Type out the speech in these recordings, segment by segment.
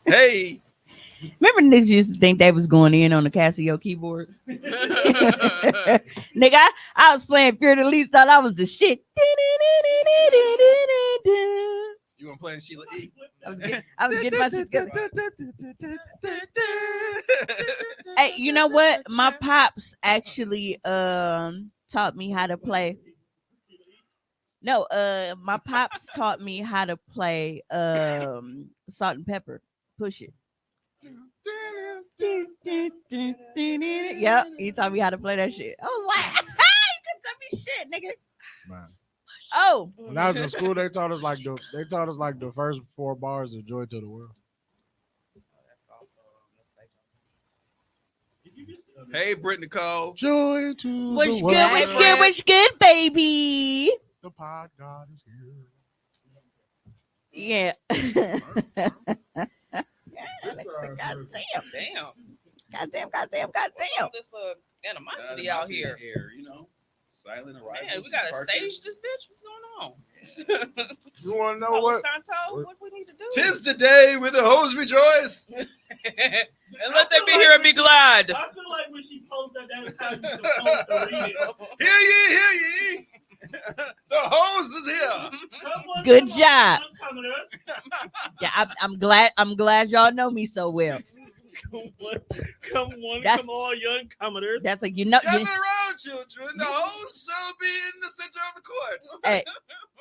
Hey. Remember niggas used to think they was going in on the Casio keyboards? Nigga, I was playing Fear the Least, thought I was the shit. You want to play Sheila E? I was getting my shit together. Hey, you know what? My pops actually taught me how to play. No, my pops taught me how to play Salt and Pepper. Push it. Yep, he taught me how to play that shit. I was like, you couldn't tell me shit, nigga. Man. Oh, When I was in school, they taught us like the first 4 bars of "Joy to the World." Hey, Brittany Cole. Joy to what's the good, world. what's good, what's good, baby? The pod God is here. Yeah. Goddamn. This animosity out here. You know, silent arrival. Man, we gotta sage this bitch. What's going on? You want to know what? Santo, what we need to do? Tis the day when the hoes rejoice. And let them be here and be glad. I feel like when she posted that was how you supposed to read it. Hear ye. The hose is here. Good job. Yeah, I'm glad y'all know me so well. Come all young commoners. That's like Gather around, children. The hose shall be in the center of the court. Hey,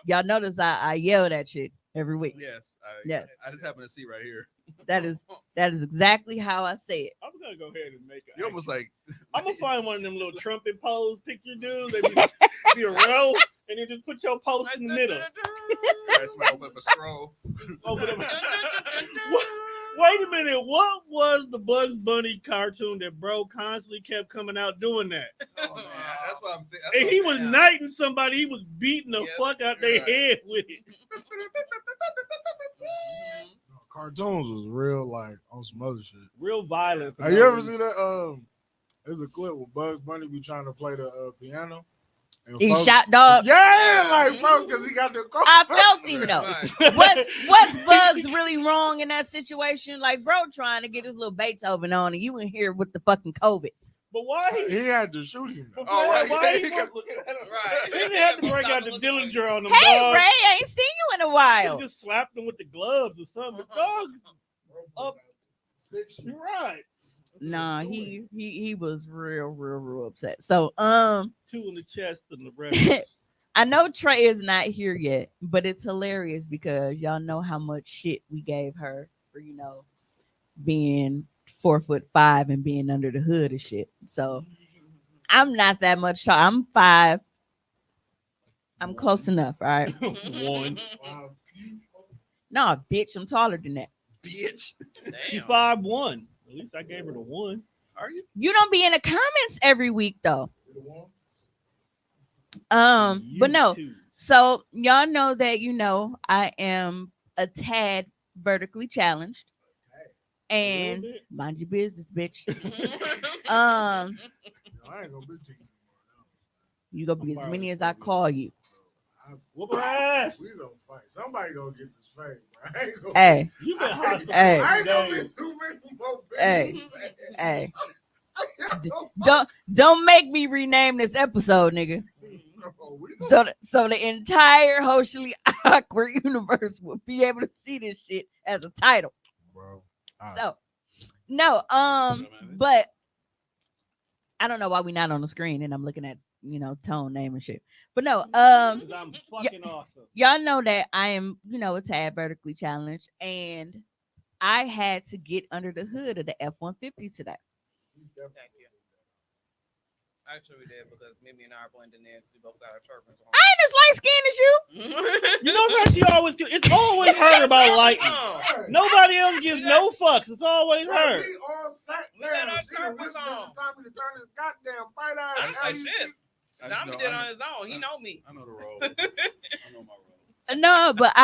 y'all notice I yell that shit every week. Yes. Yes. I just happen to see right here. That is exactly how I say it. I'm gonna go ahead and make it. You almost like I'm gonna find one of them little trumpet pose picture dudes. They be a row, and then just put your post in the middle. open up a scroll. Wait a minute. What was the Bugs Bunny cartoon that bro constantly kept coming out doing that? Oh, man. That's what I'm thinking. And he was knighting somebody. He was beating the fuck out their head with it. Cartoons was real, like on some other shit. Real violent. Have you ever seen that? There's a clip where Bugs Bunny be trying to play the piano. He shot dog. Yeah, like bro, because he got the. I felt him though. What's Bugs really wrong in that situation? Like, bro, trying to get his little Beethoven on, and you in here with the fucking COVID. But why he had to shoot him? Why he didn't have to break out the Dillinger on them. Hey, dog. Ray, I ain't seen you in a while. He just slapped him with the gloves or something. The dog up. You're right. Nah, he was real upset. So 2 in the chest and the rest. I know Trey is not here yet, but it's hilarious because y'all know how much shit we gave her for being 4'5" and being under the hood and shit. So I'm not that much tall. I'm 5. I'm close enough, all right? 1. No, bitch, I'm taller than that. Bitch. She 5'1". At least I gave her the 1. Are you? You don't be in the comments every week though. But no. So y'all know that I am a tad vertically challenged. And mind your business, bitch. I ain't gonna be to you. You gonna be as many as I call you. Whoop her ass. We gonna fight. Somebody gonna get this fame, bro. Hey. You been hospital. Hey. I ain't gonna be too many more babies, Hey. Don't make me rename this episode, nigga. So the entire Socially Awkward universe will be able to see this shit as a title. Bro. So no, but I don't know why we not on the screen and I'm looking at tone, name, and shit. But no, I'm fucking awesome. Y'all know that I am, a tad vertically challenged, and I had to get under the hood of the F-150 today. Thank you. Actually, we did because Mimi and I are blending in. So we both got our turbans on. I ain't as light skinned as you. You know how she always. It's always her about lighting. Nobody else gives no fucks. It's always her. We all sat We there. got our She done turbans whispered on. the time to turn this goddamn fight I out. didn't say shit. Tommy did on his own. He know me. I know the role. I know my role. No, but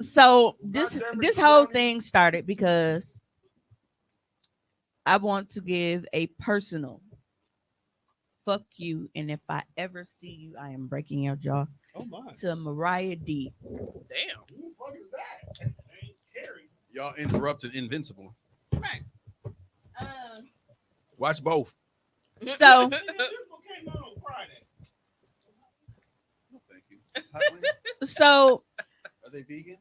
so this whole thing started because I want to give a personal fuck you, and if I ever see you, I am breaking your jaw. Oh my. To Mariah D. Damn. Who the fuck is that? Y'all interrupted Invincible. Right. Watch both. So Invincible came out on Friday. Thank you. so Are they vegan?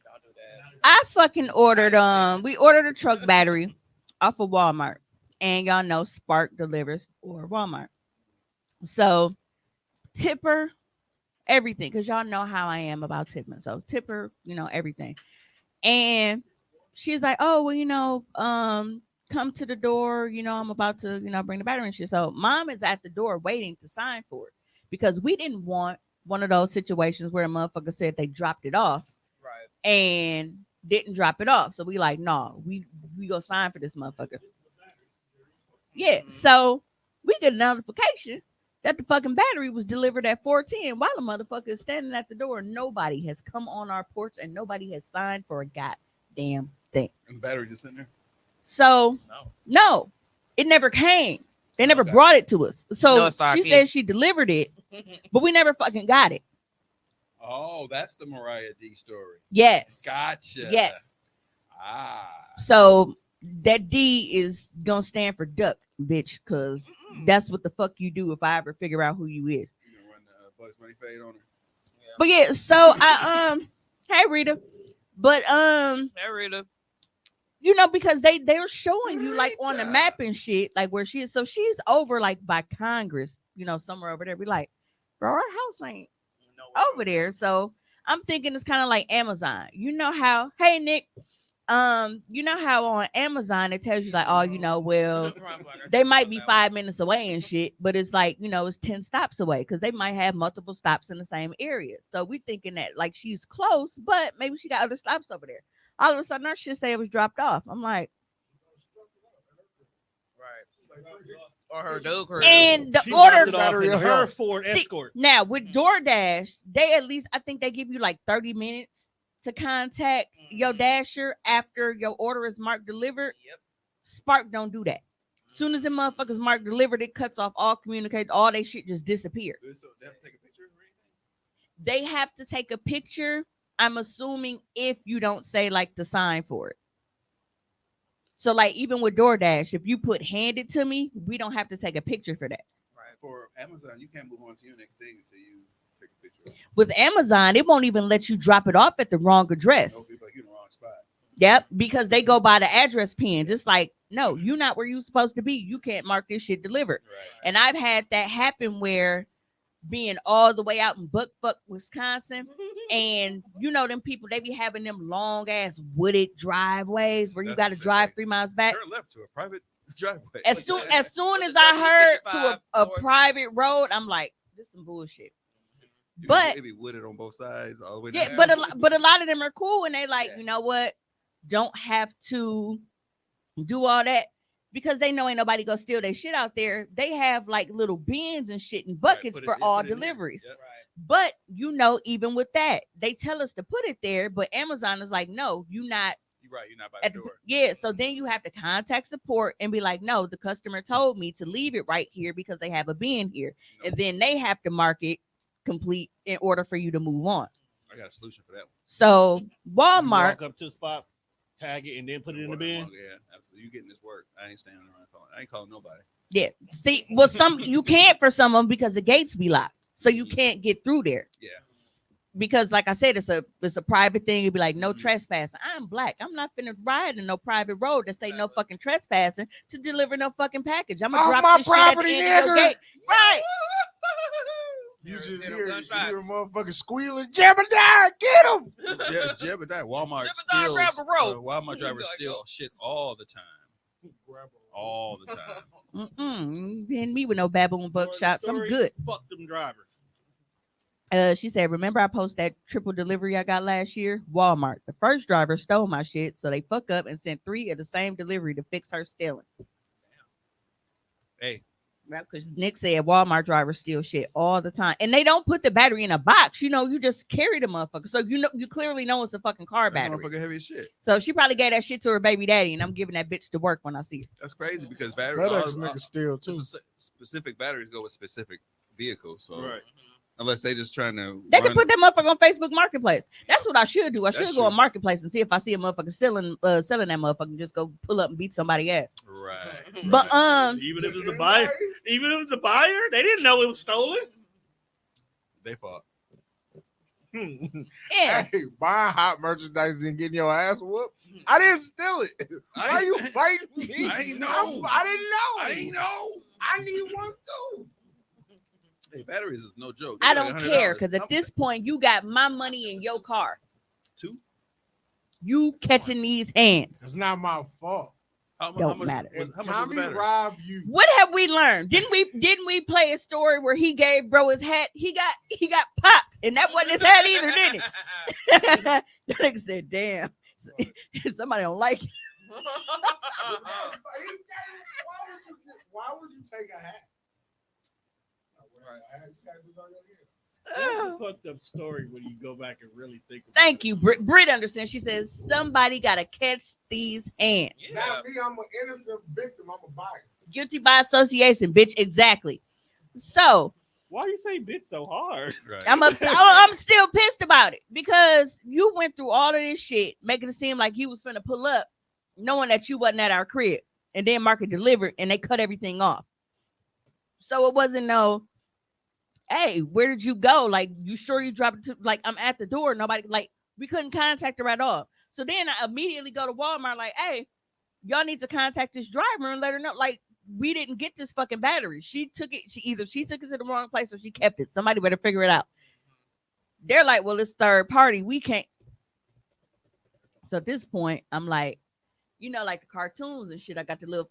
Y'all do that. I fucking ordered we ordered a truck battery off of Walmart. And y'all know Spark delivers or Walmart. So tipper everything, because y'all know how I am about tipping. So tipper, everything. And she's like, oh, well, come to the door, I'm about to, bring the battery and shit. So mom is at the door waiting to sign for it because we didn't want one of those situations where a motherfucker said they dropped it off Right. and didn't drop it off. So we like, no, we go sign for this motherfucker. Yeah. So we get a notification that the fucking battery was delivered at 4:10 while the motherfucker is standing at the door. Nobody has come on our porch and nobody has signed for a goddamn thing. And the battery just sitting there. So no, it never came. They never brought it to us. So she said she delivered it, but we never fucking got it. Oh, that's the Mariah D story. Yes. Gotcha. Yes. Ah. So that D is gonna stand for duck, bitch, because that's what the fuck you do if I ever figure out who you is. You gonna run the Bugs Bunny fade on her. Yeah. But yeah, so I hey Rita. But Hey, Rita. because they're showing you like on the map and shit, like where she is. So she's over like by Congress, somewhere over there. We like, bro, our house ain't over there. So I'm thinking it's kind of like Amazon. You know how, hey Nick, you know how on Amazon it tells you like, oh, well, they might be 5 minutes away and shit, but it's like, it's 10 stops away because they might have multiple stops in the same area. So we thinking that like she's close, but maybe she got other stops over there. All of a sudden, our shit say it was dropped off. I'm like, Right. Or her dude. and the She order dropped it off in her Ford Escort. now with DoorDash, they at least I think they give you like 30 minutes to contact your dasher after your order is marked delivered. Yep. Spark don't do that. Soon as the motherfuckers marked delivered, it cuts off all communication. All they shit just disappear. So they have to take a picture or anything? They have to take a picture. I'm assuming if you don't say like to sign for it. So like even with DoorDash, if you put hand it to me, we don't have to take a picture for that. Right. For Amazon, you can't move on to your next thing until you take a picture. With Amazon, it won't even let you drop it off at the wrong address. No, people like you're in the wrong spot. Yep, because they go by the address pins. It's like, no, you're not where you're supposed to be. You can't mark this shit delivered. Right. And I've had that happen where being all the way out in Buckfuck, Wisconsin, and them people, they be having them long ass wooded driveways where you got to drive 3 miles back. Turn left to a private driveway. As soon as I heard to a private road, I'm like, this is some bullshit. But it be wooded on both sides all the way yeah, down. but a lot of them are cool, and they like, you know what? Don't have to do all that because they know ain't nobody go steal their shit out there. They have like little bins and shit and buckets for all deliveries. Yep. But even with that, they tell us to put it there, but Amazon is like, no, you're not. You're right. You're not by At the door. Yeah, so then you have to contact support and be like, no, the customer told me to leave it right here because they have a bin here. No. And then they have to mark it complete in order for you to move on. I got a solution for that one. So You Walmart, walk up to the spot, tag it, and then put it in the bin. Yeah, absolutely. You getting this work. I ain't standing around calling. I ain't calling nobody. yeah. See, well, some you can't for some of them because the gates be locked. So you can't get through there. Yeah. Because like I said, it's a private thing. It'd be like no trespassing. I'm black. I'm not finna ride in no private road that say no fucking trespassing to deliver no fucking package. I'm gonna drop my this shit at the property, end of your nigga. gate. Right. You just Hit 'em hear a gunshots. motherfucker squealing, Jebediah, get him! Yeah, Jebediah. Walmart Jebediah, steals. grab a rope. Walmart drivers Like, steal shit all the time. All the time. Hitting me with no baboon buckshots. I'm good. Fuck them drivers. She said, remember I posted that triple delivery I got last year? Walmart. The first driver stole my shit, so they fuck up and sent 3 of the same delivery to fix her stealing. Hey, Right, because Nick said Walmart drivers steal shit all the time, and they don't put the battery in a box. You just carry the motherfucker, so you clearly know it's a fucking car that battery. motherfucker heavy as shit. So she probably gave that shit to her baby daddy, and I'm giving that bitch to work when I see her. That's crazy because batteries. FedEx niggas steal too. Specific batteries go with specific vehicles. So Right. Unless they just trying to. They can put that motherfucker on Facebook Marketplace. That's what I should do. I should That's go on true. Marketplace and see if I see a motherfucker selling that motherfucker and just go pull up and beat somebody ass. Right. But Even if it's the buyer, they didn't know it was stolen. They fought. yeah, Hey, buying hot merchandise and getting your ass whooped. I didn't steal it. Why you fighting me? I ain't know. I didn't know. I ain't know. I need one too. Hey, batteries is no joke. I They're don't like care $100. because at this point you got my money in your car. Two. You catching these hands. It's not my fault. How Don't much? matter. If How much was Tommy the battery? robbed you, What have we learned? Didn't we play a story where he gave bro his hat? He got popped, and that wasn't his hat either, did it? That nigga said, "Damn, somebody don't like it." why would you take a hat? You gotta just on your head. That's a fucked up story when you go back and really think about Thank it. you, Brit understands. She says somebody gotta catch these hands. Yeah. Not me, I'm an innocent victim. I'm a buyer. Guilty by association, bitch. Exactly. So Why you say bitch so hard? Right. I'm upset. I'm still pissed about it because you went through all of this shit, making it seem like you was finna pull up, knowing that you wasn't at our crib, and then Market delivered, and they cut everything off. So it wasn't no, hey, where did you go? Like, you sure you dropped it? Like, I'm at the door. Nobody, like, we couldn't contact her at all. So then I immediately go to Walmart, like, hey, y'all need to contact this driver and let her know, like, we didn't get this fucking battery. She took it. She took it to the wrong place or she kept it. Somebody better figure it out. They're like, well, it's third party. We can't. So at this point, I'm like, you know, like the cartoons and shit. I got the little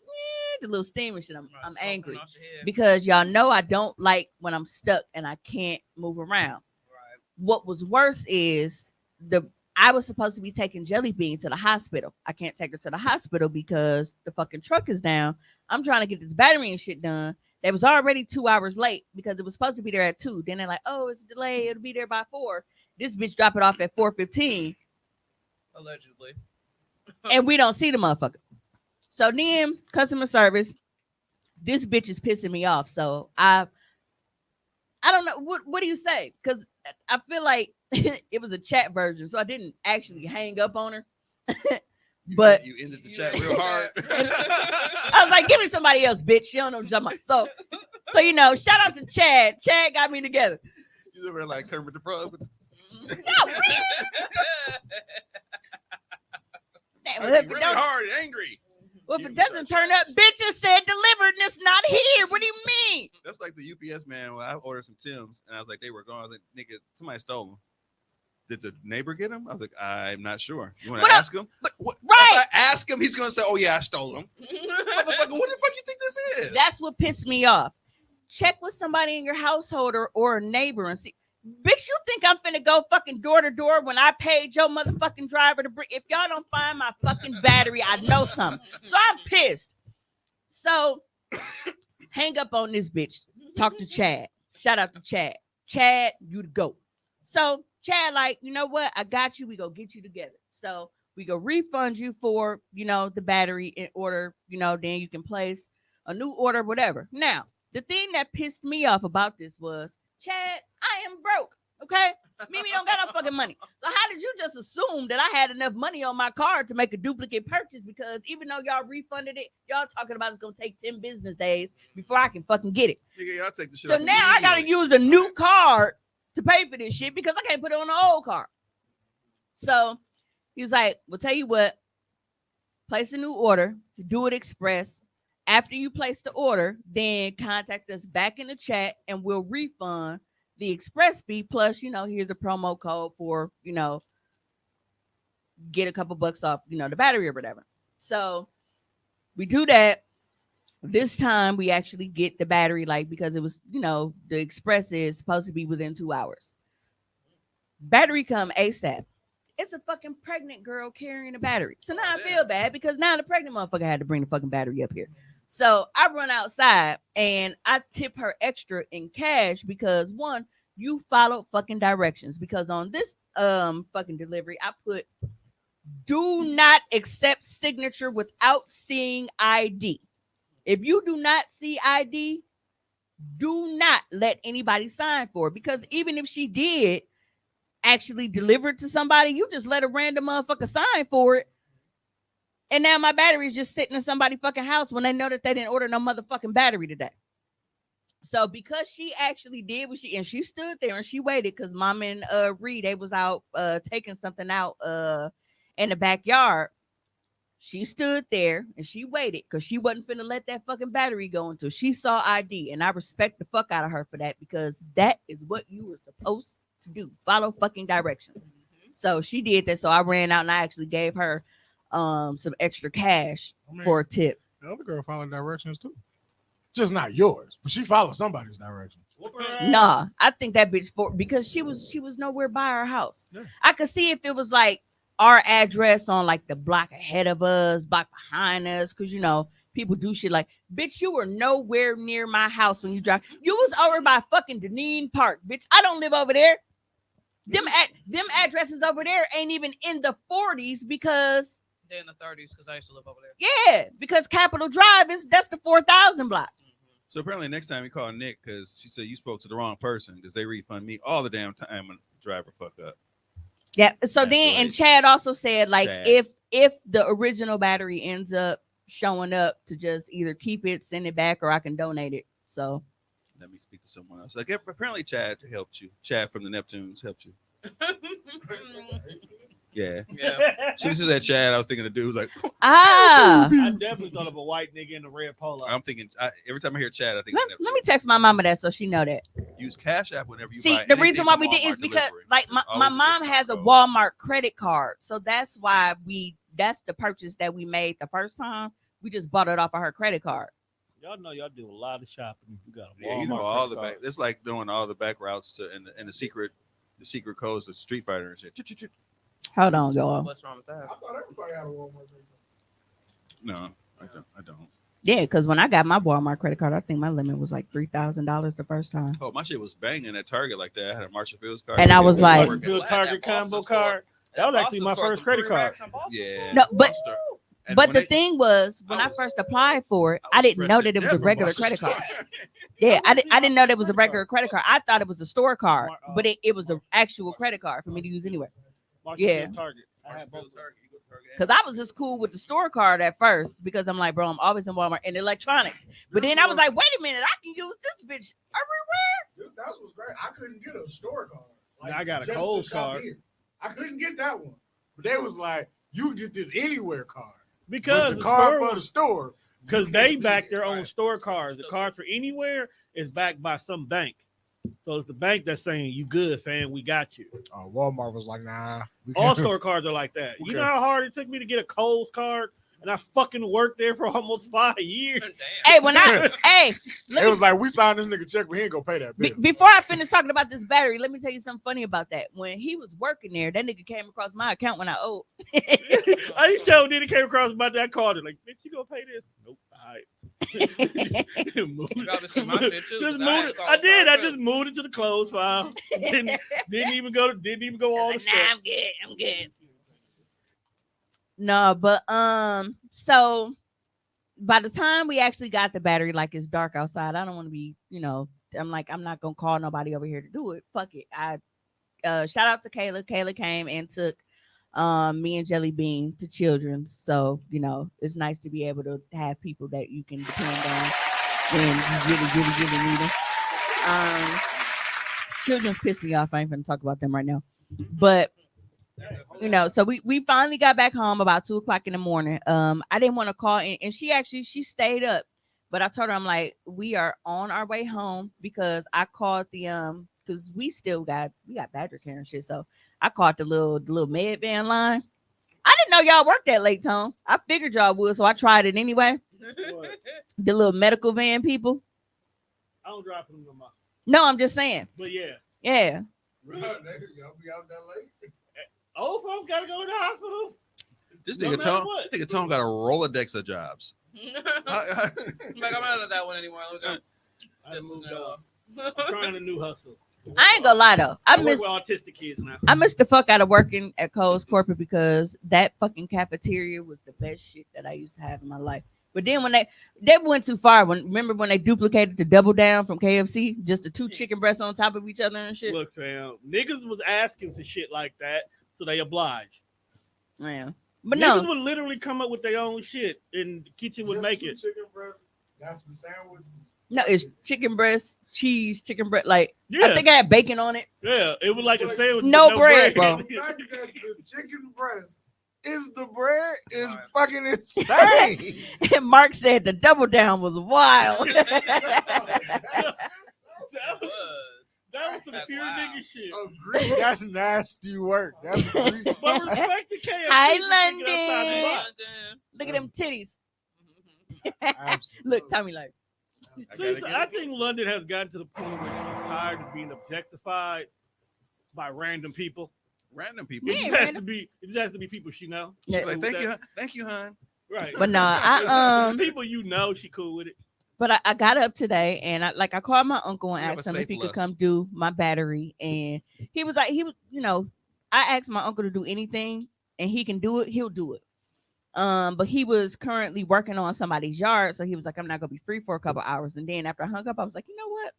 steam and shit. I'm angry because y'all know I don't like when I'm stuck and I can't move around. Right. What was worse is I was supposed to be taking Jelly Bean to the hospital. I can't take her to the hospital because the fucking truck is down. I'm trying to get this battery and shit done. They was already 2 hours late because it was supposed to be there at 2. Then they're like, oh, it's a delay. It'll be there by 4. This bitch drop it off at 4:15. Allegedly. And we don't see the motherfucker. So then customer service, this bitch is pissing me off. So I don't know. What do you say? Because I feel like it was a chat version. So I didn't actually hang up on her. But you ended the chat real hard. I was like, give me somebody else, bitch. She don't know what I'm talking about. So you know, shout out to Chad. Chad got me together. You ever like Kermit the Frog? Damn, Really hard and angry. well, if it doesn't turn up, bitches said delivered and it's not here. What do you mean? That's like the UPS man. When I ordered some Timbs and I was like, they were gone. I was like, nigga, somebody stole them. Did the neighbor get them? I was like, I'm not sure. You want to ask him? But, What, right. If I ask him, he's gonna say, "Oh yeah, I stole them." Motherfucker, what the fuck you think this is? That's what pissed me off. Check with somebody in your household or a neighbor and see. Bitch, you think I'm finna go fucking door to door when I paid your motherfucking driver to bring? If y'all don't find my fucking battery, I know something. So I'm pissed. So hang up on this bitch. Talk to Chad. Shout out to Chad. Chad, you the GOAT. So Chad, like, you know what? I got you. We go get you together. So we go refund you for, you know, the battery in order, you know, then you can place a new order, whatever. Now, the thing that pissed me off about this was, Chad, I am broke. Okay? Mimi don't got no fucking money. So how did you just assume that I had enough money on my card to make a duplicate purchase? Because even though y'all refunded it, y'all talking about it's gonna take 10 business days before I can fucking get it. Nigga, y'all take the shit So off now I gotta immediately. use a new card to pay for this shit because I can't put it on the old card. So he's like, well, tell you what, place a new order, do it express. After you place the order, then contact us back in the chat and we'll refund the express fee. Plus, you know, here's a promo code for, you know, get a couple bucks off, you know, the battery or whatever. So we do that. This time we actually get the battery, like, because it was, you know, the express is supposed to be within 2 hours. Battery come ASAP. It's a fucking pregnant girl carrying a battery. So now I feel bad because now the pregnant motherfucker had to bring the fucking battery up here. So I run outside and I tip her extra in cash because one, you follow fucking directions. Because on this fucking delivery, I put do not accept signature without seeing ID. If you do not see ID, do not let anybody sign for it, because even if she did actually deliver it to somebody, you just let a random motherfucker sign for it. And now my battery is just sitting in somebody's fucking house when they know that they didn't order no motherfucking battery today. So because she actually did what she stood there and she waited, because Mama and Reed, they was out taking something out in the backyard. She stood there and she waited because she wasn't finna let that fucking battery go until she saw ID. And I respect the fuck out of her for that, because that is what you were supposed to do. Follow fucking directions. So she did that. So I ran out and I actually gave her some extra cash for a tip. The other girl followed directions too. Just not yours, but she followed somebody's directions. Nah, I think that bitch because she was nowhere by her house. Yeah. I could see if it was like our address on like the block ahead of us, block behind us, because people do shit like, bitch, you were nowhere near my house when you drive. You was over by fucking Deneen Park, bitch. I don't live over there. Them addresses over there ain't even in the 40s, because they're in the 30s, because I used to live over there. yeah, because Capitol Drive that's the 4,000 block. So apparently next time we call Nick, because she said you spoke to the wrong person, because they refund me all the damn time when the driver fuck up. Yeah. So That's then, right. and Chad also said, like, Chad. if the original battery ends up showing up, to just either keep it, send it back, or I can donate it. So Let me speak to someone else. Like, apparently Chad helped you. Chad from the Neptunes helped you. Yeah. Yeah. She just said Chad. I was thinking the dude like, ah. I definitely thought of a white nigga in a red polo. I'm thinking every time I hear Chad, I think Let me text my mama that so she know that. use Cash App whenever you See, buy the anything reason why from we did Walmart is because delivery. like There's my always a mom discount has a code. Walmart credit card, so that's why that's the purchase that we made the first time. We just bought it off of her credit card. Y'all know y'all do a lot of shopping. If you got a Yeah, Walmart you know all credit the card. back. It's like doing all the back routes to and the secret codes of Street Fighter and shit. Hold on, y'all. What's wrong with that? I thought everybody had a Walmart credit card. No, I don't. Yeah, because when I got my Walmart credit card, I think my limit was like $3,000 the first time. Oh, my shit was banging at Target like that. I had a Marshall Fields card. And I was like- Marshall Field Target combo card. That was actually my first credit card. yeah. No, but- Monster. And But when the they- thing was, when I I was- first applied for it, I I was didn't fresh know to that it was death a when regular Marshall credit card. started. Yeah, I was didn't know that it was a credit regular card. credit card. I thought it was a store card, Mar- but it was an actual credit card for me to use anyway. Marshall Yeah. Field Target. I Marshall had both. Fields Target, you go to Target and- Because I was just cool with the store card at first, because I'm like, bro, I'm always in Walmart and electronics. But then I was like, wait a minute, I can use this bitch everywhere. That's what's great. I couldn't get a store card. I got a just to Kohl's shop card. here. I couldn't get that one. But they was like, you can get this anywhere card. Because But the the card store for the store. because you they can't back get. their own store cards. The card for anywhere is backed by some bank. So it's the bank that's saying, you good, fam, we got you. Walmart was like, nah. we All can't. store cards are like that. You Okay. know how hard it took me to get a Kohl's card? And I fucking worked there for almost 5 years. Hey, when I hey, let It me, was like, we signed this nigga check, but he ain't gonna pay that bill. before I finish talking about this battery, let me tell you something funny about that. When he was working there, that nigga came across my account when I owed. I used to then it came across about that card. Like, bitch, you gonna pay this? Nope. All right. You probably see my shit too. Just 'cause I had moved to it. call I did. I Starbucks. just moved it to the clothes file. didn't even go all the Nah, steps. I'm good. No, but so by the time we actually got the battery, like it's dark outside, I don't want to be, I'm like, I'm not gonna call nobody over here to do it. Fuck it. I shout out to Kayla. Kayla came and took me and Jelly Bean to Children's. So, it's nice to be able to have people that you can depend on when you really need them. Children's pissed me off. I ain't gonna talk about them right now. But so we finally got back home about 2:00 in the morning. I didn't want to call, and she stayed up, but I told her, I'm like, we are on our way home, because I called the because we got Badger care and shit. So I called the little med van line. I didn't know y'all worked that late, Tom. I figured y'all would, so I tried it anyway. What? The little medical van people. I don't drive for them no more. No, I'm just saying. But yeah. Yeah. Y'all be out that late? Old folks gotta go to the hospital. This No nigga matter Tone, what. this nigga Tone got a Rolodex of jobs. Like, I'm not at that one anymore. Look at I this. moved on. I'm trying a new hustle. I ain't gonna lie though. I work miss with autistic kids now. I missed the fuck out of working at Kohl's corporate, because that fucking cafeteria was the best shit that I used to have in my life. But then when they went too far. Remember when they duplicated the double down from KFC, just the 2 chicken breasts on top of each other and shit. Look, fam, niggas was asking for shit like that, so they obliged. Yeah, but Niggas no, would literally come up with their own shit, and the kitchen would make it. Chicken breast. That's the sandwich. no, it's chicken breast, cheese, chicken breast. Like Yeah, I think I had bacon on it. yeah, it was like a sandwich. No with bread, bro. The fact that the chicken breast is the bread is Right. fucking insane. And Mark said the double down was wild. That was some Like, pure wow. nigga shit. Agree. That's nasty work. That's agree. But respect to KFC. Hi, for thinking outside the London. box. Look at them titties. Absolutely. Look, Tommy, like See, so I think London has gotten to the point where she's tired of being objectified by random people. Random people. Yeah, It just has random. to be. It just has to be people she know. She's Yeah. like, thank you, hon. Right. But no, I people you know, she cool with it. But I got up today and I called my uncle and You have asked a him if safe he could lust. come do my battery. And he was like, I asked my uncle to do anything and he can do it, he'll do it. But he was currently working on somebody's yard, so he was like, I'm not gonna be free for a couple hours. And then after I hung up, I was like, you know what?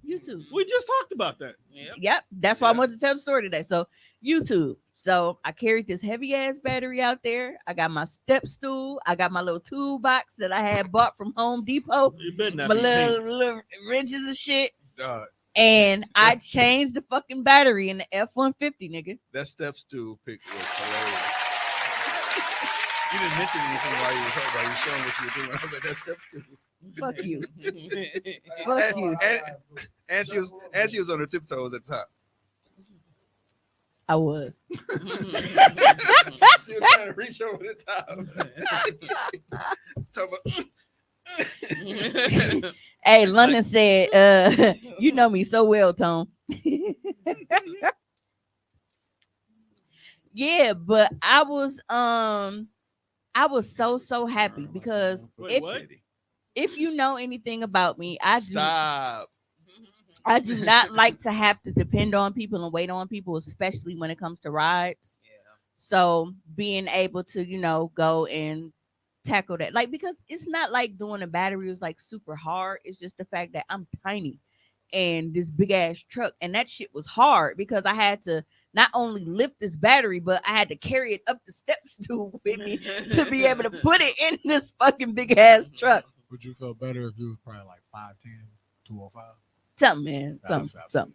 YouTube. We just talked about that. Yep. Yep, that's why I Yeah. wanted to tell the story today. So YouTube. So I carried this heavy ass battery out there. I got my step stool. I got my little toolbox that I had bought from Home Depot. It better not My be little wrenches and shit. Dog, And I changed the fucking battery in the F-150, nigga. that step stool pic was hilarious. You didn't mention anything while you were showing what you were doing. I was like, that step stool. Fuck you. pink. Fuck you. And she was on her tiptoes at the top. I was. Still trying to reach over the top. Talking about, Hey, London said, you know me so well, Tom. Yeah, but I was so happy because Wait, what? if you know anything about me, I Stop. do not like to have to depend on people and wait on people, especially when it comes to rides. Yeah. So being able to, go and tackle that, like, because it's not like doing a battery is like super hard. It's just the fact that I'm tiny and this big ass truck, and that shit was hard because I had to not only lift this battery, but I had to carry it up the step stool with me to be able to put it in this fucking big ass truck. Would you feel better if you was probably like 5'10", 205? Something, man.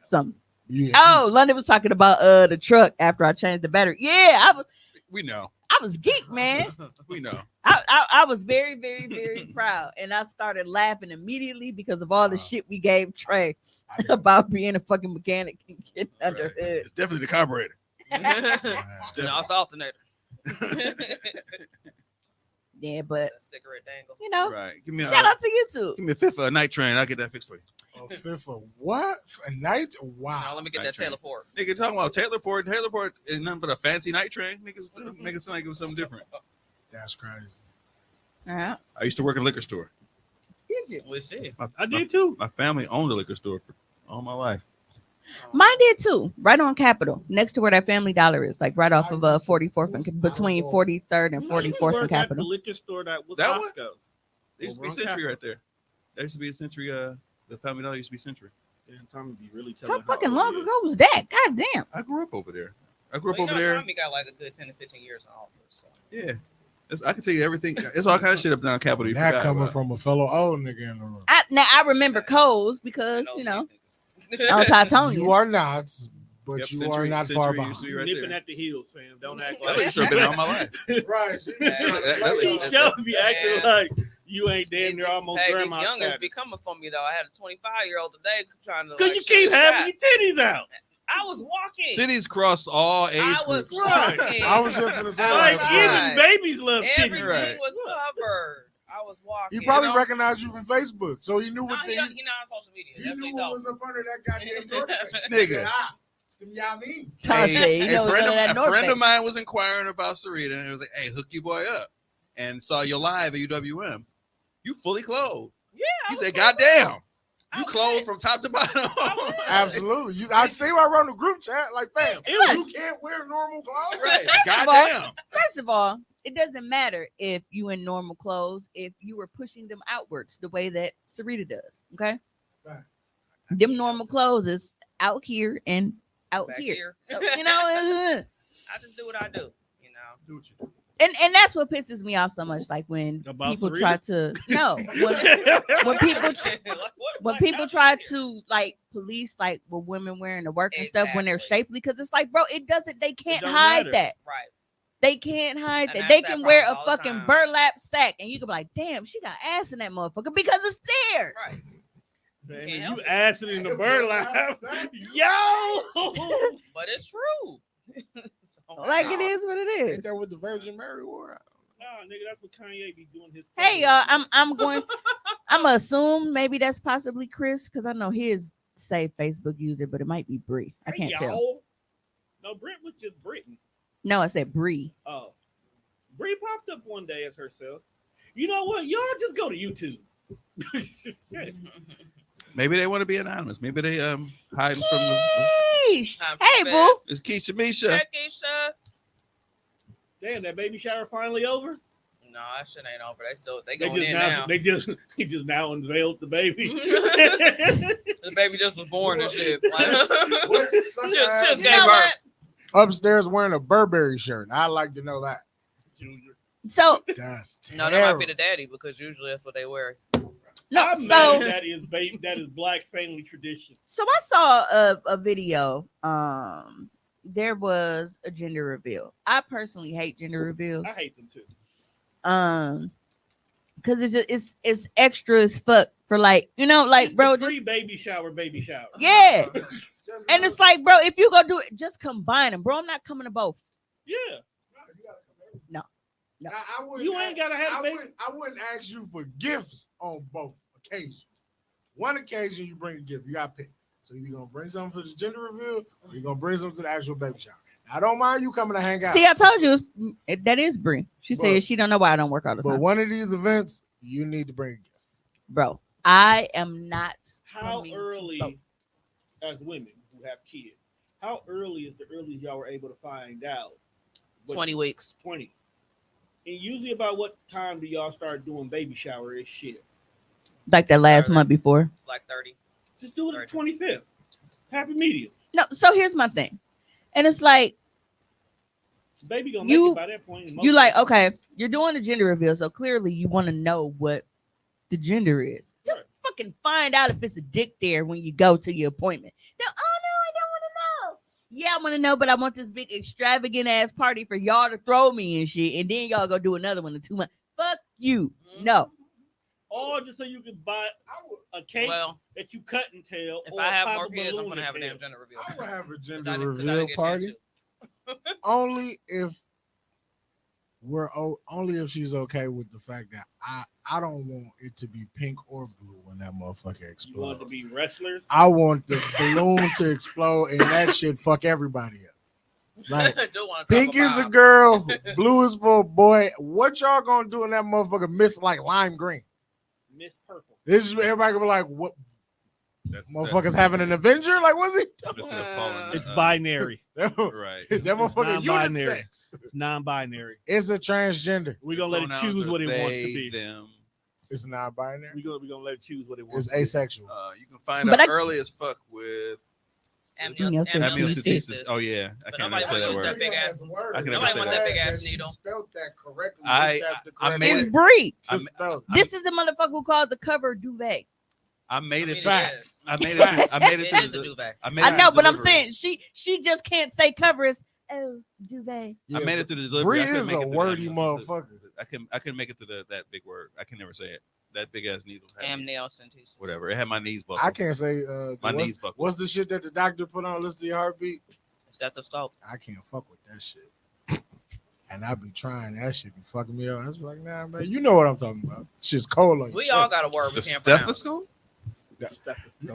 Something. Yeah. Oh, London was talking about the truck after I changed the battery. Yeah, We know. I was geeked, man. We know. I was very, very, very proud. And I started laughing immediately because of all the shit we gave Trey about being a fucking mechanic and getting under Right. hood. It's definitely the carburetor. And also alternator. Yeah, but A cigarette dangle. Right. Give me shout out to you too. give me a fifth of a night train. I'll get that fixed for you. A fifth of what? A night? Now Wow. let me get Night that train. Taylor Port. Nigga talking about Taylorport. Taylorport is nothing but a fancy night train. Niggas make it sound like it was something different. That's crazy. All right. I used to work in a liquor store. Did you? We see. I did too. My family owned a liquor store for all my life. Mine did too. Right on Capitol, next to where that Family Dollar is, like right off of 44th and between 43rd and I used to 44th work and at the Capitol. liquor store that was That one? Costco's. There used to be Over on Century Capitol. right there. There used to be a Century. The family dollar used to be Century. Damn, Tommy be really telling How fucking old long he is. ago was that? God damn. I grew up over there. I grew up Well, over there. Tommy got like a good 10 to 15 years in office. So. Yeah. I can tell you everything. It's all kind of shit up down Capitol. You That forgot coming about. from a fellow old nigga in the room. Now I remember Coles because I know these niggas. I was Titonia. You are not, but Yep, you Century- are not Century far used to behind. be right Nipping there. at the heels, fam. Don't act That like liquor store been there all my life. Right. You should be acting like you ain't damn near almost Hey, these grandma youngins status. be coming for me though. I had a 25-year-old today trying to. Because like, you shoot keep a having shot. your titties out. I was walking. Cities cross all age I was groups. Right. walking. I was just gonna say, Like, Outside. even babies love Everything titties. Right. was covered. I was walking. He probably You know? recognized you from Facebook, so he knew No, what he the not on social media. he That's knew what he what told was me. up under that goddamn door. Nigga. It's them y'all mean. Tom said, you know, a friend, none of that of, a North friend Face. of mine was inquiring about Sarita, and it was like, "Hey, hook you boy up," and saw you live at UWM. You fully clothed. Yeah. I He was said, cool. "God damn." You clothed from top to bottom. Absolutely. I see why I run the group chat. Like, fam, you can't wear normal clothes. Right. First of Goddamn. First of all, it doesn't matter if you in normal clothes if you were pushing them outwards the way that Sarita does. Okay, them normal clothes is out here and out Back here. here. So I just do what I do. You know. Do what you do. and that's what pisses me off so much. Like when About people Sarita? try to when people when people try to like police like with women wearing the work and stuff when they're Exactly. shapely, because it's like, bro, they can't don't hide matter. that. Right. They can't hide And that. that's They that can wear a problem all the fucking time. burlap sack and you can be like, damn, she got ass in that motherfucker because it's there. Right. Man, Can't you help it. ass it in the bird lab. Yo! But it's true. So, Like it is what it Ain't is. that what the Virgin Mary wore? Nah, nigga, that's what Kanye be doing his. Hey y'all, I'm gonna assume maybe that's possibly Chris because I know his saved Facebook user, but it might be Bree. I can't tell. Y'all. No, Brit was just Britain. No, I said Bree. Oh. Brie popped up one day as herself. You know what? Y'all just go to YouTube. Shit. Maybe they want to be anonymous. Maybe they hiding from the. Yeesh. Time for Hey the boo. It's Keisha Misha. Keisha. Damn, that baby shower finally over. No, that shit ain't over. They They going just in now, now. they just now unveiled the baby. The baby just was born and shit. Like, she just You gave know birth. what? Upstairs wearing a Burberry shirt. I'd like to know that. Junior. So That's No, terrible. that might be the daddy because usually that's what they wear. no, I'm so mad that is black family tradition. so I saw a video. There was a gender reveal. I personally hate gender reveals. I hate them too. Because it's extra as fuck for like, you know, like It's bro, the free just baby shower. yeah. Just And it's like, bro, if you go do it, just combine them, bro. I'm not coming to both. Yeah. No. I wouldn't You ain't gotta have a baby. I wouldn't ask you for gifts on both occasions. One occasion you bring a gift, you got to pick. So you're gonna bring something for the gender reveal, or you're gonna bring something to the actual baby shower. I don't mind you coming to hang out. See, I told you that is Brie. She But- said she don't know why I don't work all the but time. one of these events, you need to bring a gift. Bro, I am not. How coming to early, both. as women who have kids, how early is the earliest y'all were able to find out? 20 weeks. 20. And usually about what time do y'all start doing baby shower ish shit? Like that last Sorry. month before. Like 30. Just do it at 25th. Happy medium. No, so here's my thing. And it's like, Baby gonna You- make it by that point. in most you like, cases. okay, you're doing a gender reveal, so clearly you want to know what the gender is. Just Right. fucking find out if it's a dick there when you go to your appointment. No, oh no, I don't want to know. Yeah, I want to know, but I want this big extravagant ass party for y'all to throw me and shit, and then y'all go do another one in 2 months. Fuck you. No. Or just so you can buy a cake Well, that you cut and tail. if or I have pop more a kids, I'm balloon gonna have a and damn tail. gender reveal. I would have a 'Cause gender I didn't reveal get a chance party to. only if only if she's okay with the fact that I don't want it to be pink or blue when that motherfucker You want explodes. to be wrestlers? I want the balloon to explode and that shit fuck everybody up. Like Do wanna talk pink is a about- girl, blue is for a boy. What y'all gonna do in that motherfucker miss like lime green? Miss Purple. This is everybody gonna be like, what That's motherfuckers having an Avenger? Like, what's he That's gonna fall in the, It's binary. doing? Right. That motherfucker non-binary. unisex. It's non-binary. It's a transgender. We're gonna let it Pronouns choose are what it wants they, to be. Them. It's non-binary. We're gonna let it choose what it wants. It's to be. asexual. You can find But out I- early as fuck with Amniocentesis. amniocentesis. Oh yeah, I But can't nobody ever say that wants word. that big ass- I can never nobody say wants that. that big ass She needle. spelled that correctly. I made It's it. Brie. I, To spell. This is the motherfucker who calls the cover duvet. I made it. it Facts. I made it. I made it. It to is a the- duvet. I made I it know, to but I'm delivery. saying she just can't say cover as oh duvet. Yeah, I made it through the delivery. Bree I couldn't is make a it through the wordy amniocentesis. motherfucker. I couldn't make it to that big word. I can never say it. That big ass needle. had me- Amniocentesis. Whatever. It had my knees buckled. I can't say My what's, knees buckled. what's the shit that the doctor put on listen to your heartbeat? Stethoscope. I can't fuck with that shit. And I be trying that shit be fucking me up. I was like, nah, man, you know what I'm talking about. Shit's cold on your We all chest. got a word we The can't pronounce. stethoscope?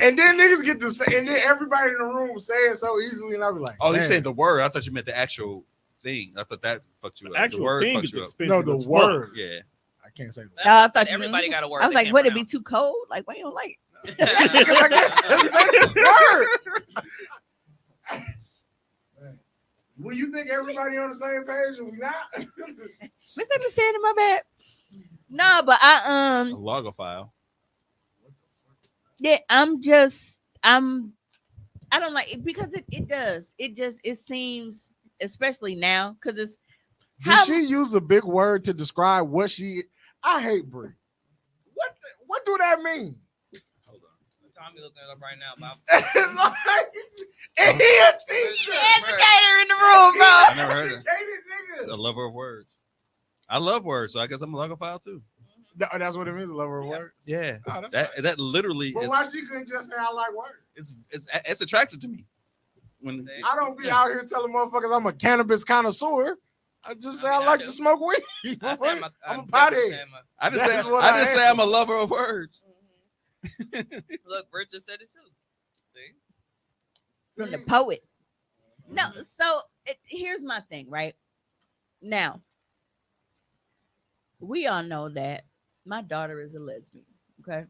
And then niggas get to say, and then everybody in the room say it so easily, and I be like, Oh, you damn. saying the word? I thought you meant the actual thing. I thought that fucked you up. The Actual word thing fucked is you up. expensive. No, the as fuck. word. Yeah. I can't say that. That's No, why I I said thought you everybody meant- got a word. I was they like, can't would it be pronounce. too cold? Like, why you don't like it? Because I can't say the word. Man. When you think everybody on the same page and we not? Misunderstanding, my bad. No, but I A logophile. yeah, I don't like it because it seems, especially now, because it's Did she use a big word to describe what she? I hate Brie. What do that mean? Hold on. Tommy looking it up right now, Bob. And he a teacher. educator in the room, bro. I never heard of it. Educated A lover of words. I love words, so I guess I'm a logophile too. nigga. That's what it means, a lover of words. Yeah. Oh, that's That literally But is why she couldn't just say I like words? it's attractive to me. When See? I don't be out here telling motherfuckers I'm a cannabis connoisseur. I just say I like to smoke weed. I say I'm I'm a definitely pothead. saying I just say That's what I just I say am. I'm a lover of words. Look, Richard said it too. See? From the poet. No, so here's my thing, right? Now, we all know that my daughter is a lesbian. Okay.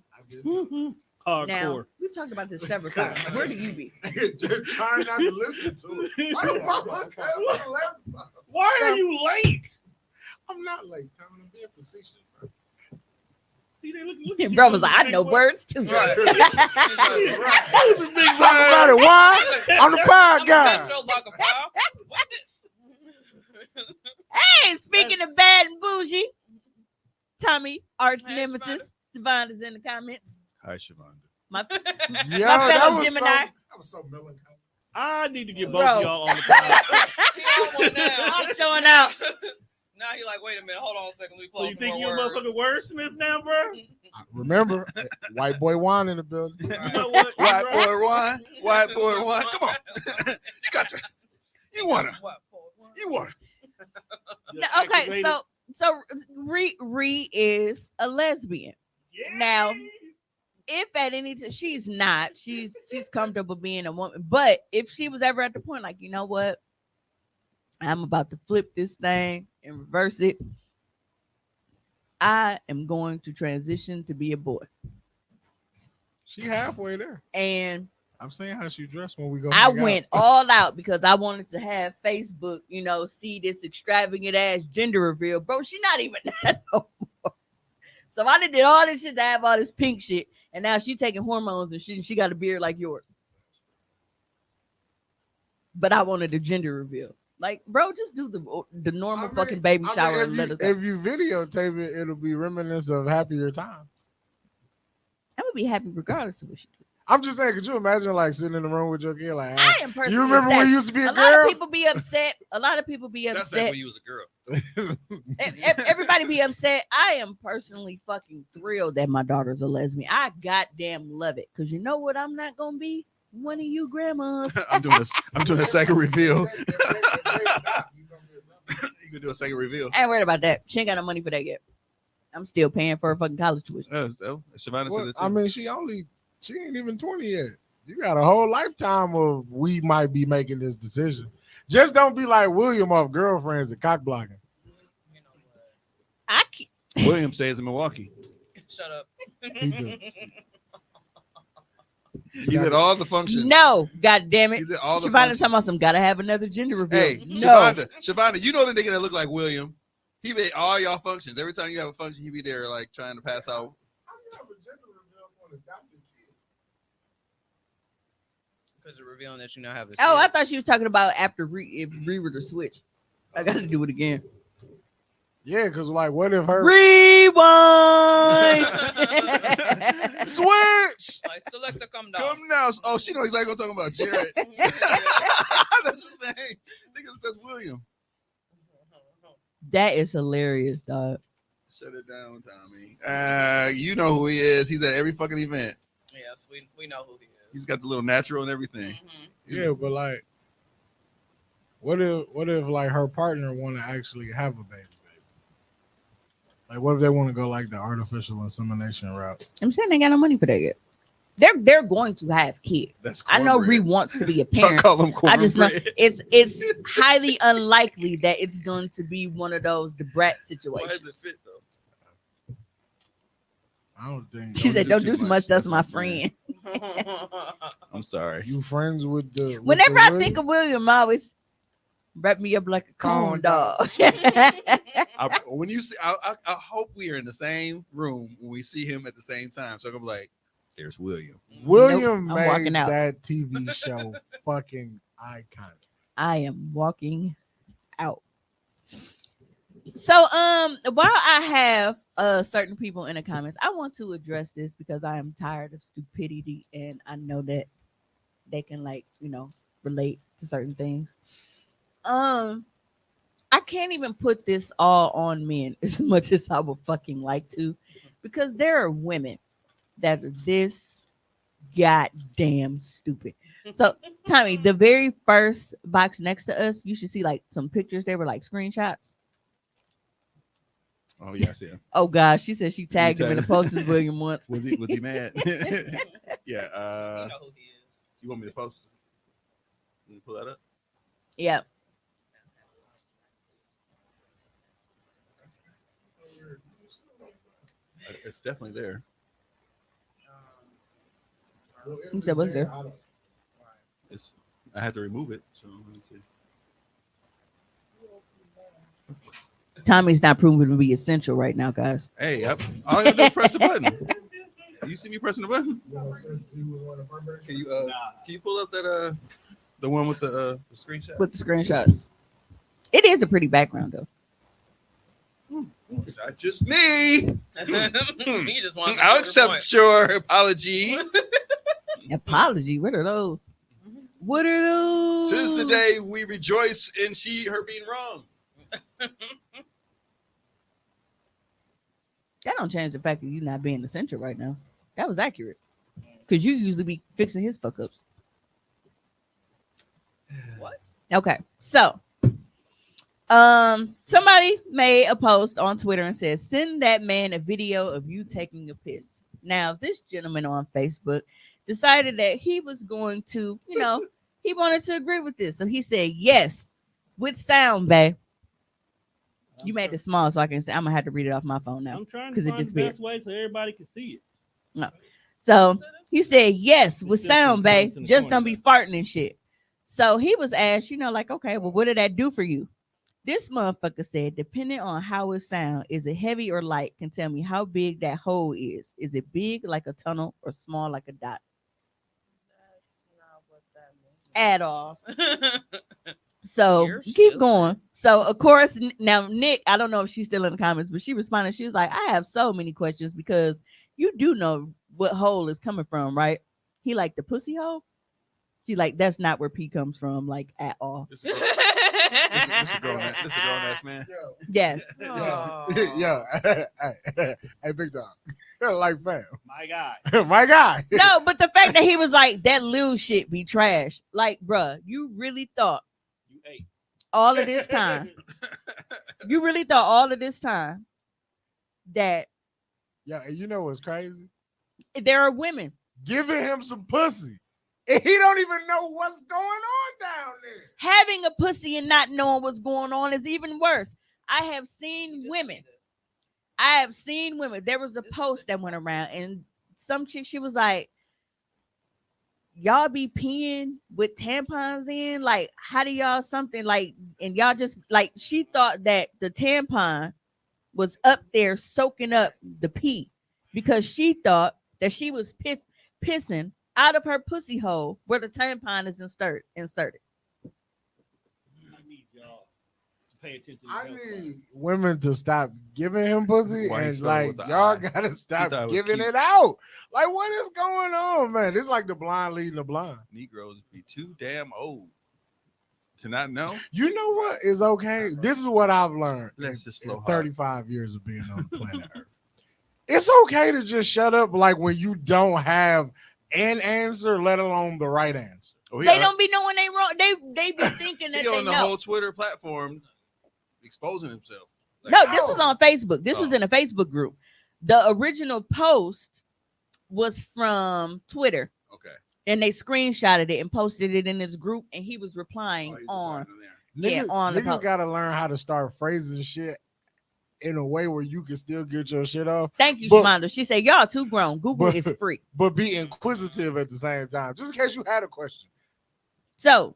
Now Hardcore. we've talked about this several times. Where do you be? Just trying not to listen to it. Why the fuck? Why are you late? I'm not late, Tom. I'm being facetious, bro. See, they look at you. Bro was like, I know words too. Right. That was a big Talk about it. Why? I'm the pod guy. What this? Hey, speaking of bad and bougie, Tommy, arch Hey, nemesis, Siobhan is in the comments. Hi, Shavonda. My Yo, My that fellow was Gemini. that was so melancholy. I need to get both Bro. of y'all on the pod. He on one now. I'm showing out. Now he like, wait a minute, hold on a second. Let me So pull you some think you more a words. motherfucking wordsmith now, bro? Remember, white boy wine in the building. You know what? White Bro? boy wine. White boy wine. Come on. You got to. You wanna. You wanna. You're No, okay, activated. so Ree is a lesbian. Yeah. Now, if at any time she's not, she's comfortable being a woman. But if she was ever at the point, like, you know what, I'm about to flip this thing and reverse it, I am going to transition to be a boy. She halfway there. And I'm saying how she dressed when we go. I hang out. went all out because I wanted to have Facebook, see this extravagant ass gender reveal. Bro, she not even that no more. So I done did all this shit to have all this pink shit. And now she taking hormones and she got a beard like yours. But I wanted a gender reveal. Like, bro, just do the normal fucking baby shower and let us. If you videotape it, it'll be reminiscent of happier times. I would be happy regardless of what she do. I'm just saying, could you imagine like sitting in the room with your kid? Like, I am personally. you remember when upset. you used to be a A lot girl? of people be upset. A lot of people be That's like upset. when you was a girl. Everybody be upset. I am personally fucking thrilled that my daughter's a lesbian. I goddamn love it. Cause you know what I'm not gonna be? One of you grandmas. I'm doing a second reveal. You can do a second reveal. I ain't worried about that. She ain't got no money for that yet. I'm still paying for her fucking college tuition. Shavonda said Well, it too. I mean, she ain't even 20 yet. You got a whole lifetime of we might be making this decision. Just don't be like William off Girlfriends and cock blocking. You know what? I can't. William stays in Milwaukee. Shut up. He just He's at all the functions. No, god damn it. He's at all the Shavonda functions. talking about some gotta have another gender reveal. Hey, no. Shavonda, you know the nigga that look like William. He made all y'all functions. Every time you have a function, he be there like trying to pass out. Because you're revealing that you now have this. Oh, kid. I thought she was talking about after if Ree were to switch. I gotta do it again. Yeah, because like, what if her Rewind. switch? Like, selector, come down. Come now. Oh, she knows exactly what I'm talking about. Jared. That's his name. Nigga, that's William. That is hilarious, dog. Shut it down, Tommy. You know who he is. He's at every fucking event. Yes, we know who he is. He's got the little natural and everything. Mhm. Yeah, but like, what if like her partner want to actually have a baby? Like, what if they want to go like the artificial insemination route? I'm saying they got no money for that yet. They're going to have kids. That's I know Ree cornbread. wants to be a Y'all parent. call him I just know cornbread. it's highly unlikely that it's going to be one of those the brat Why situations. does it fit though? I don't think She said, "Don't do too much. That's my friend." friend." I'm sorry. you friends with the. with Whenever the I William? think of William, I always wrap me up like a corn Corn dog. When you see, I hope we are in the same room when we see him at the same time. So I'm gonna be like, "There's William." William Nope, I'm walking made out. that TV show fucking iconic. I am walking out. So while I have certain people in the comments, I want to address this because I am tired of stupidity and I know that they can relate to certain things. I can't even put this all on men as much as I would fucking like to, because there are women that are this goddamn stupid. So, Tommy, the very first box next to us, you should see like some pictures. They were like screenshots. Oh yes, yeah. Oh gosh, she said she tagged him in the tagged- post as William once. Was he mad? Yeah. You know who he is. You want me to post it? Can you pull that up? Yeah. It's definitely there. You said what's there? It's. I had to remove it. So let me see. Tommy's not proven to be essential right now, guys. Hey, all I gotta do is press the button. You see me pressing the button? Can you pull up that the one with the screenshot? With the screenshots. It is a pretty background though. Not just me. He just wants. I'll accept your apology. Apology. What are those? What are those? Since the day we rejoice in her being wrong. That don't change the fact that you not being essential right now. That was accurate. Because you usually be fixing his fuck ups. What? Okay. So somebody made a post on Twitter and said, send that man a video of you taking a piss. Now, this gentleman on Facebook decided that he was going to, he wanted to agree with this. So he said, yes, with sound, babe. You made it small so I can say, I'm gonna have to read it off my phone now. I'm trying to because it find the disappeared. best way so everybody can see it. So he said, yes, with It's just sound, some babe. comments in the Just don't corner, be farting and shit. So he was asked, like, okay, well, what did that do for you? This motherfucker said, depending on how it sound, is it heavy or light, can tell me how big that hole is. Is it big like a tunnel or small like a dot? That's not what that means. At all. So You're keep stupid. going. So of course, now Nick, I don't know if she's still in the comments, but she responded. She was like, I have so many questions because you do know what hole is coming from, right? He like the pussy hole. She like, that's not where pee comes from, like at all. This is a grown ass man. Yes. Yeah, Oh. yeah. Hey, big dog. Like fam. My guy. My guy. No, but the fact that he was like, that little shit be trash. Like, bruh, you really thought You ate. all of this time, you really thought all of this time that Yeah, and you know what's crazy? there are women. Giving him some pussy. And he don't even know what's going on down there. Having a pussy and not knowing what's going on is even worse. I have seen women. I have seen women. There was a post that went around, and some chick, she was like, y'all be peeing with tampons in? Like, how do y'all something like, and y'all just like, she thought that the tampon was up there soaking up the pee because she thought that she was pissing out of her pussy hole where the tampon is inserted. I need y'all to pay attention. To I health need class. women to stop giving him pussy Why he and spelled like with the y'all I? gotta He stop thought it was giving cute. it out. Like, what is going on, man? It's like the blind leading the blind. Negroes be too damn old to not know. You know what is okay? This is what I've learned. Let's just slow in hard. 35 years of being on the planet Earth. It's okay to just shut up like when you don't have an answer, let alone the right answer. Oh, They don't be knowing they wrong. They be thinking that He they on the know. whole Twitter platform exposing himself. Like, No, this was on Facebook. This was Oh. in a Facebook group. The original post was from Twitter, okay. and they screenshotted it and posted it in this group, and he was Oh, replying he's on. replying in there. Yeah, on the niggas post. gotta learn how to start phrasing shit in a way where you can still get your shit off, Thank you, But- Shmonda. She said, y'all too grown. Google But- is free. but be inquisitive at the same time, just in case you had a question. So,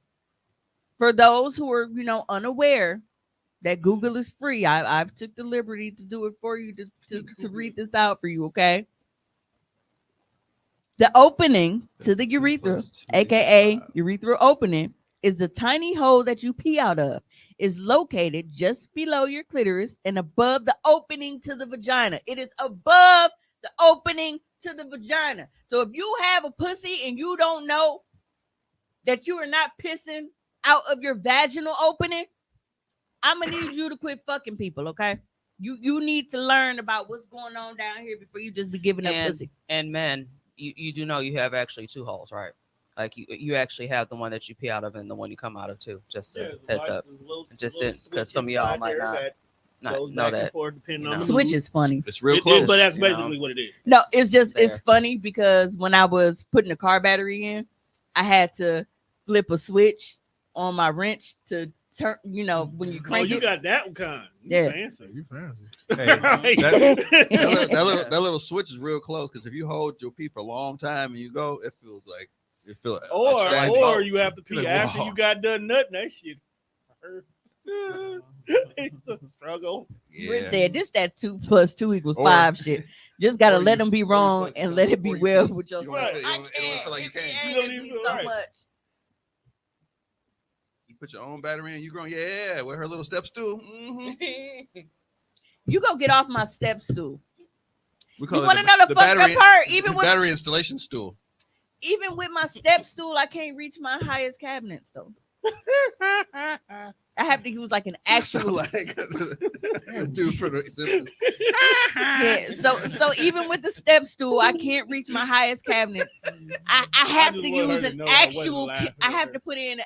for those who are, unaware that Google is free, I've took the liberty to do it for you to read this out for you, okay? The opening to the urethra, aka urethral opening, is the tiny hole that you pee out of. Is located just below your clitoris and above the opening to the vagina. It is above the opening to the vagina. So if you have a pussy and you don't know that you are not pissing out of your vaginal opening, I'm gonna need you to quit fucking people, okay? You need to learn about what's going on down here before you just be giving up pussy. And men, you do know you have actually two holes, right? Like you actually have the one that you pee out of and the one you come out of too. Just a heads up. Just because some of y'all might not know that. Switch is funny. It's real close. But that's basically what it is. No, it's just there. it's funny because when I was putting the car battery in, I had to flip a switch on my wrench to turn. When you Oh, crank you it. got that kind. You Yeah. fancy. You fancy. Hey, that little switch is real close because if you hold your pee for a long time and you go, it feels like Or you have to pee Like, after wow. you got done nutting. That shit hurt. It's a struggle. Rick yeah. said this that 2 + 2 = Or- 5 shit. Just gotta or let you- them be or you wrong put and let it be or you well put- with you yourself. don't feel- I you don't can't. feel like you It can't. You don't angers even me feel so right. much. You put your own battery in, you growing, yeah, with her little step stool. Mm-hmm. You go get off my step stool. We You call want it to know the fucked up part? battery installation stool. Even with my step stool, I can't reach my highest cabinets though. I have to use like an So actual. like dude for the Simpsons. Yeah. So even with the step stool, I can't reach my highest cabinets. I have just to want her use to an know I wasn't actual. laughing I at have her. to put in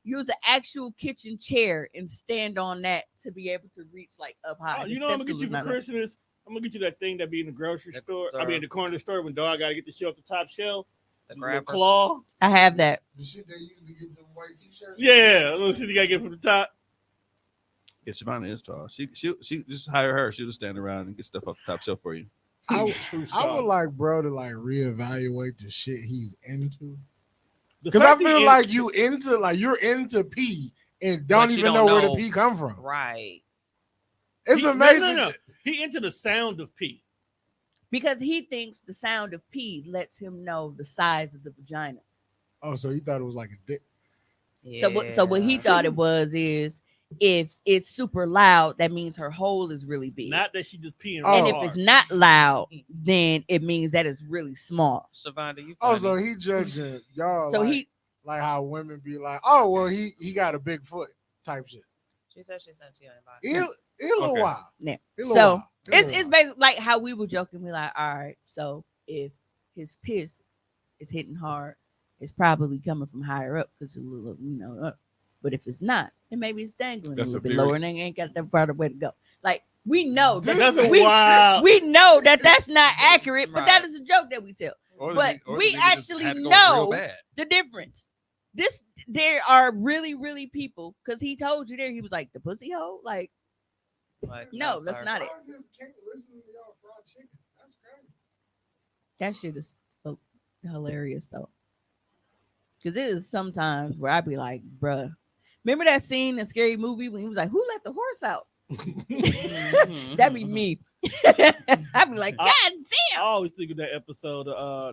use an actual kitchen chair and stand on that to be able to reach like up high. Oh, The you know what I'm step gonna get stool you is for not up. Christmas? I'm gonna get you that thing that be in the grocery The- store. the- I mean, the corner store when dog gotta get the shit off the top shelf. The The little grabber. claw. I have that. The shit they use to get them white t-shirts. Yeah, a little shit you gotta get from the top. Yeah, Savannah is tall. She just hire her. She'll just stand around and get stuff off the top shelf for you. I True I would story. like bro to like reevaluate the shit he's into. The Because I fact that feel he- like you're into pee and don't But you even don't know where the know. pee come from. Right. It's no, amazing. no. He into the sound of pee. Because he thinks the sound of pee lets him know the size of the vagina. Oh, so you thought it was like a dick? So what he thought it was is if it's super loud, that means her hole is really big. Not that she just peeing. Oh. And real if it's hard. not loud, then it means that it's really small. Savannah, you Oh, funny. so he judging y'all So like, like how women be like, oh well, he got a big foot type shit. She said she sent you an invite. It a little Okay. while. Yeah. It a little So, while. It a it's little while. basically like how we were joking. We're like, all right, so if his piss is hitting hard, it's probably coming from higher up because it's a little, up. But if it's not, then maybe it's dangling That's a little a bit theory. lower and ain't got that far way to go. Like we know that That's a we, wild. we know that that's not accurate, but that Right. is a joke that we tell. Or the But nigga- or the we nigga just actually had to go know- real bad. The difference. There are really people because he told you there. He was like the pussy hole. Like Like, no, that's sir. not it. Why is this king listening to y'all fried chicken? That's crazy. That shit is hilarious though. Because it is sometimes where I'd be like, bruh. Remember that scene in Scary Movie when he was like, who let the horse out? Mhm. That'd be me. I'd be like, God I damn. always think of that episode,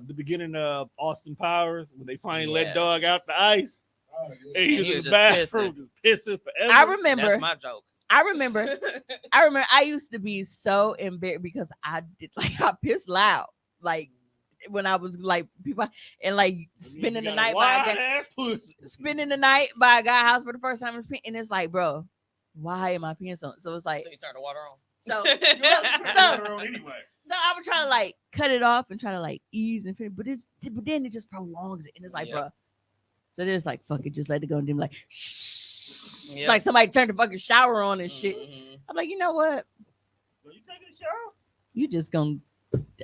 the beginning of Austin Powers when they finally let Yes. Dog out the ice. Oh, yeah. And he was He in was the just bathroom just pissing forever. I remember. That's my joke. I remember. I used to be so embarrassed because I did like I pissed loud. Like when I was like people and like spending the night by a guy, ass pussy. spending the night by a guy house for the first time and it's like, bro, why am I peeing so? So it's like So you turn the water on. so Anyway. so I would try to like cut it off and try to like ease and finish, but then it just prolongs it and it's like, Yep. bro. So there's like fuck it, just let it go and then like Yep. like somebody turned the fucking shower on and shit. Mhm. I'm like, you know what? So you taking a shower? You just gonna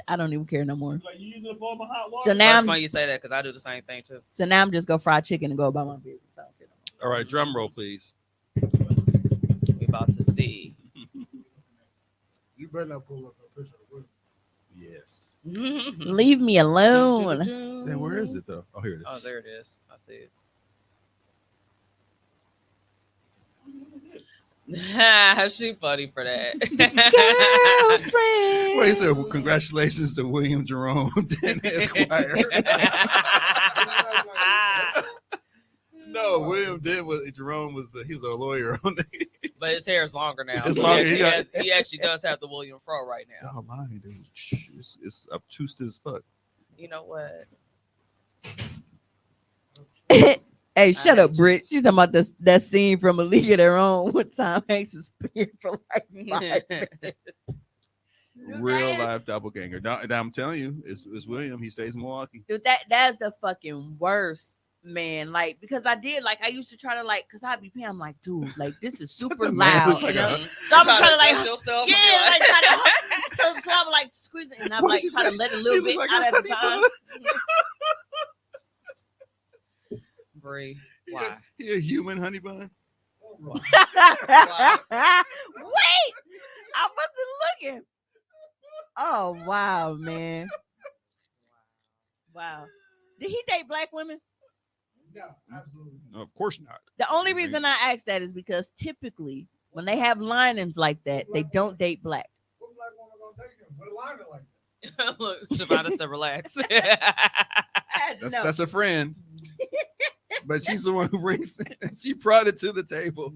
I don't even care no more. Like you using up all my hot water? So now That's I'm- funny you say that because I do the same thing too. So now I'm just gonna fry chicken and go about my business. I don't care no more. All right, drum roll, please. We about to see better not pull up a picture of Will. Yes. Leave me alone. Then where is it though? Oh, here it is. Oh, there it is. I see it. She funny for that. Girlfriend. Well, he said, well, congratulations to William Jerome Dent Esquire. No, William Dent Jerome was he was a lawyer on it. But his hair is longer now. It's So longer. he actually does have the William Fro right now. Oh, lying, dude. It's obtuse as fuck. You know what? Hey, shut I up, hate Britt. You talking about that scene from A League of Their Own when Tom Hanks was peeing for like 5 minutes. Real life doppelganger. Now, I'm telling you, it's William. He stays in Milwaukee. Dude, that's the fucking worst, man. Like, because I used to try to because I'd be paying. I'm like, dude, like this is super The man loud. looks like you know? a- So I'm trying to touch yourself. yeah, and like be try to, so I'm like squeezing and I'm What'd like she trying to say? let a He little look bit like out a at a honey time. bun. Bree, why? He a human honey bun. Wait, I wasn't looking. Oh wow, man. Wow. Did he date black women? No, absolutely. No, of course not. The only reason I ask that is because typically when they have linings like that, they don't date black. What black woman gonna take him? What a line like that? Look, Shavonda said, relax. That's a friend. But she's the one who brings it. She brought it to the table.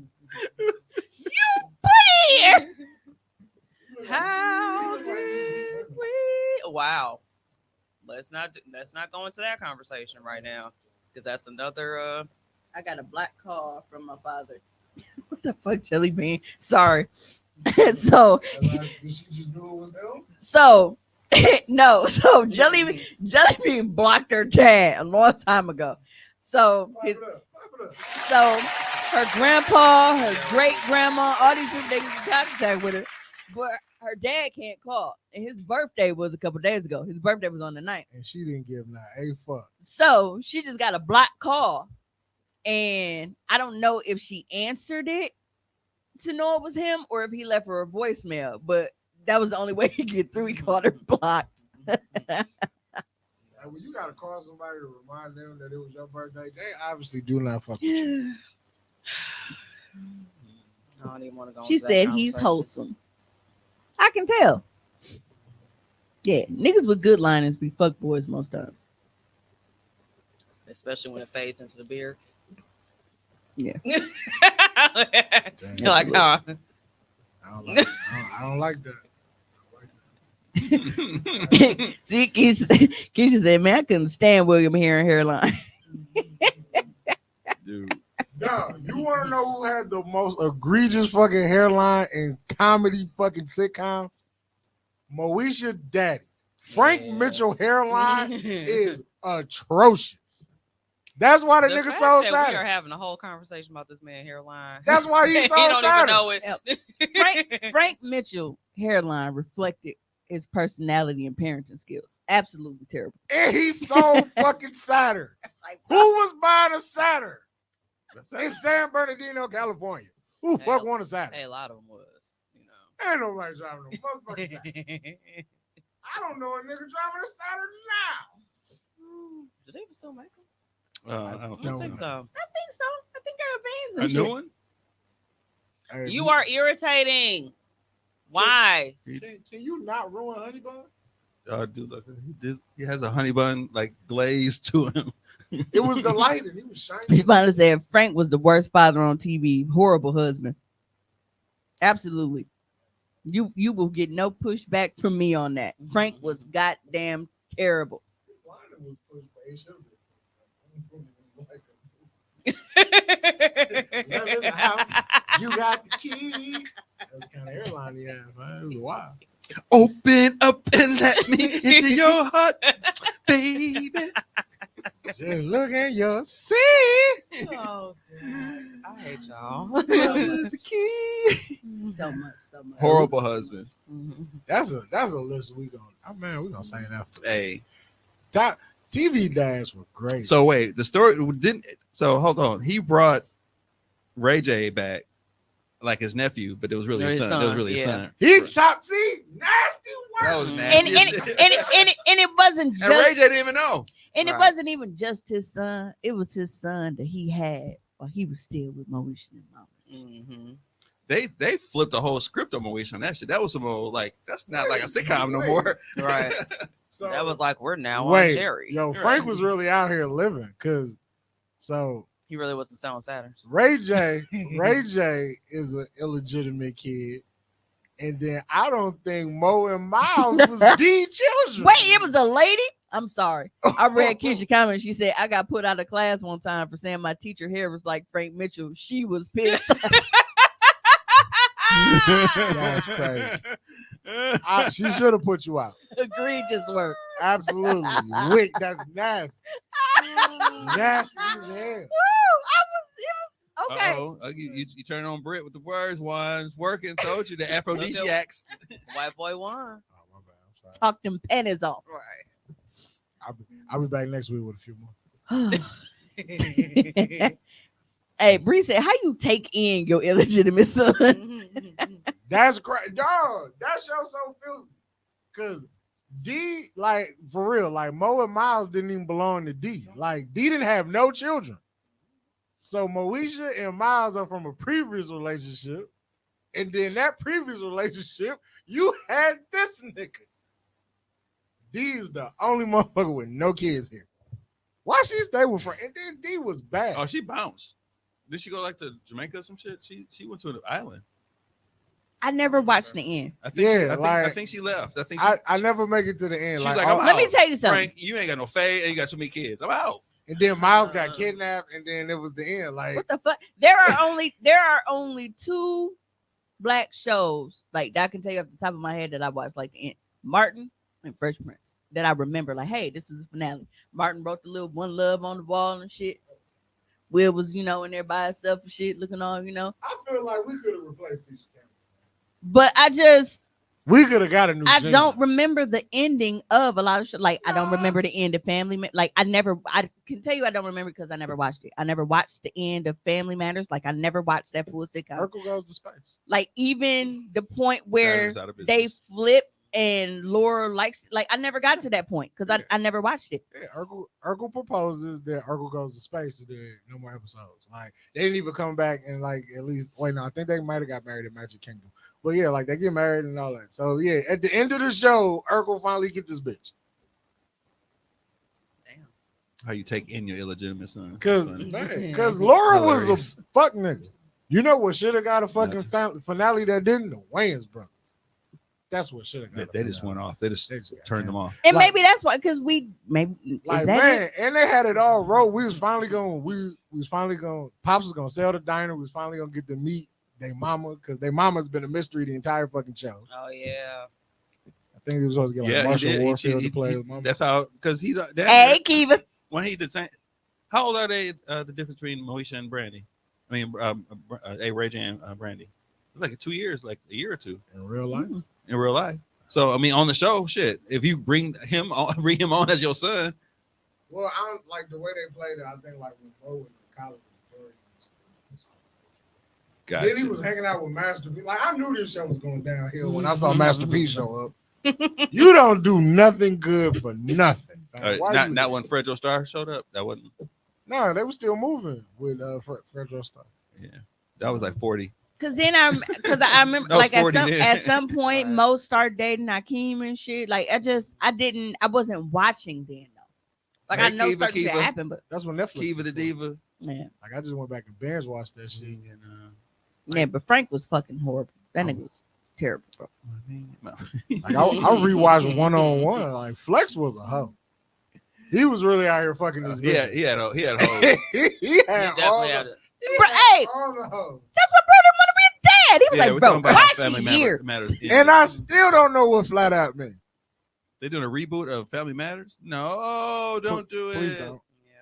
Here. How did we? Wow. Let's not go into that conversation right now because that's another. I got a black call from my father. What the fuck, Jelly Bean? Sorry. So Did she just know it was them? So no, so Jelly Bean blocked her dad a long time ago. So Clap his it up. Clap it up. so her grandpa, her great grandma, all these people they get in contact with her, but her dad can't call. And his birthday was a couple days ago. His birthday was on the 9th. And she didn't give not a fuck. So she just got a block call. And I don't know if she answered it to know it was him or if he left her a voicemail, but that was the only way he could get through. He called her blocked. When you gotta call somebody to remind them that it was your birthday, they obviously do not fuck with you. I don't even want to go. She into that said he's conversation. wholesome. I can tell. Yeah, niggas with good linings be fuck boys most times. Especially when it fades into the beard. Yeah. You're like, huh? I don't like that. See, Keisha said, man, I couldn't stand William hairline. Dude. No, you want to know who had the most egregious fucking hairline in comedy fucking sitcoms? Moesha Daddy. Frank Yeah. Mitchell hairline is atrocious. That's why the nigga fact so that sad. We are having a whole conversation about this man hairline. That's why he's he so don't sad. even know it. Frank Mitchell hairline reflected his personality and parenting skills. Absolutely terrible. And he's so fucking Saturn. Who was buying a Saturn in San Bernardino, California? Who Hey, fuck want a Saturn? Hey, a lot of them was, you know. Ain't nobody driving no motherfucking Saturn. I don't know a nigga driving a Saturn now. Do they even still make them? I don't I don't think think so. so. I think so. I think there are A bands new and one? Hey, You are irritating. Why? Can you not ruin Honey Bun? Dude, he has a honey bun like glaze to him. It was the lighting. He was shining. She finally said Frank was the worst father on TV. Horrible husband. Absolutely. You will get no pushback from me on that. Frank was goddamn terrible. Lighting was pushed, but it should have been. Love is a house. You got the key. That's the kind of airline he had, man. It was wild. Open up and let me into your heart, baby. Just look at your seat. Oh, God. I hate y'all. Love is the key. So much. Horrible husband. That's a list we gonna say that. Hey. Top TV dads were great. So wait, the story didn't. So hold on. He brought Ray J back like his nephew, but it was really His his son. It was son, really his yeah. son. He top C, nasty That work. was And- nasty. And it wasn't And Ray J just didn't even know. and it Right. wasn't even just his son. It was his son that he had while he was still with Moesha and Mama. Mm-hmm. They flipped the whole script on Moesha on that shit. That was some old like that's not like a sitcom no more. Right. So That was like we're now on wait, Jerry. yo, Frank was really out here living because so He really wasn't selling Saturns. Ray J is an illegitimate kid. And then I don't think Mo and Miles was D children. Wait, it was a lady? I'm sorry. I read Keisha comment. She said, I got put out of class one time for saying my teacher hair was like Frank Mitchell. She was pissed. That's crazy. She should have put you out. Egregious work. Absolutely. Wick, that's nasty. Nasty as hell. It was okay. Uh-oh. You turn on Brit with the words. One's working. Told you the aphrodisiacs. White boy won. Oh, my bad. I'm sorry. Talk them pennies off. Right. I'll be back next week with a few more. Hey, Bree said, how you take in your illegitimate son? That's crazy. Dog, that show so filthy. Cause D, like for real, like Mo and Miles didn't even belong to D. Like D didn't have no children. So Moesha and Miles are from a previous relationship. And then that previous relationship, you had this nigga. D is the only motherfucker with no kids here. Why she stay with Frank? And then D was bad. Oh, she bounced. Did she go like to Jamaica or some shit? She went to an island. I never watched the end. I think. Yeah, I think she left. I think. I never make it to the end. She's Like, like, all- I'm Let me out. tell you something. Frank, you ain't got no fade, and you got so many kids. I'm out. and then Miles got kidnapped, and then it was the end. Like, What the fuck? There are only two black shows like that I can tell you off the top of my head that I watched, like the end. Martin and Fresh Prince, that I remember. Like, hey, this is the finale. Martin wrote the little one love on the wall and shit. Will was, in there by himself and shit, looking on, I feel like we could have replaced Tisha Campbell. But We could have got a new. I Jenny. don't remember the ending of a lot of shit. Like, I don't remember the end of Family. Like, I can tell you I don't remember because I never watched it. I never watched the end of Family Matters. Like, I never watched that full sitcom. Urkel goes to space. Like, even the point where Saturn's out of they business. flip and Laura likes, like, I never got to that point because I never watched it. Yeah, Urkel proposes, then Urkel goes to space, and then no more episodes. Like they didn't even come back and like at least wait. No, I think they might have got married at Magic Kingdom. But yeah, like they get married and all that. So yeah, at the end of the show, Urkel finally get this bitch. Damn. How you take in your illegitimate son? Cause Funny. Laura was Hilarious. a fuck nigga. You know what should have got a fucking finale that didn't? The Wayans brothers. That's what should have got. They just went off. They just got turned them off. And Like- maybe that's why, because we maybe Like is that man, it? and they had it all rolled. We was finally going. Pops was gonna sell the diner. We was finally gonna get to meet their mama because their mama's been a mystery the entire fucking show. Oh yeah. I think he was supposed to get like Yeah, he Marshall did. Warfield He- to play he- his mama. That's how, because he's Hey, Kiva. when he did same. How old are they? The difference between Moesha and Brandy. I mean, Ray J and Brandy. It's like 2 years, like a year or two in real life. in real life. So I mean, on the show, shit. If you bring him on as your son, Well, I don't like the way they played it. I think like when Bo was in college. gotcha. Then he was hanging out with Master P. Like I knew this show was going downhill when I saw Master P show up. You don't do nothing good for nothing. fam. Why you- Not when Fredro Starr showed up. That wasn't. No, they were still moving with Fredro Starr. Yeah, that was like 40. Because I remember, That was like, at 40 then. some point, Right. Mo started dating Hakeem and shit. Like, I wasn't watching then, though. Like, I Hey, know Kiva, certain shit Kiva. happened, but That's when Netflix. Kiva the was for. Diva. yeah. Like I just went back and binge watched that shit. And, Yeah, but Frank was fucking horrible. That nigga was terrible, bro. Like I rewatched 1-on-1. Like Flex was a hoe. He was really out here fucking these Yeah, bitches. he had hoes. he You had definitely all had the, it. Bro, hey, all the hoes. that's what bro didn't want to be a dad. He was Yeah, like, we're bro, talking about why how is Family she here? Matters. And I still don't know what flat out means. They're doing a reboot of Family Matters. No, don't do it. Please don't.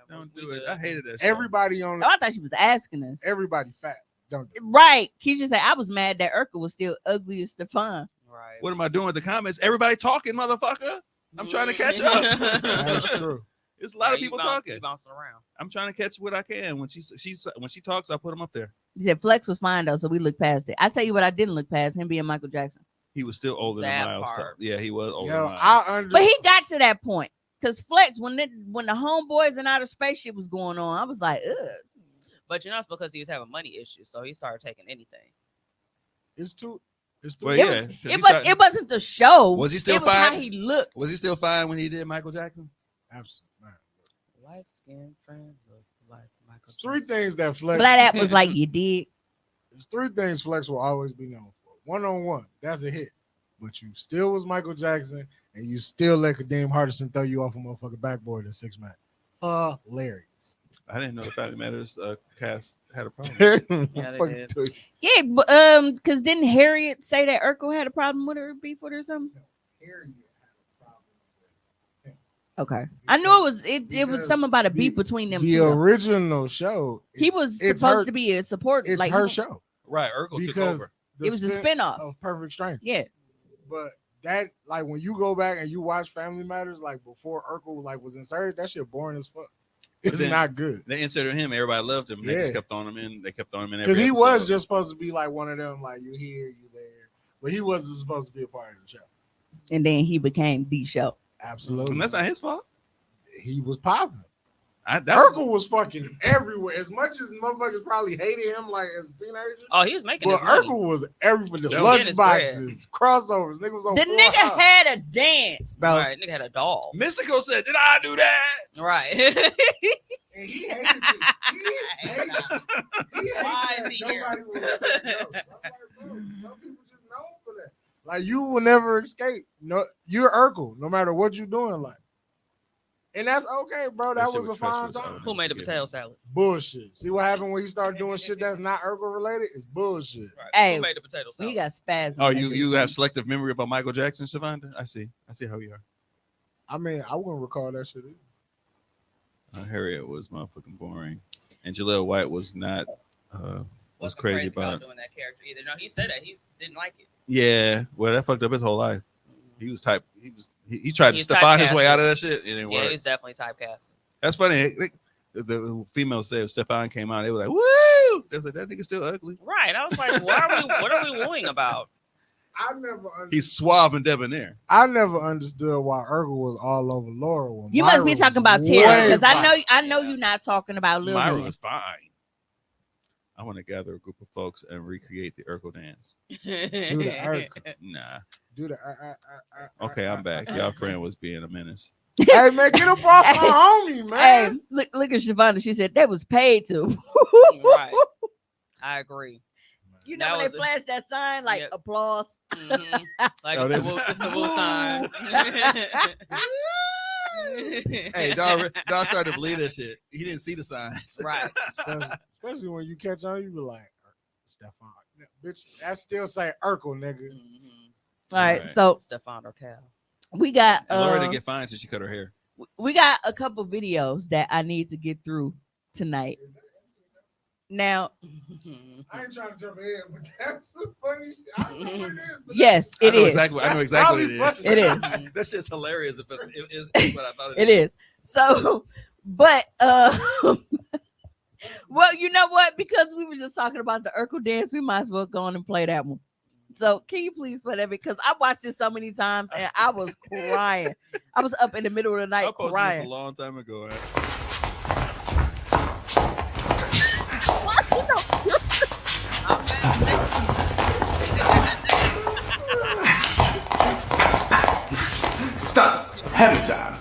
Yeah, Don't we do it. good. I hated that. show. Everybody on Oh, I thought she was asking us. everybody fat. Don't do Right. Keisha said, I was mad that Urkel was still ugly as Stefan. Right. What am I doing with the comments? Everybody talking, motherfucker. I'm trying to catch up. it. That's true. There's a lot of You people bounce- talking. you bouncing around. I'm trying to catch what I can. When she talks, I put them up there. He said Flex was fine though, so we looked past it. I tell you what, I didn't look past him being Michael Jackson. He was still older That than Miles. part. Yeah, he was older Yo, than Miles. I But he got to that point because Flex, when the homeboys and outer space shit was going on, I was like, ugh. But it's because he was having money issues, so he started taking anything. It's too. Well, It yeah. was- 'cause It he was. started- It wasn't the show. Was he still it was how fine? he looked. Was he still fine when he did Michael Jackson? Absolutely. Light skinned friend look like Michael. There's three things that Flex. Black App was like, you did. There's three things Flex will always be known for. 1-on-1, that's a hit. But you still was Michael Jackson, and you still let Kadeem Hardison throw you off a motherfucking backboard in 6-man. Hilarious. I didn't know the Family Matters cast had a problem. Yeah, they Fucking did. tell you. Yeah, but because didn't Harriet say that Urkel had a problem with her, beef with her or something? Harriet had a problem with him. Okay, I knew it was. It was Because something about a the- beef between them The two. though. original show, He was it's supposed her- to be a support. It's like her show Right, Urkel took because over. the it was a spin spinoff. of Perfect Stranger. Yeah, But that, like, when you go back and you watch Family Matters, like before Urkel like was inserted, that shit boring as fuck. It's then- not good They inserted him. Everybody loved him. They just Yeah. kept throwing him in. They kept throwing him in because every he was episode. just supposed to be like one of them, like you here, you there, but he wasn't supposed to be a part of the show. and then he became the show. Absolutely, And that's not his fault. he was popping. That was- Urkel was fucking everywhere. As much as motherfuckers probably hated him, like as a teenager, Oh, he was making but his money. Urkel was everywhere. The That was- lunch His boxes, crossovers, nigga was on. The Full nigga House. had a dance, bro. Right, nigga had a doll. Mystical said, "Did I do that?" Right. And he hated it. He hated it. He hated Why that is he here? nobody will let that go. I'm like, bro, some people just known for that. Like you will never escape. No, you're Urkel, no matter what you're doing. Like, and that's okay, bro. That shit was a with fine treacherous time. element. Who made the potato salad? Bullshit. See what happened when he started doing shit that's not Urkel related? It's bullshit. Right. Hey, Who made the potato salad? He got spasms. Oh, you have selective memory about Michael Jackson, Shavonda? I see how you are. I mean, I wouldn't recall that shit either. Harriet was motherfucking boring, and Jaleel White was not. Was Wasn't crazy about it. doing that character either. No, he said that he didn't like it. Yeah, well, that fucked up his whole life. He was type. He tried to He's find his way typecasted. out of that shit. It didn't Yeah, work. he's definitely typecast. That's funny. The female said Stefan came out. They were like, "Woo!" They was like, "That nigga still ugly." Right. I was like, what are we wooing about? I never understood. He's suave and debonair. I never understood why Urkel was all over Laura. When You Myra must be was talking about way Tara because I fine. know you're not talking about Lil Myra Man. was fine. I want to gather a group of folks and recreate the Urkel dance. Do the Urkel. Nah. Do the Okay, I'm back. Y'all friend was being a menace. Hey man, get up off my homie, Hey, man. look at Shavonda. She said that was paid to. Right. I agree. You know That when was they a- flash that sign like Yep. applause. Mhm. Like Oh, it's the Woo sign. Hey, dog started to believe that shit. He didn't see the signs. Right. Especially when you catch on, you be like, Stefan, bitch. That still say Urkel, nigga. Mhm. All right, Right. so Stefan or Cal. we got And Laura didn't get fined till she cut her hair. we got a couple videos that I need to get through tonight. Now, I ain't trying to jump ahead, but that's some funny shit. I don't know what it is. But yes, I it know is. exactly what it is. It is. That shit's hilarious. If it is what I thought It is. So, but well, you know what? Because we were just talking about the Urkel dance, we might as well go on and play that one. So, can you please play that? Because I watched this so many times and I was crying. I was up in the middle of the I night posted this crying. a long time ago. Stop. Hammer time.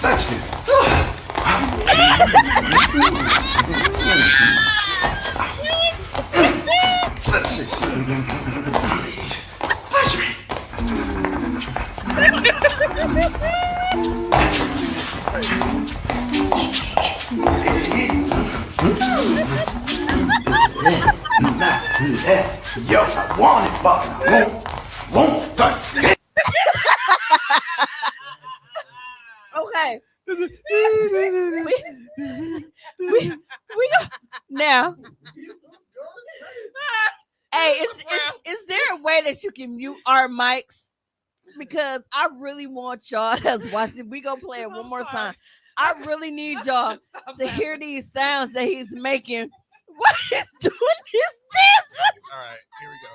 Touch it. Touch it. Please. Touch me. Yo, I want it, but I won't touch it. Okay. we go now. Hey, is there a way that you can mute our mics? Because I really want y'all that's watching. We gonna play it one more time. I really need y'all to hear these sounds that he's making. What he's doing is this. All right, here we go.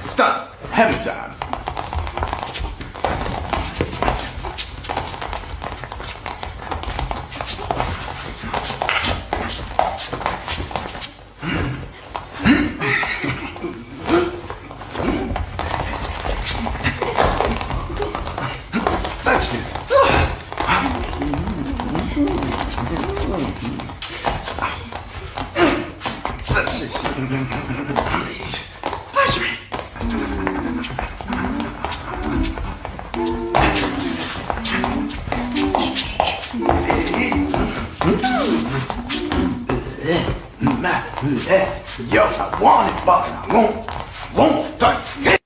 Stop. Hammer time. Touch it. Touch it. Please. Touch me. Yo, I want it, but I won't touch it.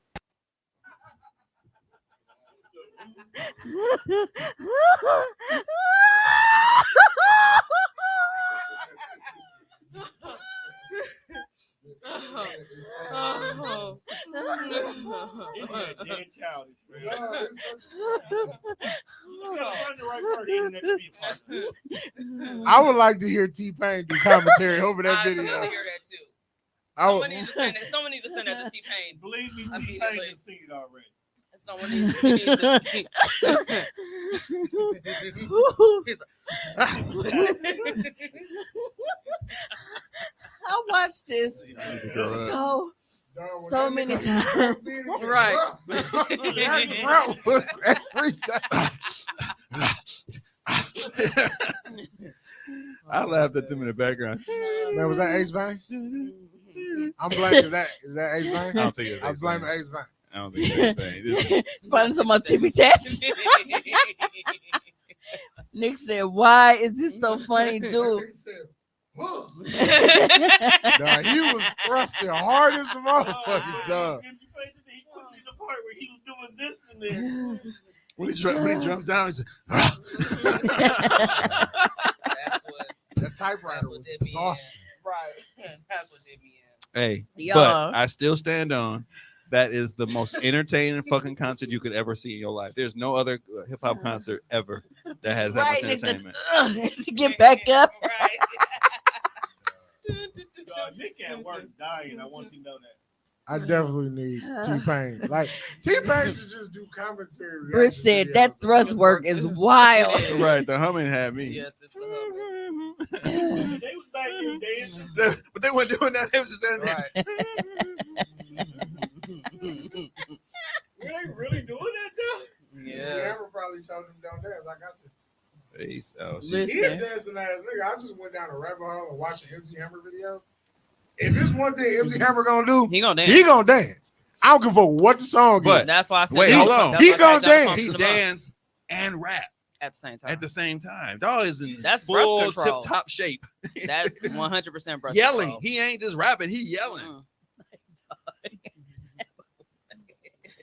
Oh. It's that dead childish, man. No, it's such You gotta find the right part in there to be a part of it. I would like to hear T-Pain do commentary over that I need to video. hear that too. I Someone would, needs to send it. Someone needs to send that to T-Pain. Believe me, Immediately. T-Pain has seen it already. Someone needs I watched this so many times. Right. That bro was every second. I laughed at them in the background. Man, was that Ace Bang? I'm blaming. Is that Ace I Bang? don't think it's I'm Ace blaming Bang. Ace Bang. I don't think it's Ace Bang. Find some on Timmy Taps. Nick said, "Why is this so funny, dude?" He said, "Huh." Nah, he was thrusting hard as a motherfucking dog. He put me the part where he was doing this in there. When he jumped down, he said, That's what. That typewriter That's what was did me in. exhausting. Right. That's what did me in. "Hey, Y'all. but I still stand on that is the most entertaining fucking concert you could ever see in your life. There's no other hip hop concert ever that has that Right, much Nick said, entertainment." to get back up. Right. Nick at work dying. I want you to know that. I definitely need T-Pain. Like T-Pain should just do commentary. Britt reaction said videos. that thrust work is wild. Right, the humming had me. Yes, it's the hubby. They was back there dancing. But they weren't doing that. They was just standing there. Right. They ain't really doing that though. Yes. Hammer probably told him don't dance. I got you. Peace. Oh, Listen. shit. He a dancing ass nigga. I just went down a rabbit hole and watching MC Hammer videos. If there's one thing MC Hammer gonna do, He gonna dance. he gonna dance. I don't give a fuck what the song But- is. That's why I said. Wait, that's hold why- on. that's He why I gonna said Johnny dance. Pumps He in the mouth dance and rap at the same time. at the same time. Dog is in That's breath full control. tip top shape. That's 100% breath Yelling. control. He ain't just rapping. He yelling. Mm.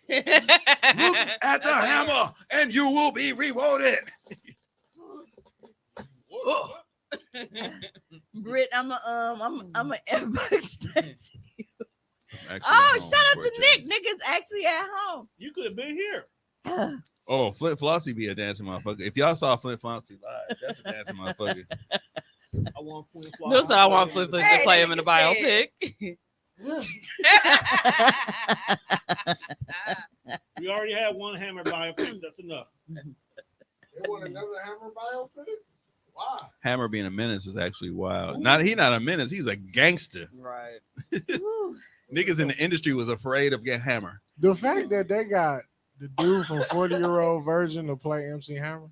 Look at the hammer, and you will be rewarded. Britt, I'm a inbox that to you. Actually, Oh, at home shout out for to a Nick. change. Nick is actually at home. You could have been here. Oh, Flint Flossie be a dancing motherfucker. If y'all saw Flint Flossie live, that's a dancing motherfucker. I want Queen Fly. No, so I want Flip Flip to Hey, play that him in the nigga biopic. We already had one Hammer biopic. That's enough. They want another Hammer biopic? Why? Hammer being a menace is actually wild. Not a menace. He's a gangster. Right. Niggas in the industry was afraid of getting Hammer. The fact that they got the dude from 40-Year-Old Virgin to play MC Hammer,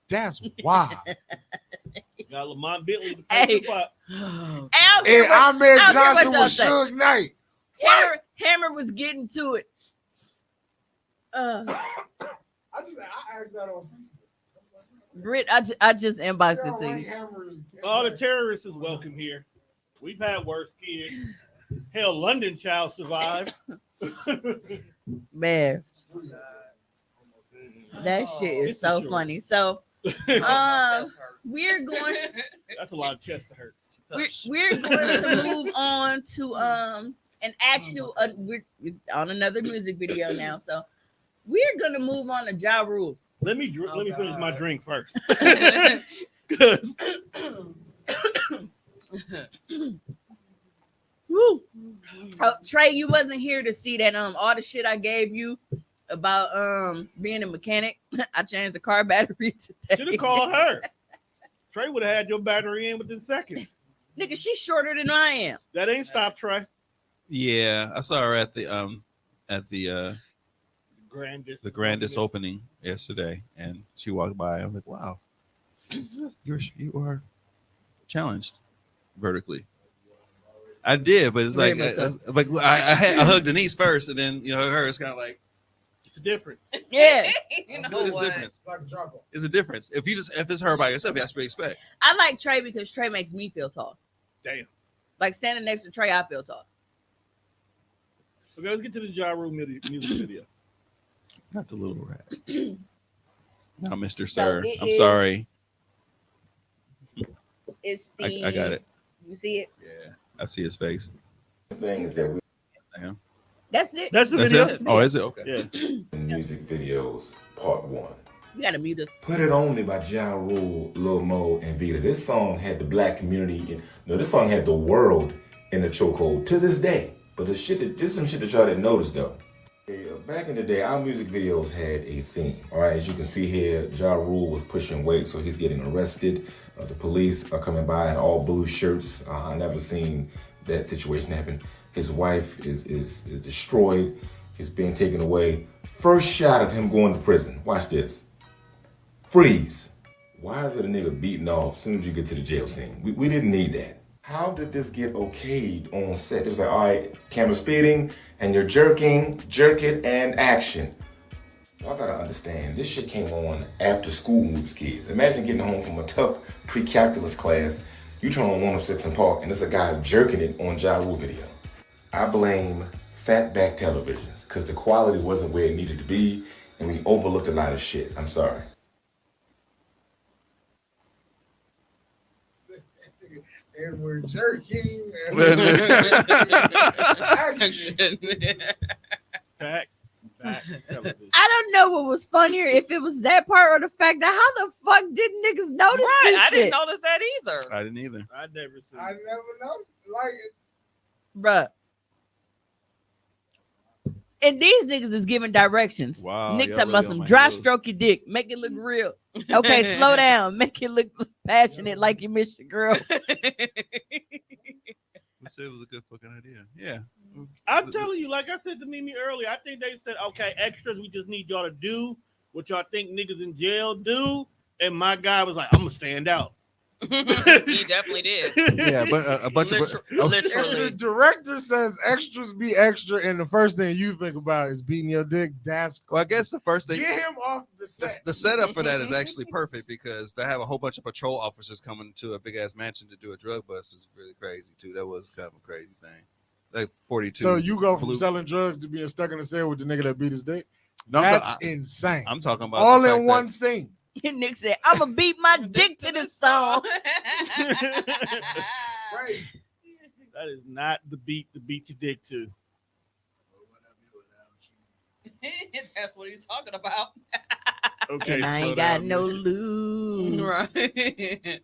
that's wild. Got Lamont Bentley to Hey. play the spot. I don't care And what- Ahmed I don't care Johnson what y'all was say. Suge Knight. Hammer was getting to it. I asked that on Facebook. Britt, I just inboxed it to you. All the terrorists is welcome here. We've had worse kids. Hell, London child survived. Man, that shit is It's so for sure. funny. So, That's her. we're going. That's a lot of chest to hurt. We're going to move on to an actual. We're on another music video now, so we're gonna move on to Ja Rule. Let me finish my drink first. Woo. Oh, Trey, you wasn't here to see that all the shit I gave you about being a mechanic. I changed the car battery today. Should have called her. Trey would have had your battery in within seconds. Nigga, she's shorter than I am. That ain't stop Trey. Yeah, I saw her at the grandest opening yesterday, and she walked by. I was like, wow, you are challenged vertically. I did, but it's like I hugged Denise first, and then her is kind of like It's a difference. Yeah. You know It's what? different. It's like a drop off. It's a difference. If it's her by yourself, that's what you expect. I like Trey because Trey makes me feel tall. Damn. Like standing next to Trey, I feel tall. Okay, let's get to the Ja Rule music video. Not the little rat. Now, Mr. Sir, it I'm is- sorry. It's the I got it. You see it? Yeah, I see his face. Things that we That's it. That's the That's video. it? Oh, is it? Okay. Yeah. music videos, part 1. You gotta mute us. Put It On Me by Ja Rule, Lil Mo, and Vita. This song had the black community this song had the world in the chokehold to this day. But this is some shit that y'all didn't notice though. Back in the day, our music videos had a theme. All right, as you can see here, Ja Rule was pushing weight, so he's getting arrested. The police are coming by in all blue shirts. I never seen that situation happen. His wife is destroyed. He's being taken away. First shot of him going to prison. Watch this. Freeze. Why is it a nigga beating off as soon as you get to the jail scene? We didn't need that. How did this get okayed on set? It was like, all right, camera speeding, and you're jerking, jerk it, and action. Y'all gotta understand, this shit came on after school when we was kids. Imagine getting home from a tough pre-calculus class, you turn on 106 and Park, and there's a guy jerking it on Ja Rule video. I blame fatback televisions, because the quality wasn't where it needed to be, and we overlooked a lot of shit. I'm sorry. And we're jerking. Back television. I don't know what was funnier, if it was that part or the fact that how the fuck did niggas notice Right, this I shit? didn't notice that either. I didn't either. I never seen. I never noticed. Like, Bruh. And these niggas is giving directions. Wow. Niggas y'all talking about really on some my dry heels. stroke your dick, make it look real. Okay, slow down, make it look passionate like you missed your girl. I said it was a good fucking idea. Yeah. I'm telling you, like I said to Mimi earlier, I think they said, okay, extras, we just need y'all to do what y'all think niggas in jail do. And my guy was like, I'm gonna stand out. He definitely did. Yeah, but a bunch of if the Literally. director says extras be extra, and the first thing you think about is beating your dick, that's well, I guess the first thing get him off the set. the setup for that is actually perfect because they have a whole bunch of patrol officers coming to a big ass mansion to do a drug bust is really crazy too. That was kind of a crazy thing. Like 42. So you go from blue- selling drugs to being stuck in the cell with the nigga that beat his dick? No, That's insane. I'm talking about All the in fact one that- scene. Nick said, I'ma beat my dick to this song. Right. That is not the beat to beat your dick to. That's what he's talking about. Okay, And I slow ain't got down, no Mitch. lube. Right.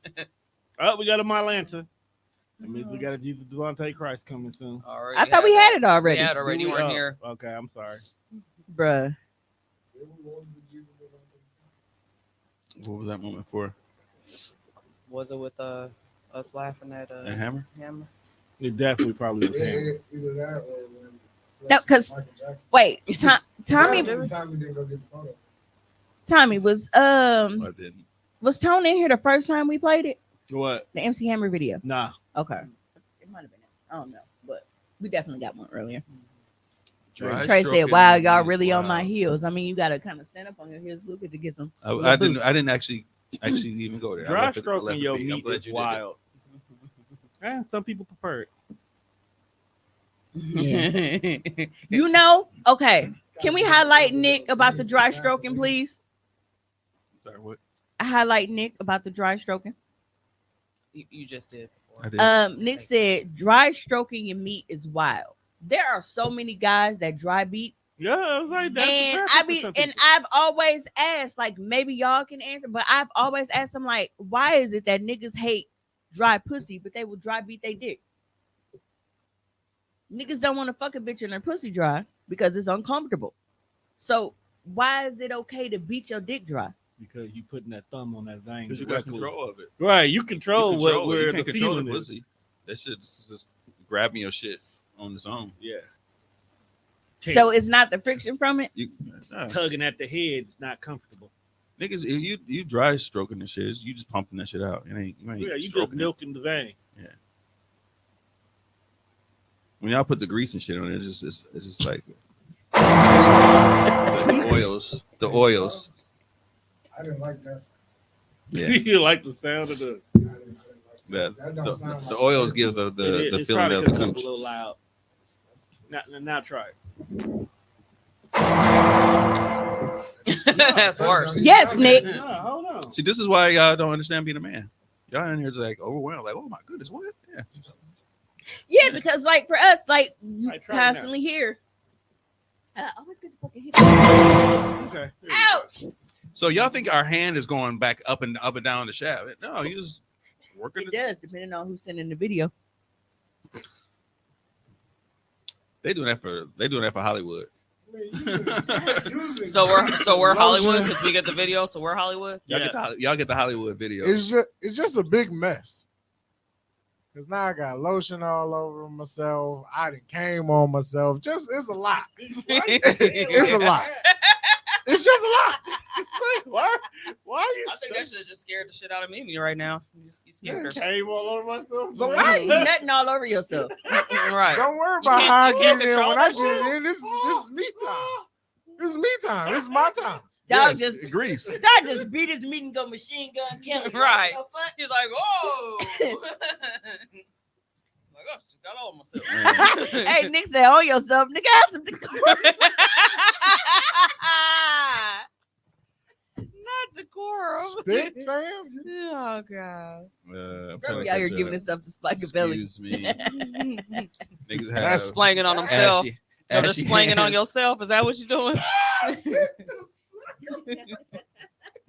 Oh, we got a Mylanta. That means we got a Jesus Devontae Christ coming soon. Already I thought we had it We already. had already. You weren't here. Okay, I'm sorry. Bruh. What was that moment for? Was it with us laughing at And Hammer? Hammer? It definitely probably was him. No, 'cause- Wait, Tommy was I didn't. was Tone in here the first time we played it? What? The MC Hammer video. Nah. Okay. It might have been it. I don't know. But we definitely got one earlier. Dry Trey stroking said, wow, is y'all really on my wild. heels. I mean, you gotta kind of stand up on your heels a little bit to get some. I little didn't. boost. I didn't actually actually even go there. I Dry left it- I left stroking it your be. I'm meat glad is you did that. wild. And some people prefer it. You know, okay. Can we highlight Nick about the dry stroking, please? Sorry, what? Highlight Nick about the dry stroking. You just did. Before. I did. Nick said dry stroking your meat is wild. There are so many guys that dry beat, Yeah, I was like, that's and the I preference mean, for some and people. I've always asked, like maybe y'all can answer, but I've always asked them, like, why is it that niggas hate dry pussy, but they will dry beat they dick? Niggas don't want to fuck a bitch in their pussy dry because it's uncomfortable. So why is it okay to beat your dick dry? Because you putting that thumb on that vein. Because you got directly. control of it. Right, you control, You control it. where You the can't control the feeling is. pussy. That shit is just grabbing your shit on its own. Yeah. So it's not the friction from it. Tugging at the head is not comfortable. Niggas, if you dry stroking the shit, you just pumping that shit out. You ain't Yeah, you just stroking it. milking the vein. When y'all put the grease and shit on it, it's just like the oils. The oils. I didn't like that. Yeah. You like the sound of the. The oils give the It's feeling probably of the 'cause it's cooch. a little loud. Now try it. That's worse. Yes, Nick. No, hold on. See, this is why y'all don't understand being a man. Y'all in here just like overwhelmed, like, oh my goodness, what? Yeah. Yeah, because like for us, like you Alright, try it now. constantly hear. I always get the fucking hit. Okay. Ouch! So y'all think our hand is going back up and down the shaft? No, you just working. It does, depending on who's sending the video. They doing that for Hollywood. So we're Hollywood Lotion. because we get the video. So we're Hollywood. Y'all get the Hollywood video. It's just a big mess. Cause now I got lotion all over myself. I done came on myself. It's a lot. It's a lot. It's just a lot. Why are you I think that should have just scared the shit out of Mimi right now. You scared her. came all over myself? But why are you nutting all over yourself? Right. Don't worry You about can't- how I you can't get in. control When I that get shit. in, this is me time. This is me time. This is my time. Dog Yes, just grease. Dog just beat his meat and go machine gun kill him. Right. What the fuck? He's like, whoa. Like, oh, she got all myself. Hey, Nick said, "On yourself, nigga, have some decorum." Not decorum. Spit, fam. Oh god. I'm Bro, trying we to out here catch giving up. himself the spike of belly. Excuse me. Niggas have That's Displaying it on himself. ashy- No, just ashy displaying it on hands. yourself. Is that what you're doing?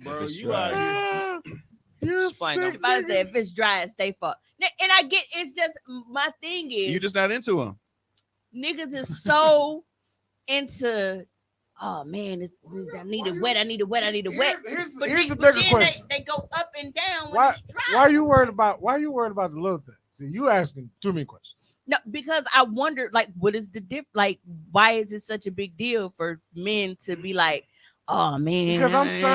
Bro, It's you dry. out here. You Explain sick them. If I nigga. say if it's dry, it's they fault. And I get it's just my thing is You just not into them. niggas is so into. Oh man, I need it wet. I need it wet. I need it wet. Here's But a then bigger question. They go up and down when Why it's dry. why are you worried about the little thing? See, you asking too many questions. No, because I wondered, like, what is the diff? Like, why is it such a big deal for men to be like, oh man, Because pussy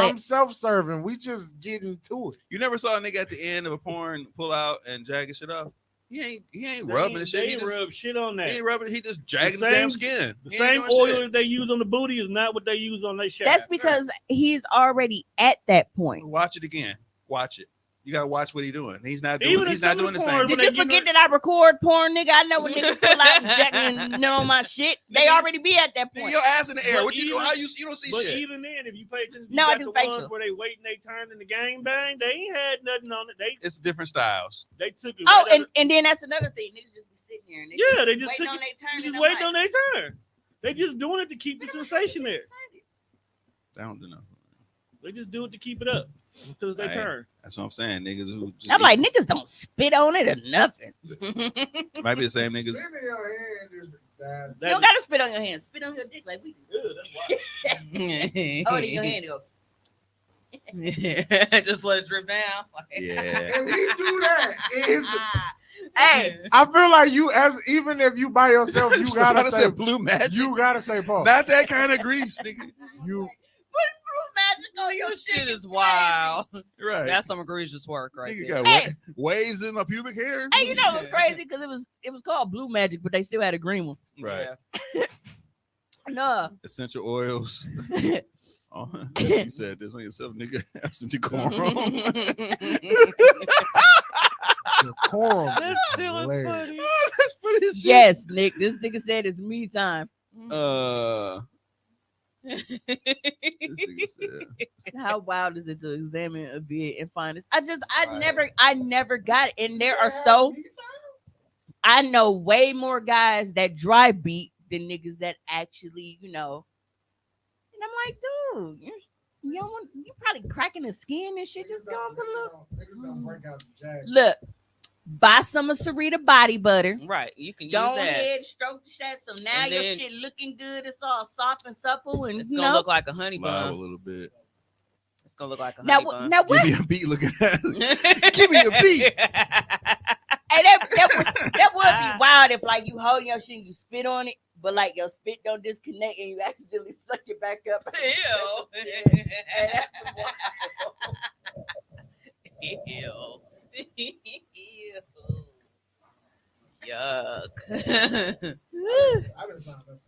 I'm self-serving. We just get into it. You never saw a nigga at the end of a porn pull out and jag his shit off. He ain't rubbing the shit. They He ain't just, rub shit on that. he ain't rubbing. He just jagging the, same- damn skin. The He ain't same doing oil shit. that they use on the booty is not what they use on their shaft. That's because he's already at that point. Watch it again. Watch it. You gotta watch what he's doing. He's not doing. Even He's in not some doing the porn, same. when Did they you get forget that I record porn, nigga? I know when niggas pull out and jack and know my shit. They Nigga, already be at that Nigga, point. your ass in the air. But What you do? even- How you don't see But shit? even then, if you pay attention, No, you I got do the ones facials. where they waiting they turn in the gang bang. They ain't had nothing on it. It's different styles. They took it. Oh, right out and then that's another thing. Niggas just be sitting here and Yeah, they just waiting took on it- their turn. just and I'm waiting like, on their turn. They just doing it to keep the sensation there. I don't know. They just do it to keep it up until they Hey. turn. That's what I'm saying. Niggas who just I'm like, niggas don't spit on it or nothing. might be the same niggas. Spit in your hand is bad. You don't gotta spit on your hand. Spit on your dick like we do. Ew, that's wild. Oh, in your hand to go. Just let it drip down. Yeah. And we do that. Hey, I feel like even if you by yourself, you gotta Somebody say said blue magic. you gotta say Paul. Not that kind of grease, nigga. You fruit magic on your Your shit shit is wild. Right. That's some egregious work right Nigga there. got Hey. waves in my pubic hair. Hey, you know it was crazy because it was called blue magic, but they still had a green one. Right. Yeah. No, Essential oils. Oh, you said this on yourself, nigga. Have some decorum. Decorum is That's still is hilarious. funny. That's funny as shit. Yes, Nick. This nigga said it's me time. This nigga said. How wild is it to examine a bid and find this? I Right. never got it. And there are so I know way more guys that dry beat than niggas that actually, you know. And I'm like, dude, you don't want you probably cracking the skin and shit. Just go and put a little. Niggas don't break out the jag. Look, buy some of Sarita body butter. Right. You can use Go that. ahead, stroke the shit. So now And your then- shit looking good. It's all soft and supple, and It's you gonna know. look like a honey Smile a bun. little bit. It's gonna look like a Now, honey bun. now what? Give me a beat looking at it. Give me a beat. Hey, that would be wild if like you holding your shit and you spit on it, but like your spit don't disconnect and you accidentally suck it back up. Ew. Hey, that's wild. Ew. Ew. Yuck. I done signed up.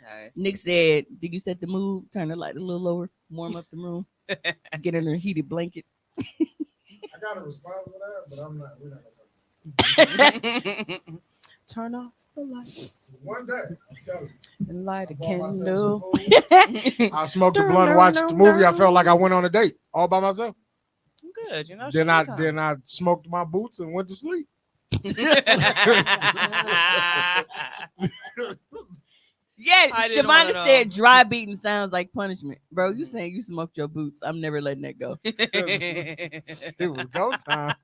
Alright. Nick said, "Did you set the mood? Turn the light a little lower, warm up the room, get under a heated blanket." I got a response for that, but I'm not. We're not gonna talk. Turn off the lights One day, I'm telling you. and light a I bought myself candle. some food. I smoked a blunt, and watched the movie. I felt like I went on a date all by myself. Good, you know. Then I smoked my boots and went to sleep. Yeah, I didn't want Shavonda it said all. dry beating sounds like punishment. Bro, you saying you smoked your boots. I'm never letting that go. It was go time.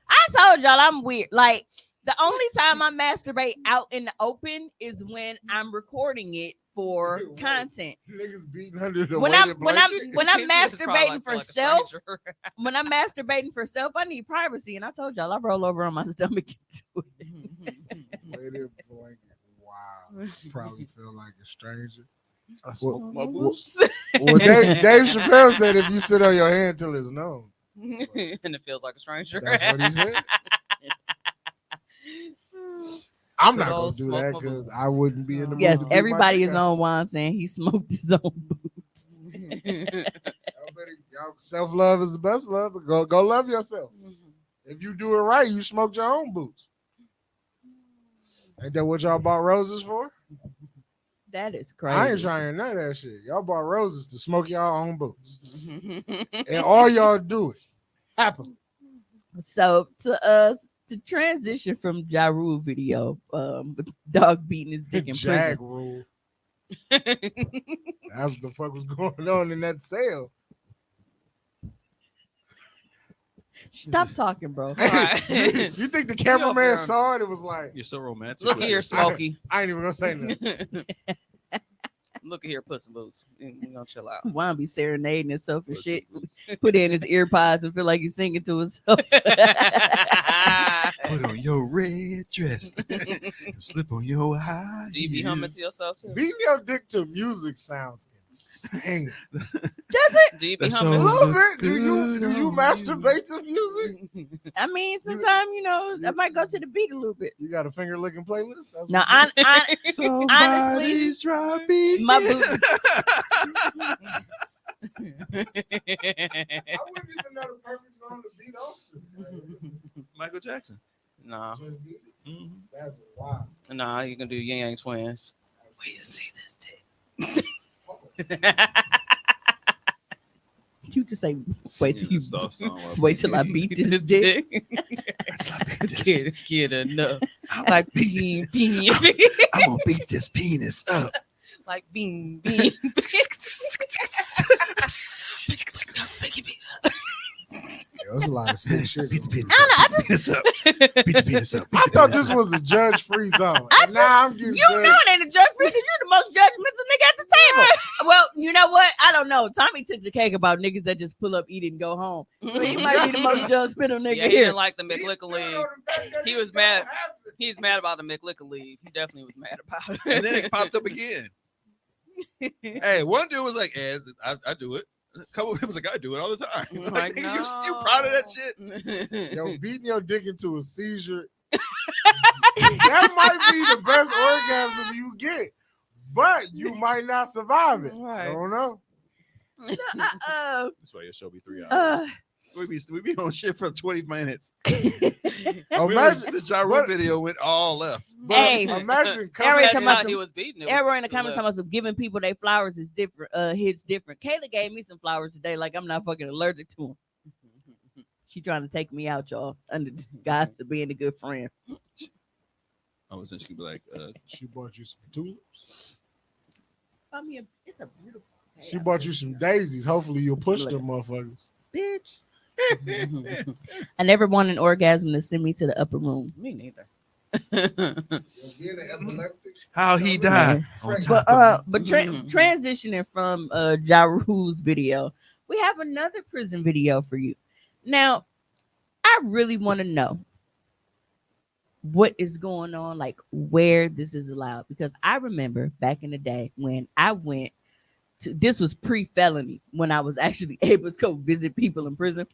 I told y'all I'm weird. Like the only time I masturbate out in the open is when I'm recording it for Wait. content. Niggas beating under the When I'm weighted when I'm blanket. when I'm This is probably masturbating for like a self, stranger. when I'm masturbating for self, I need privacy. And I told y'all I roll over on my stomach and do it. Weighted blanket. Wow. Probably feel like a stranger. I smoked my Well, boots. well, Dave Chappelle said if you sit on your hand till it's numb. And it feels like a stranger. That's what he said. I'm Good not gonna old do smoke that my because boots. I wouldn't be in the mood. Yes, to beat my everybody chick is out. on wine saying he smoked his own boots. Y'all self love is the best love. But go love yourself. If you do it right, you smoked your own boots. Ain't that what y'all bought roses for? That is I ain't crazy. trying none of that shit. Y'all bought roses to smoke y'all own boots, and all y'all do it happily. So to transition from Ja Rule video, with dog beating his dick in Jag prison. rule. That's what the fuck was going on in that cell. Stop talking, bro. Right. You think the up cameraman there. saw it? It was like, You're so romantic. Look with here, this. Smokey. I ain't even gonna say nothing. Look at here, Puss in Boots. We're gonna chill out. Wine be serenading himself and Puss shit. in Boots. Put it in his ear pods and feel like he's singing to himself. Put on your red dress. And slip on your high. Do you be humming to yourself too? Beating your dick to music sounds insane. Do you be That's A humming? so- little look bit. Do you good on masturbate to music? I mean, sometimes I might go to the beat a little bit. You got a finger licking playlist? That's Now, what you- honestly, Somebody's dry beat. my boots. I wouldn't even know the perfect song to beat off to. Michael Jackson. Nah, Just beat it. Mhm. That's wild. nah, you can do Yin Yang Twins. Wait to see this dick. You just say, wait till Yeah, you soft song while wait till I beating. beat this dick. Get enough. Like bean, bean. I'm gonna beat this penis up. Like bean, bean. Yeah, that's a lot of sick shit. Beat the going penis on. up. Beat the penis up. Beat the penis up. Beat I the thought penis this up. was a judge-free zone. I And now I'm getting You know judged. it ain't a judgment because you're the most judgmental nigga at the table. Well, you know what? I don't know. Tommy took the cake about niggas that just pull up, eat it, and go home. So he might be the most judgmental nigga Yeah, he here. didn't like the He's McLickle still leave. on the fact that He it was don't mad. happen. He's mad about the McLickle leave. He definitely was mad about it. And then it popped up again. Hey, one dude was like, I do it. A couple of people was like, I do it all the time. I'm Like, like, nigga, you proud of that shit? shit? Yo, beating your dick into a seizure. That might be the best orgasm you get. but you might not survive it. I Right. don't know. That's why your show be 3 hours. We be on shit for 20 minutes. Imagine This Ja Rule but- video went all left. But Hey, imagine Every That's time coming I how see- he was beating it. Everyone in the to comments left. talking about giving people their flowers is different. Hits different. Kayla gave me some flowers today. Like I'm not fucking allergic to them. She trying to take me out, y'all, under the guise of being a good friend. I was just gonna be like, she bought you some tulips. I mean, it's a beautiful. She bought you some daisies. Hopefully you'll push them motherfuckers. Bitch. I never want an orgasm to send me to the upper room. Me neither. how he died. But transitioning from Ja Rule's video, we have another prison video for you. Now, I really want to know what is going on, like where this is allowed, because I remember back in the day when I went to, this was pre-felony, when I was actually able to go visit people in prison.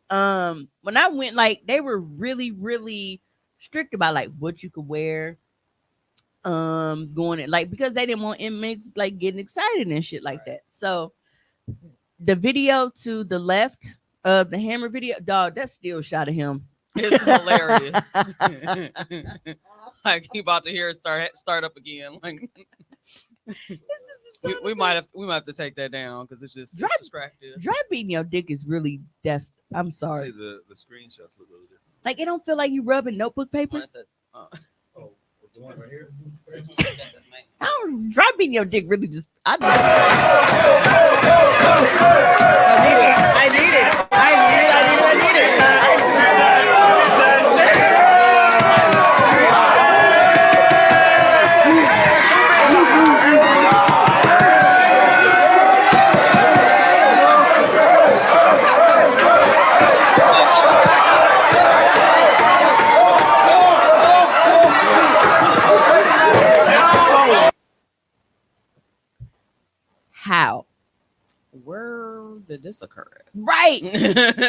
When I went, like they were really, really strict about like what you could wear, going in, like because they didn't want inmates like getting excited and shit like that. So the video to the left of the Hammer video, dog, that's still shot of him. It's hilarious. Like he about to hear it start up again. Like we might have to take that down because it's just it's distracting. Dry beating your dick is really I'm sorry. See, the screenshots look a little different. Like it don't feel like you rubbing notebook paper. The one right here. I don't dry beating your dick really just I need How? Where did this occur? Right.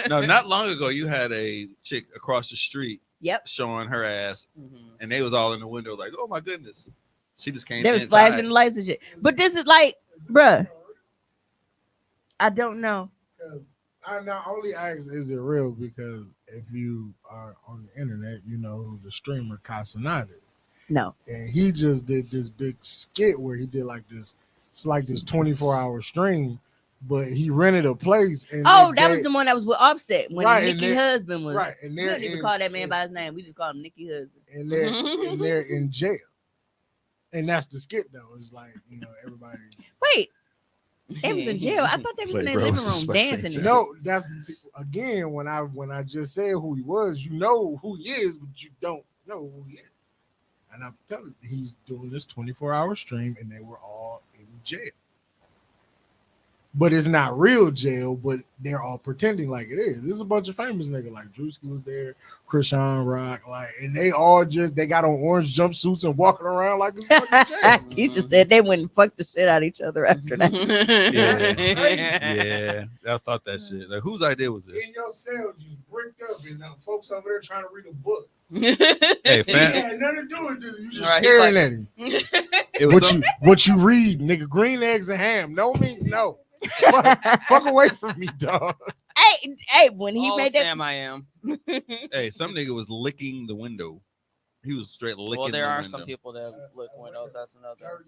No, not long ago, you had a chick across the street Yep. showing her ass, Mhm. and they was all in the window like, "Oh my goodness!" She just came. They was inside. flashing lights and shit. But this is like, bruh, I don't know. I not only ask, is it real? Because if you are on the internet, you know who the streamer Casanat is. No. And he just did this big skit where he did like this. It's like this 24-hour stream, but he rented a place. And Oh, that was the one that was with Offset when Right, and Nicki they- husband was. right. And We they're don't even call that man by his name. We just call him Nicki husband. and they're in jail. And that's the skit though. It's like, you know, everybody. Wait, they was in jail. I thought they was in their Flavor living was just room about to say dancing. and jail. shit. No, that's again when I just said who he was, you know who he is, but you don't know who he is. And I'm telling you, he's doing this 24-hour stream, and they were all in jail. But it's not real jail, but they're all pretending like it is. There's a bunch of famous niggas like Drewski was there, Krishan Rock, like, and they all they got on orange jumpsuits and walking around like it's fucking jail. Keisha said they went and fucked the shit out of each other after that. Yeah, I thought that shit. Like, whose idea was this? In your cell, you bricked up, and folks over there trying to read a book. Hey, It fam, had nothing to do with this. You just Right, he's staring like- at him. it was What you read, nigga? Green eggs and ham. No means no. fuck away from me, dog. Hey, when he Oh, made that, Sam, I am. Hey, some nigga was licking the window. He was straight licking. Well, there the are window. some people that lick windows. That's another.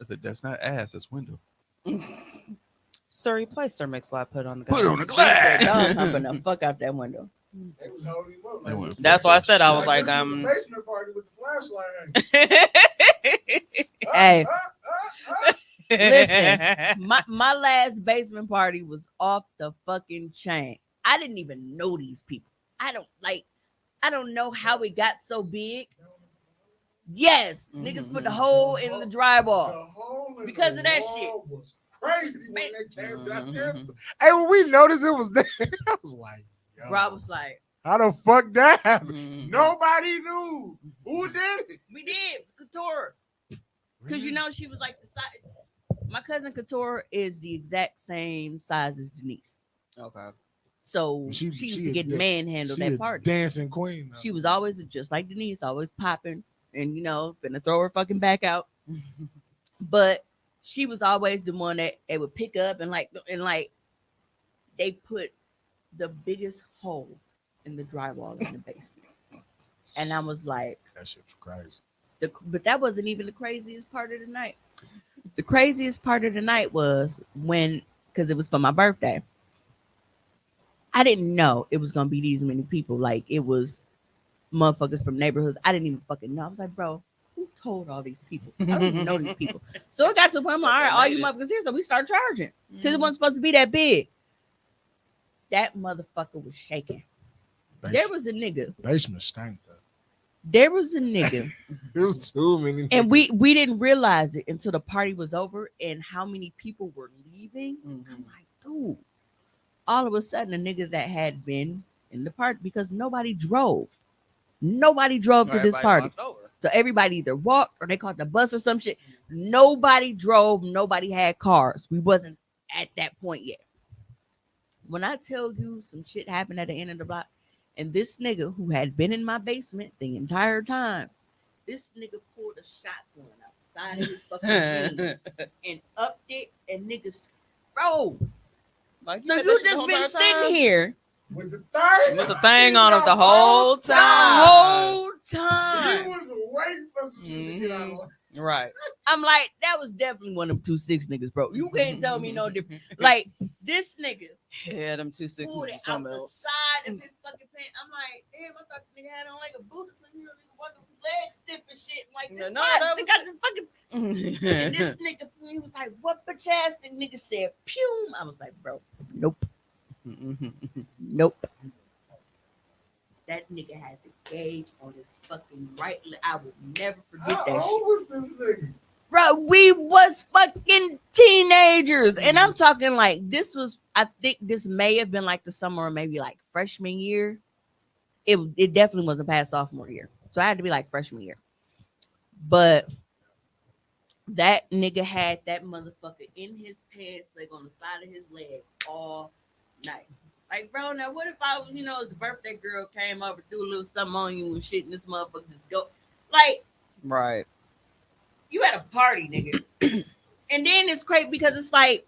I said, that's not ass. That's window. Sir, replace Sir Mix-a-Lot. Put on the Put on the glass. y'all glass. humping the fuck out that window. That's why I said I was Like like, this was the basement party with the flashlight. Hey, Listen. my last basement party was off the fucking chain. I didn't even know these people. I don't know how it got so big. Yes, niggas put the hole in the drywall. Because of that shit. Was crazy when they came down there. Mhm. Hey, when we noticed it was there, I was like, yo, Rob was like, how the fuck that happened? Mhm. Nobody knew. Who did it? we did Couture. Because you know she was like the size. My cousin Couture is the exact same size as Denise. Okay. So she used to get manhandled She at a parties. dancing queen. She was always just like Denise, always popping and finna throw her fucking back out. But she was always the one that they would pick up and they put the biggest hole in the drywall in the basement. And I was like, That shit's crazy. but that wasn't even the craziest part of the night. The craziest part of the night was because it was for my birthday. I didn't know it was gonna be these many people. Like, it was motherfuckers from neighborhoods. I didn't even fucking know. I was like, bro, who told all these people? I don't even know these people. So it got to the point, I'm like, all right, all you motherfuckers here. So we started charging because it wasn't supposed to be that big. That motherfucker was shaking. There was a nigga. Basement stank though. There was a nigga. It was too many. And we didn't realize it until the party was over and how many people were leaving. I'm like, dude. All of a sudden, a nigga that had been in the party, because nobody drove. Nobody drove to this party. So everybody either walked or they caught the bus or some shit. Nobody drove. Nobody had cars. We wasn't at that point yet. When I tell you some shit happened at the end of the block, and this nigga who had been in my basement the entire time, this nigga pulled a shotgun outside of his fucking jeans and upped it, and niggas, bro. Like, So you just been sitting here with the thing on him the whole time. The whole time. He was waiting for some shit to get out of line. Right. I'm like, that was definitely one of them 2-6 niggas, bro. You can't tell me no different. Like, this nigga Yeah, them 2 6 pulled was it out something the else. side of his fucking pants. I'm like, damn, I thought the nigga had on like a boot or something. You know, nigga walking with legs stiff and shit. Like, this No, why that they was- got this fucking. And this nigga, he was like, what bitch ass? The nigga said, pew. I was like, bro, nope. Nope. That nigga had the gauge on his fucking right leg. I will never forget that How shit. old was this nigga? Bro, we was fucking teenagers. And I'm talking like this was, I think this may have been like the summer or maybe like freshman year. It definitely wasn't past sophomore year. So I had to be like freshman year. But that nigga had that motherfucker in his pants, like on the side of his leg all night. Like, bro, now what if I was, the birthday girl came over, threw a little something on you and shit, and this motherfucker just go. Like, Right. you at a party, nigga. And then it's crazy because it's like,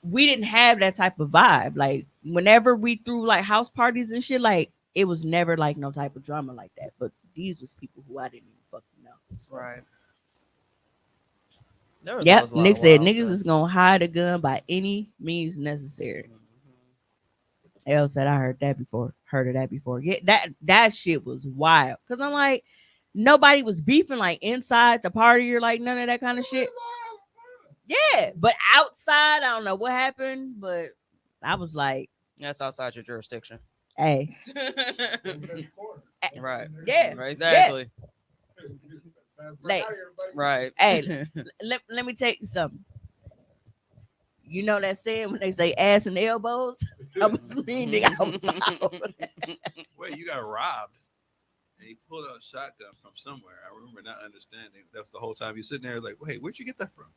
we didn't have that type of vibe. Like, whenever we threw like house parties and shit, like, it was never like no type of drama like that. But these was people who I didn't even fucking know. So. Right. Yep. Nick said niggas is gonna hide a gun by any means necessary. L said I heard that before. Heard of that before. Yeah, that shit was wild. Cause I'm like, nobody was beefing like inside the party or like none of that kind of shit. Yeah, but outside, I don't know what happened, but I was like, That's outside your jurisdiction. hey, Right. yeah, Right, exactly. Like, Right. hey, let me tell you something. You know that saying when they say ass and elbows? I was screaming outside. Wait, you got robbed. And he pulled out a shotgun from somewhere. I remember not understanding. That's the whole time he's sitting there like, wait, where'd you get that from?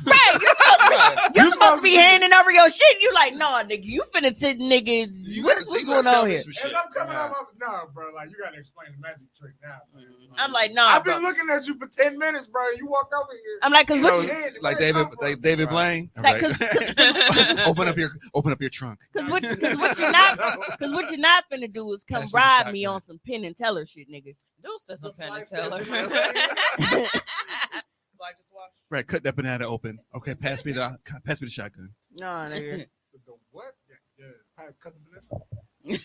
Right, you're supposed to be handing over your shit. You like, no, nigga, you finna sit, nigga. What's going on here? As I'm coming up, no, bro, like you gotta explain the magic trick now. I'm like, nah, I've bro. been looking at you for 10 minutes, bro. You walk over here. I'm like, cause You what? know, like David Blaine. All Like, right. open up your trunk. Cause what you're not finna do is come Pass me the bribe me shotgun. on some Penn and Teller shit, nigga. Don't say some Just Penn and like Teller. this. Like, just watch. Right, cut that banana open. Okay, pass me the shotgun. No, nigga. So the what? Yeah, cut the banana.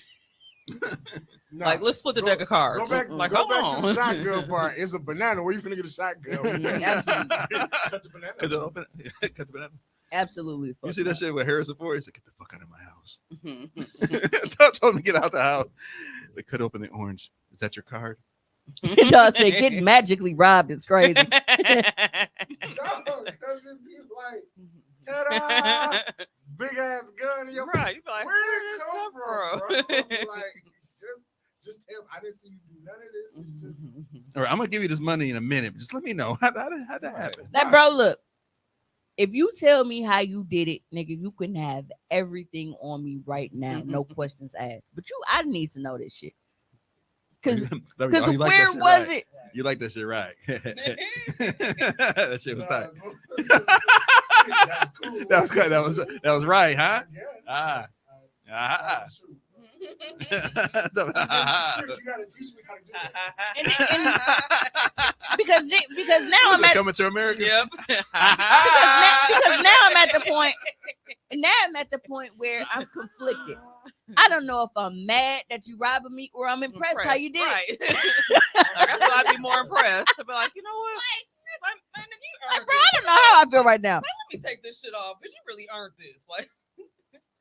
Nah, Like, let's split the go- deck of cards. Go back, Like, go hold back on. to the shotgun part. It's a banana. Where you finna get a shotgun? Absolutely. Cut the banana. Cut the banana. Absolutely. You see that shit with Harrison Ford? He said, "Get the fuck out of my house." Mhm. Told him to get out the house. They cut open the orange. Is that your card? Dog said getting magically robbed is crazy. No, because it be like, ta-da, big ass gun in your Right. You be like, Where did it come from, bro? Like, just tell me. I didn't see you do none of this. It's just All right, I'm gonna give you this money in a minute. But just let me know how'd that happen. Like, bro, look. If you tell me how you did it, nigga, you can have everything on me right now. No questions asked. But I need to know this shit. Because Oh, because you like where that shit, was right? it? You like that shit, right? That shit was tight. That's cool. That was right, huh? Yeah. Ah. Ah. Shoot. You You gotta teach me how to do that. Because now I'm at Coming to America. Yep. because now I'm at the point. Now I'm at the point where I'm conflicted. I don't know if I'm mad that you robbing me or I'm impressed how you did it. Right. Like, I thought I'd be more impressed to be like, you know what? Man, you Like, earned bro, this. I don't know how I feel right now. Let me take this shit off because you really earned this. Like,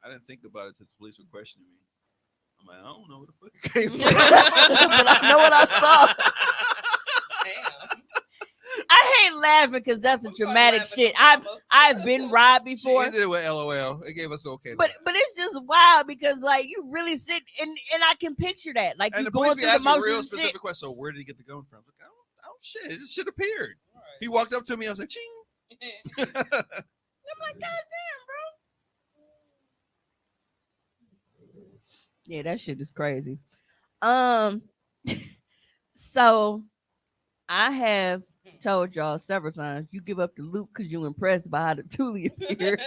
I didn't think about it till the police were questioning me. I'm like, I don't know what the fuck it came from. But I know what I saw. damn. I hate laughing because that's a I'm sorry, dramatic laughing shit. sometimes. I've been robbed She before. ended it with LOL. It gave us okay. But it's just wild because like you really sit and I can picture that. Like and you the police going be through the asking motions real and shit. specific questions. So where did he get the gun from? Like, oh shit, this shit appeared. He walked up to me. I was like, ching. I'm like, God damn, bro. Yeah, that shit is crazy. So I have told y'all several times you give up the loot because you impressed by how the Thule appeared.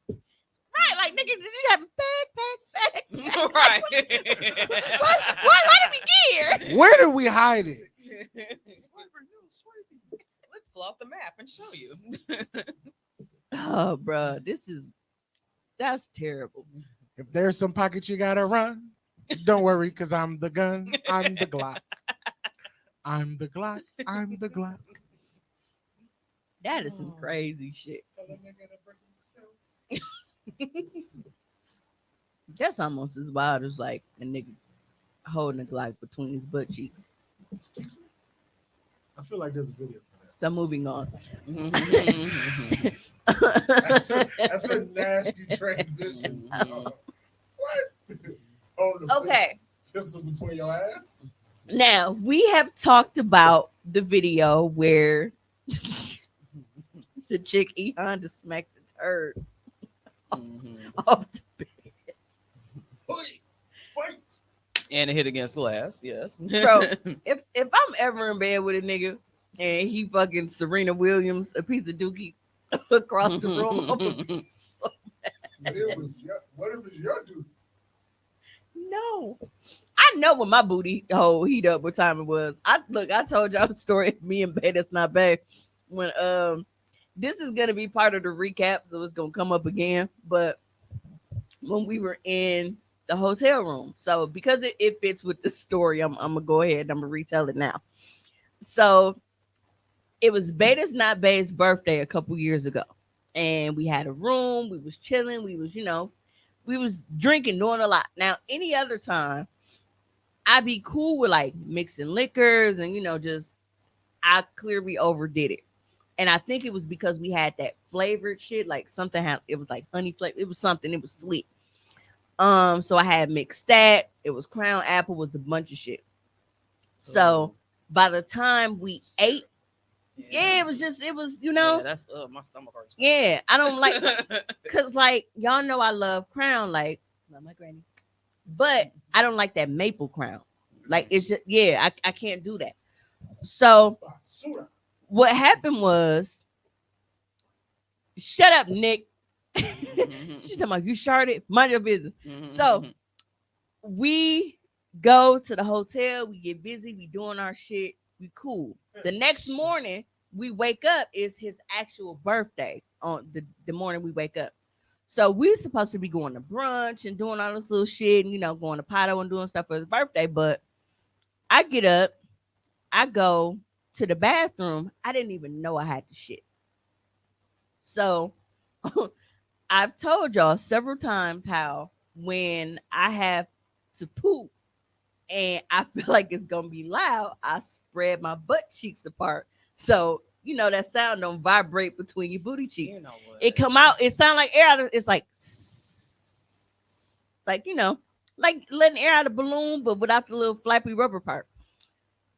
Right, like nigga, did you have a bag? Right. Why did we get here? Where did we hide it? Let's pull out the map and show you. Oh, bro, that's terrible. If there's some pockets you gotta run, don't worry, cause I'm the gun. I'm the Glock. I'm the Glock. I'm the Glock. That is some crazy shit. That's almost as wild as like a nigga holding a Glock between his butt cheeks. I feel like there's a video for So moving on. that. That's a nasty transition. What? Holding a Okay. pistol between your ass? Now we have talked about the video where the chick E Honda smacked the turd off the bed. Fight. And it hit against glass, yes. Bro, if I'm ever in bed with a nigga and he fucking Serena Williams a piece of dookie across the room, I'm gonna be so What if it's your dude? no. I know when my booty hole heat up what time it was. I told y'all the story of me and Bay that's not bad. When this is gonna be part of the recap, so it's gonna come up again. But when we were in the hotel room, so because it fits with the story, I'm gonna go ahead and I'm gonna retell it now. So it was Beta's not Bay's birthday a couple years ago, and we had a room. We was chilling. We was drinking, doing a lot. Now, any other time, I'd be cool with like mixing liquors and just I clearly overdid it. And I think it was because we had that flavored shit, like something had it was like honey flavor. It was something, it was sweet. So I had mixed that. It was Crown Apple, was a bunch of shit. So by the time we ate, yeah, it was Yeah, that's my stomach hurts. yeah, I don't like cause like y'all know I love Crown, like love my granny. But I don't like that maple Crown. Like it's just I can't do that. So Basura. what happened was, shut up, Nick. She's talking about you sharded. Mind your business. So we go to the hotel, we get busy, we doing our shit, we cool. The next morning, we wake up, it's his actual birthday on the morning we wake up. So we're supposed to be going to brunch and doing all this little shit and going to Pato and doing stuff for his birthday. But I get up, I go to the bathroom. I didn't even know I had to shit. So I've told y'all several times how when I have to poop and I feel like it's gonna be loud, I spread my butt cheeks apart. So that sound don't vibrate between your booty cheeks. It come out, it sound like air out of, it's like like letting air out of a balloon, but without the little flappy rubber part.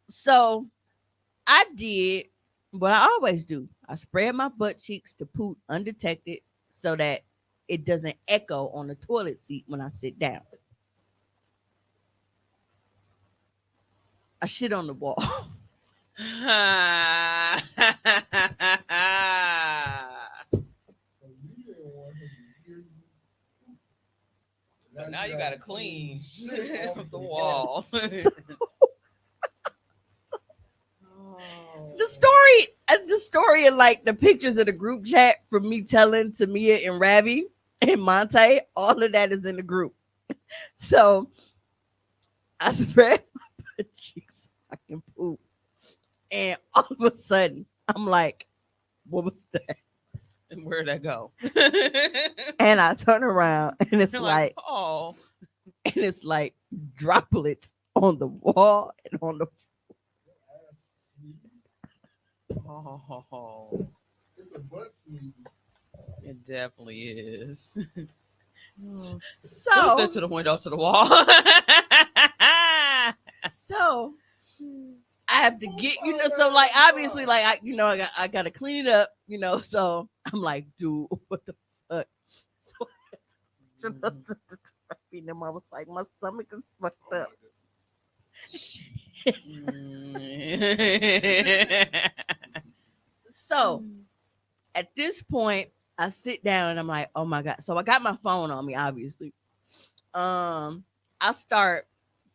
So I did what I always do. I spread my butt cheeks to poop undetected so that it doesn't echo on the toilet seat when I sit down. I shit on the wall. So you didn't want him to hear you. But now you gotta clean shit off the walls. The story and like the pictures of the group chat from me telling Tamia and Ravi and Monte, all of that is in the group. So I spread my butt cheeks, I can poop, and all of a sudden I'm like, "What was that?" And where'd that go? And I turn around and it's You're like, oh, and it's like droplets on the wall and on the. ass sneeze. oh, It's a butt sneeze. it definitely is. Who So said to the window to the wall? So I have to get, so like obviously like I gotta clean it up, so I'm like, dude, what the fuck? So I had to listen to therapy and I was like, my stomach is fucked up. So at this point, I sit down and I'm like, oh my God. So I got my phone on me, obviously. I start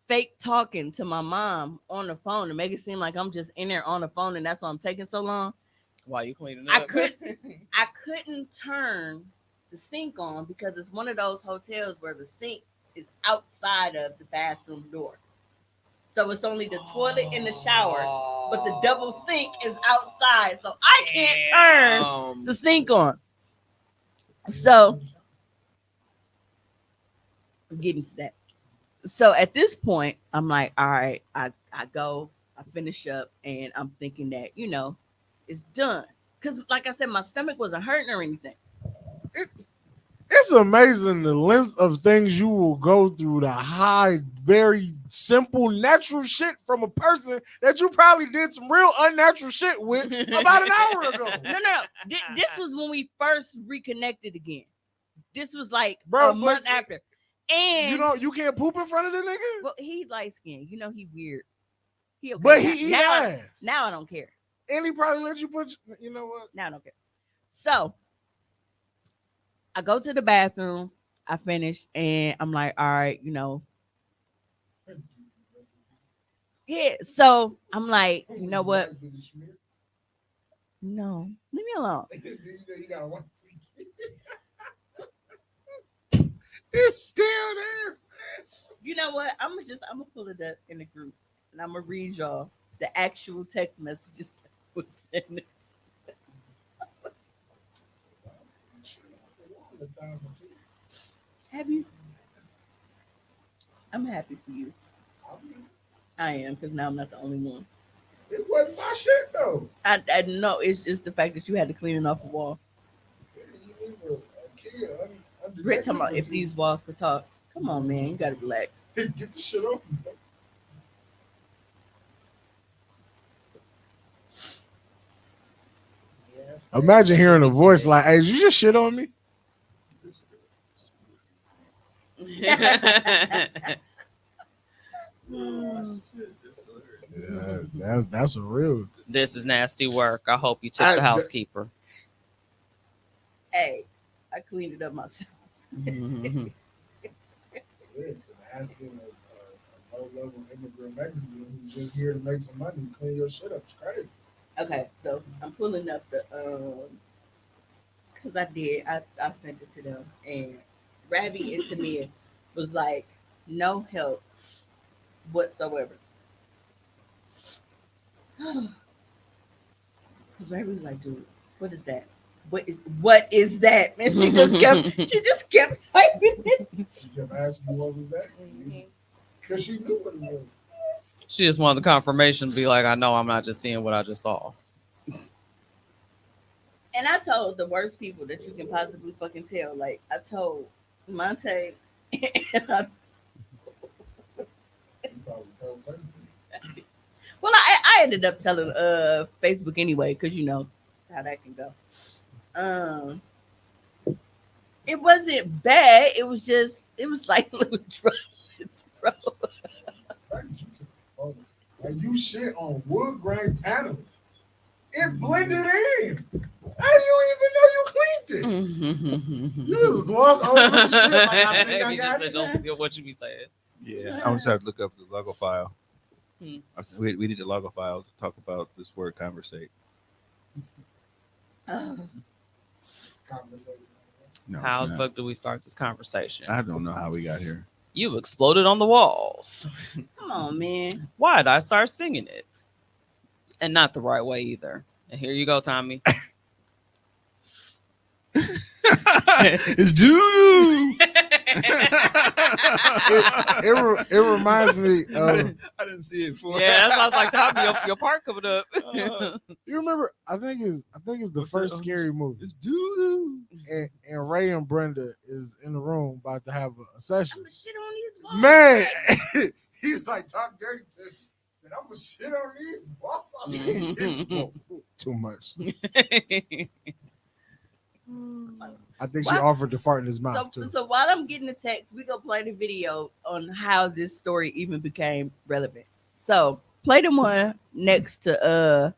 fake talking to my mom on the phone to make it seem like I'm just in there on the phone and that's why I'm taking so long. Why you cleaning I up? couldn't turn the sink on because it's one of those hotels where the sink is outside of the bathroom door. So it's only the toilet and the shower, but the double sink is outside. So I can't turn the sink on. So I'm getting to that. So at this point, I'm like, all right, I go, I finish up, and I'm thinking that, it's done. Because, like I said, my stomach wasn't hurting or anything. It's amazing the length of things you will go through to hide very simple, natural shit from a person that you probably did some real unnatural shit with about an hour ago. No. This was when we first reconnected again. This was like Bro, a month after. And you can't poop in front of the nigga? well, he light skinned. He weird. He okay. But he eat ass. Now I don't care. And he probably let you put, you know what? Now I don't care. So I go to the bathroom, I finish, and I'm like, all right, yeah. So I'm like, you know what? No, leave me alone. It's still there. You know what? I'm gonna pull it up in the group, and I'm gonna read y'all the actual text messages that was sent. Have you? I'm happy for you. I am, because now I'm not the only one. It wasn't my shit though. I know it's just the fact that you had to clean it off the wall. Britt talking about if these walls could talk. Come on, man, you gotta relax. Get the shit off. Imagine hearing a voice like, "Hey, did you just shit on me?" Yeah, that's a real. This is nasty work. I hope you took the housekeeper. Hey, I cleaned it up myself. Asking a low-level immigrant Mexican who's just here to make some money and clean your shit up. It's crazy. Okay, so I'm pulling up the because I sent it to them, and Ravi and Tamia was like, no help whatsoever. Because Ravi was like, dude, what is that? What is that? And she just kept typing it. She kept asking what was that? Because she knew what it was. She just wanted the confirmation to be like, I know I'm not just seeing what I just saw. And I told the worst people that you can possibly fucking tell. Like, I told Monte and well, I ended up telling Facebook anyway, because you know how that can go. It wasn't bad. It was like little droplets, bro. and you shit on wood grain panels. It blended in. How you even know you cleaned it? You just gloss over the shit like I think I You just got said, it. don't forget what you be saying. Yeah, I was trying to look up the logo file. Hmm. We need the logo file to talk about this word conversate. Conversation. No, How it's the not. fuck do we start this conversation? I don't know how we got here. You exploded on the walls. Come on, man. Why did I start singing it? And not the right way either. And here you go, Tommy. It's doo doo. It reminds me of. I didn't see it for. Yeah, that's why I was like, Tommy, your part coming up. You remember? I think it's the What's first that? scary movie, It's doo doo. and Ray and Brenda is in the room about to have a session. I'ma shit on these walls. Man, he was like talk dirty to us. Said, "I'm gonna shit on these walls." Too much. I think she Why- offered to fart in his mouth So, too. so while I'm getting the text, we gonna play the video on how this story even became relevant. So play the one next to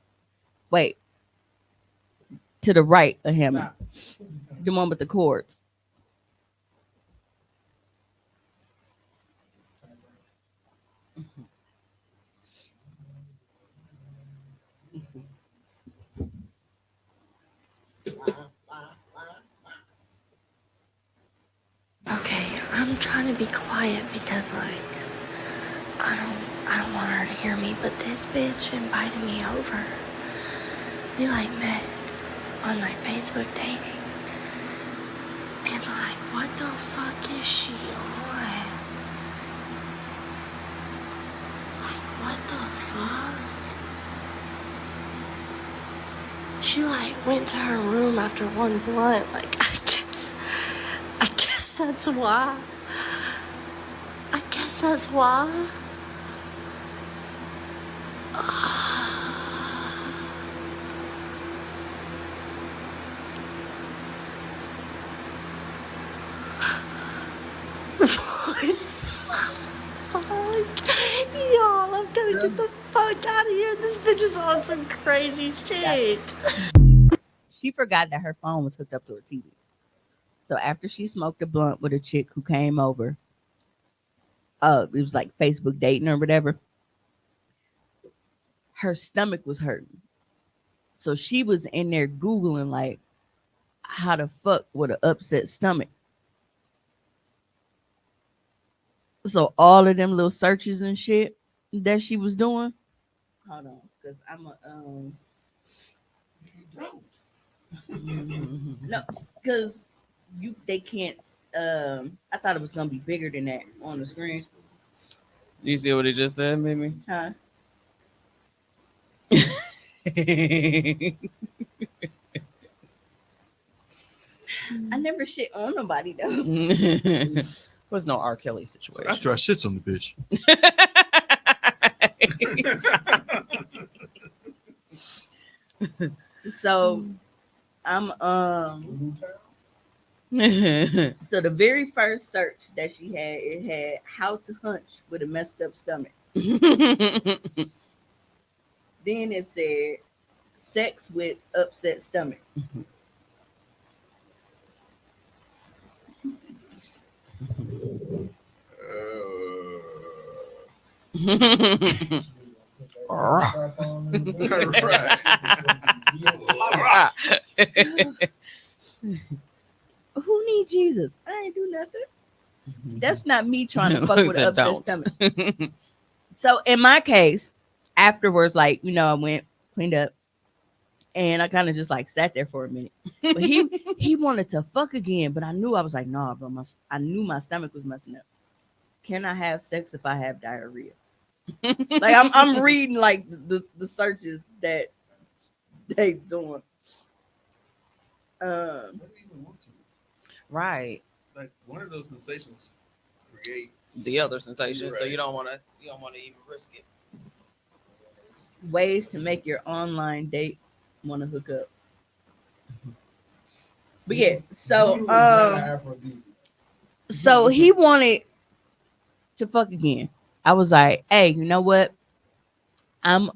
wait, to the right of him, Stop. the one with the cords. Okay, I'm trying to be quiet because like I don't want her to hear me, but this bitch invited me over. We like met on like Facebook dating. And like what the fuck is she on? Like what the fuck? She like went to her room after one blunt, like I guess that's why. I guess that's why. What the fuck? Y'all, I'm gonna get the fuck out of here. This bitch is on some crazy shit. She forgot that her phone was hooked up to her TV. So after she smoked a blunt with a chick who came over, it was like Facebook dating or whatever. Her stomach was hurting, so she was in there googling like how the fuck with an upset stomach. So all of them little searches and shit that she was doing. Hold on, because I'm a no, because they can't. I thought it was gonna be bigger than that on the screen. You see what he just said, maybe? Huh? I never shit on nobody though. Was no R. Kelly So situation. after I shits on the bitch. So I'm so the very first search that she had, it had how to hunch with a messed up stomach. Then it said sex with upset stomach. Who need Jesus? I ain't do nothing. That's not me trying to fuck with an Said upset don't. stomach. So in my case, afterwards, like, I went, cleaned up, and I kind of just like sat there for a minute. But he wanted to fuck again, but I knew I was like, nah, bro. I knew my stomach was messing up. Can I have sex if I have diarrhea? Like I'm reading like the searches that they doing. Right. Like one of those sensations create The other sensation, so Right. you don't want to even risk it. Ways to make your online date want to hook up. But yeah, so he wanted to fuck again. I was like, hey, you know what? I'm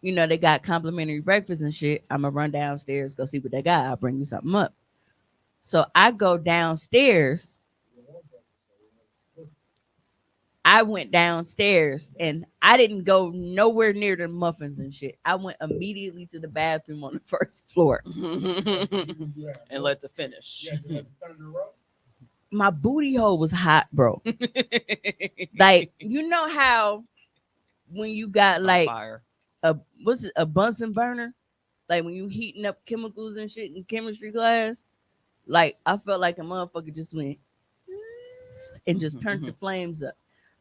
they got complimentary breakfast and shit. I'm gonna run downstairs, go see what they got. I'll bring you something up. So I go downstairs. I went downstairs and I didn't go nowhere near the muffins and shit. I went immediately to the bathroom on the first floor. And let the finish. My booty hole was hot, bro. Like, you know how when you got It's on like fire. a Bunsen burner? Like when you heating up chemicals and shit in chemistry class? Like I felt like a motherfucker just went and just turned the flames up.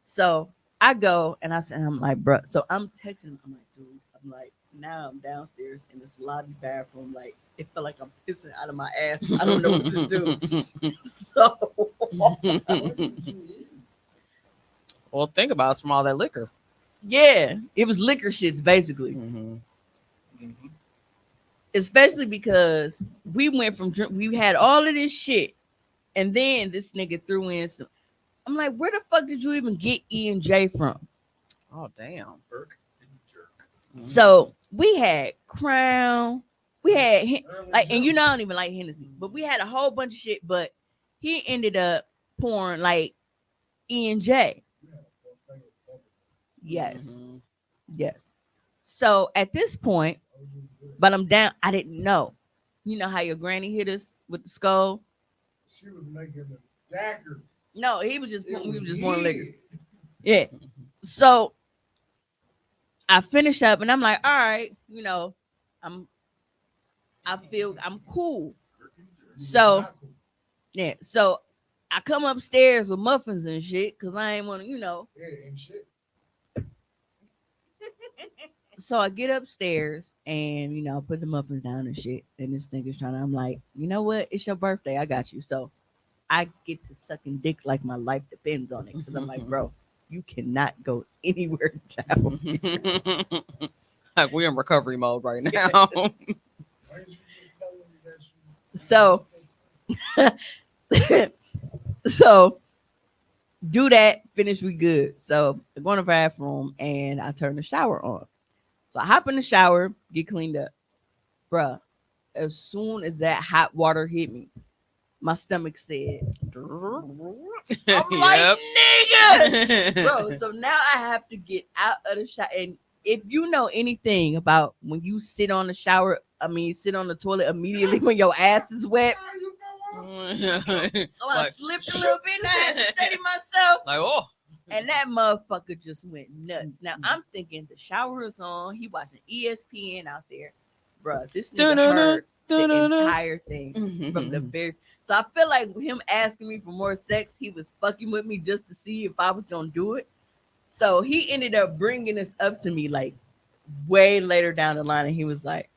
So I go and I'm like, bro. So I'm texting him. I'm like, dude. I'm like, now I'm downstairs in this lobby bathroom. Like it felt like I'm pissing out of my ass. I don't know what to do. So Well, think about it from all that liquor. yeah, it was liquor shits basically. Especially because we went from we had all of this shit, and then this nigga threw in some. I'm like, where the fuck did you even get E&J from? Oh damn. So we had Crown, we had like, and I don't even like Hennessy, but we had a whole bunch of shit. But he ended up pouring like E&J. Yes, yes. So at this point, but I'm down. I didn't know. You know how your granny hit us with the skull? She was making a dagger. No, we was just pouring liquor. Yeah. So I finish up and I'm like, all right, I feel I'm cool. So yeah, so I come upstairs with muffins and shit because I ain't want to, Yeah, ain't shit. So I get upstairs and put the muffins down and shit. And this nigga's I'm like, you know what? It's your birthday. I got you. So I get to sucking dick like my life depends on it. Because I'm like, bro, you cannot go anywhere down. Like we're in recovery mode right now. So so do that, finish, we good. So I go in the bathroom and I turn the shower on. So I hop in the shower, get cleaned up. Bruh, as soon as that hot water hit me, my stomach said, I'm like, nigga! Bro, so now I have to get out of the shower. And if you know anything about when you sit on the shower, you sit on the toilet immediately when your ass is wet. So I slipped a little bit and I had to steady myself. Like, oh. And that motherfucker just went nuts. Now I'm thinking the shower is on. He watching ESPN out there. Bruh, this nigga heard the entire thing from the very. So I feel like him asking me for more sex, he was fucking with me just to see if I was gonna do it. So he ended up bringing this up to me like way later down the line, and he was like,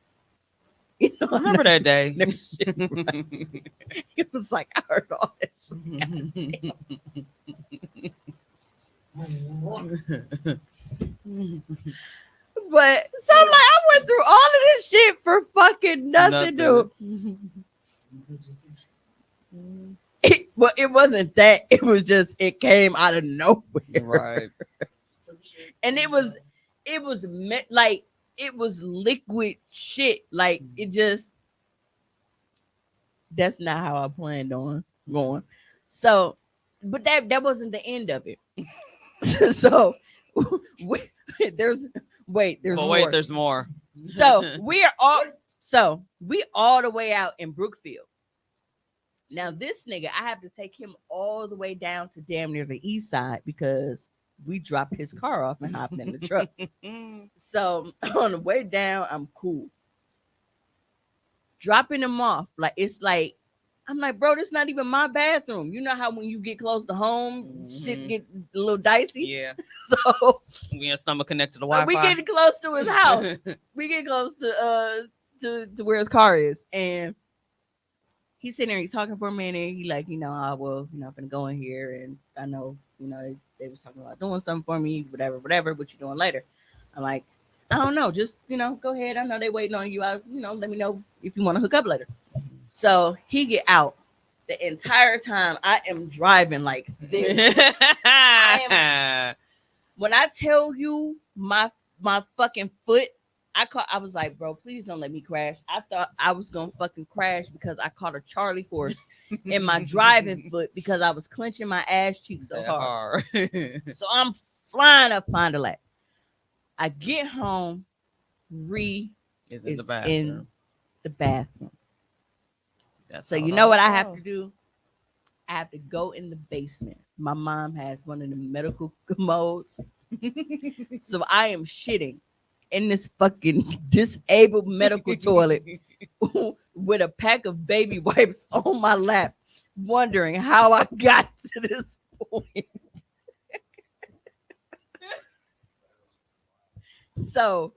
I remember that day. Shit, right? He was like, I heard all that shit. But so I'm like, I went through all of this shit for fucking nothing, dude. Well, it wasn't that. It was just it came out of nowhere, right? And it was like it was liquid shit. Like it just. That's not how I planned on going. So, but that wasn't the end of it. So there's more. So we all the way out in Brookfield. Now this nigga, I have to take him all the way down to damn near the east side because we dropped his car off and hopped in the truck. So on the way down, I'm cool. Dropping him off, like it's like I'm like, bro, this not even my bathroom. You know how when you get close to home, shit get a little dicey. Yeah. So we have stomach connected to the Wi-Fi. We getting close to his house. We get close to where his car is, and he's sitting there. He's talking for a minute. He like, I'm gonna go in here, and I know, they was talking about doing something for me, whatever. What you doing later? I'm like, I don't know. Just, go ahead. I know they waiting on you. Let me know if you want to hook up later. So he get out. The entire time I am driving like this. When I tell you my my fucking foot. I was like, bro, please don't let me crash. I thought I was gonna fucking crash because I caught a Charlie horse in my driving foot because I was clenching my ass cheek so That hard. hard. So I'm flying up Fond du Lac. I get home, It's in the is bathroom. in the bathroom. That's So how you it know what I always have to goes. do? I have to go in the basement. My mom has one of the medical commodes. So I am shitting in this fucking disabled medical toilet with a pack of baby wipes on my lap, wondering how I got to this point. So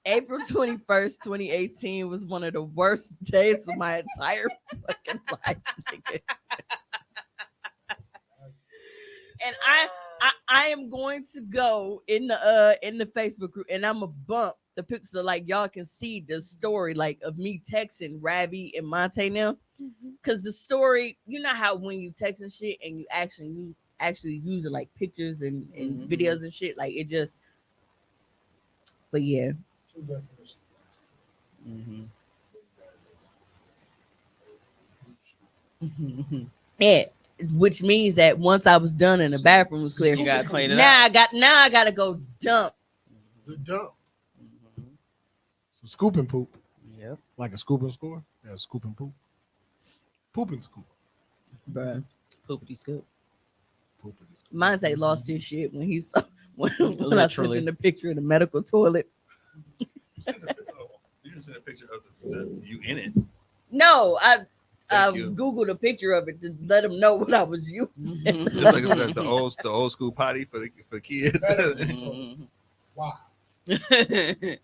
April 21st, 2018 was one of the worst days of my entire fucking life. Nigga. And I am going to go in the Facebook group and I'm gonna bump the picture so like y'all can see the story like of me texting Ravi and Monte now. Cause the story, you know how when you text and shit and you actually using like pictures and videos and shit, like it just but yeah. Yeah. Which means that once I was done and the bathroom was clear, You gotta clean it now up. I gotta go dump. The dump. Some scoop and poop. Yep. Like a scoop and score. Yeah, scoop and poop. Poop and scoop. Bruh. Poopity scoop. Poop and scoop. Monte lost his shit when he saw when I sent Literally. him the picture of the medical toilet. You didn't send a picture of you in it. No, I Thank you. Googled a picture of it to let him know what I was using. Just like the old school potty for the kids. Mhm. Wow. It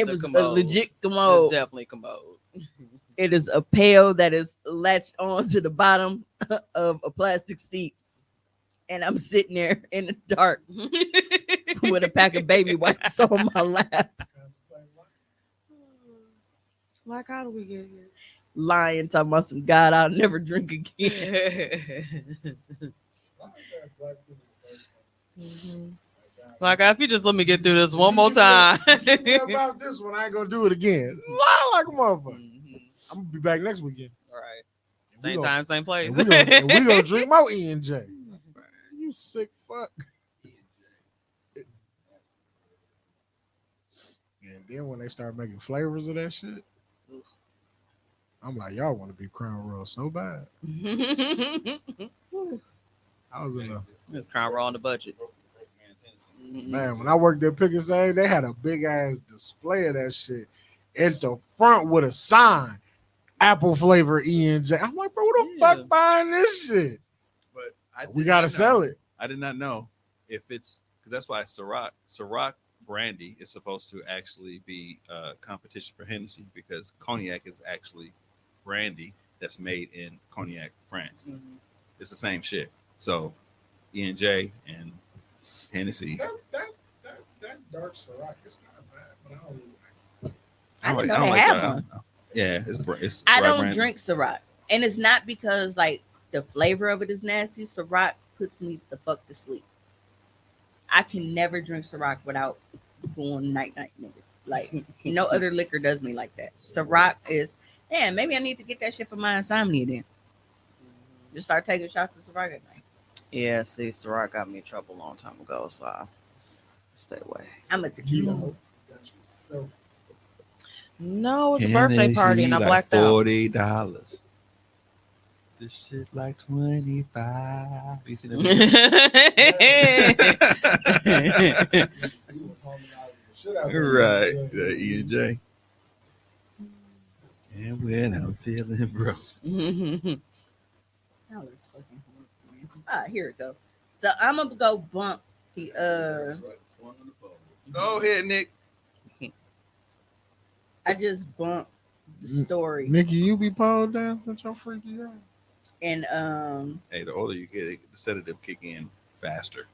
was a commode. legit It's commode. definitely commode. It is a pail that is latched onto the bottom of a plastic seat. And I'm sitting there in the dark with a pack of baby wipes on my lap, Like, how do we get here? lying, talking about some God, I'll never drink again. Like, if you just let me get through this one more time. Yeah, about this one, I ain't gonna do it again. Lie like a motherfucker. I'm gonna be back next weekend. All right. And we Same gonna- time, same place. And we gonna drink more E&J. You sick fuck. And then when they start making flavors of that shit, I'm like, y'all want to be Crown Royal so bad. I was in the It's Crown Royal on the budget. man when I worked at Pick and Save, they had a big ass display of that shit at the front with a sign, apple flavor E&J. I'm like, bro, who the Yeah. fuck buying this shit? But We gotta sell it. I did not know if it's because that's why Ciroc brandy is supposed to actually be competition for Hennessy because cognac is actually brandy that's made in Cognac, France. It's the same shit. So E&J and Hennessy. That dark Ciroc is not bad, but I don't really like it. I didn't know don't they like had that. one. Yeah, it's I Ciroc don't brandy. drink Ciroc. And it's not because like the flavor of it is nasty. Ciroc puts me the fuck to sleep. I can never drink Ciroc without going night nigga. Like no other liquor does me like that. Ciroc is, man, maybe I need to get that shit for my insomnia then. Just start taking shots of Ciroc at night. Yeah, see, Ciroc got me in trouble a long time ago, so I stay away. I'm a tequila hoe. So No, it's a birthday party and I blacked out. $40. This shit like 25. You see that? Right, the E&J. And when I'm feeling broke. Oh, that's fucking hard, man. Ah, here it goes. So I'm gonna go bump the Go ahead, Nick. I just bumped the story Nikki, you be pole dancing your freaky ass. and Hey, the older you get, the sedative kick in faster.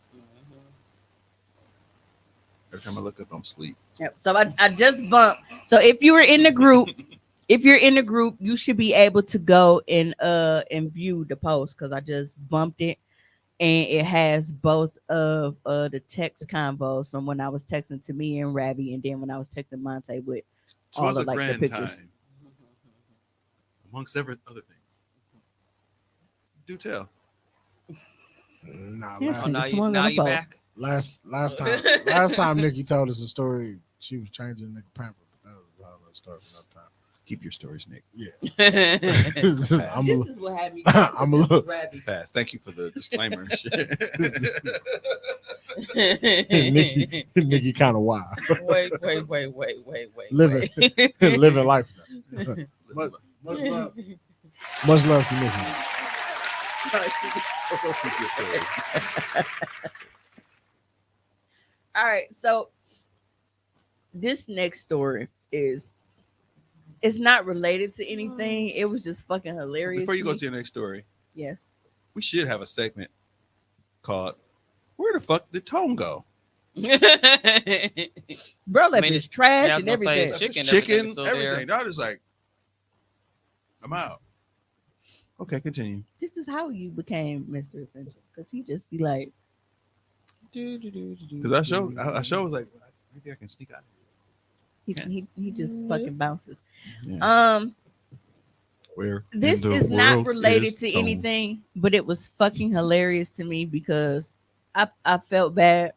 Every time I look up, I'm asleep. yep, so I just bumped. So if you were in the group, you should be able to go and view the post because I just bumped it. and it has both of the text combos from when I was texting to me and Ravi, and then when I was texting Monte with all Twas of a like the grand pictures. time, amongst every other things. Do tell. Nah, Yes, Oh, now nigga you swung now on a you boat. back. last time Nikki told us a story, she was changing nigga pamper, but that was all the story for another time. Keep your stories, Nick. Yeah. This I'm is what had me. I'm a little- Ravi. Fast. Thank you for the disclaimer and shit. Nikki kind of wild. wait. Living wait. living life now. much, much love. Much love to Nikki. All right, so this next story is it's not related to anything. It was just fucking hilarious. Before you go me. to your next story, Yes. we should have a segment called "Where the fuck did Tone go?" Bro left mean, his trash yeah, I was and gonna say everything. his Chicken, still everything. there. I was like, I'm out. Okay, continue. This is how you became Mr. Essential, because he just be like, Because I was like, maybe I can sneak out. he just fucking bounces. Yeah. Where This in the is not world related is to Tone? anything, but it was fucking hilarious to me because I felt bad,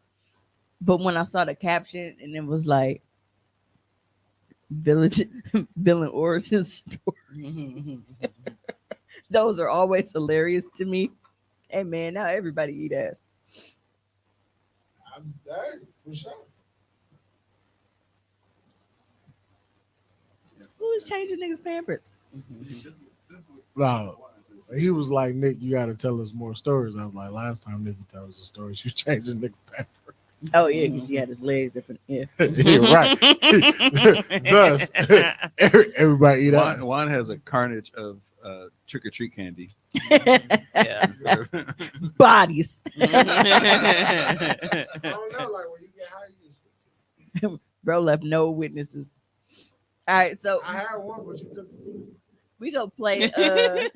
but when I saw the caption and it was like village villain origin story, those are always hilarious to me. Hey man, now everybody eat ass. For sure. Who's changing niggas' pampers? No, he was like, Nick, you got to tell us more stories. I was like, last time Nikki told us a story, she was changing nigga pamper. Oh yeah, because he had his legs different. Yeah. You're right. Thus, everybody eat out. Juan has a carnage of trick or treat candy. Yes. Bodies. I don't know, like when you get high, you just. Bro left no witnesses. All right, so I had one, but you took the two. we gonna play that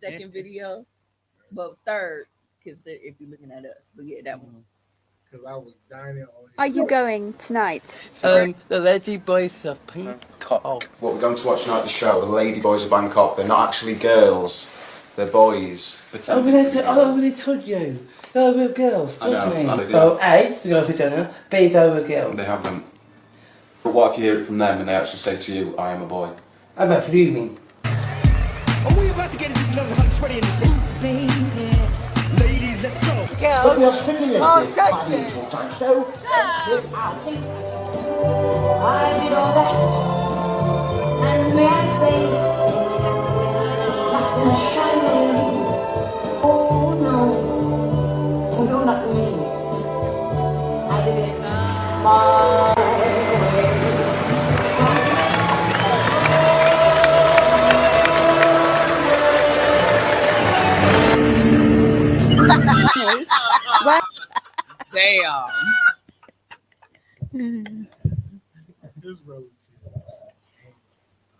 second video, but third, because if you're looking at us, but yeah, that one. Because I was dining on. Are you going tonight? The Lady Boys of Bangkok. What we're going to watch tonight, the show, the Lady Boys of Bangkok. They're not actually girls, they're boys. Oh, they told you. They were girls, I know, trust me. I did, yeah. Well, A, they go for dinner. B, they were girls. They haven't. But what if you hear it from them and they actually say to you, I am a boy? How about fuming? Are we about to get into another hot sweaty in this hoop? Ladies, let's go. But we are stimulated Oh, by sexy. the intro time, so let's this out. I did all that, and may I say, not in a shy way. Oh no, oh no, not me. I did it my Damn. His relatives.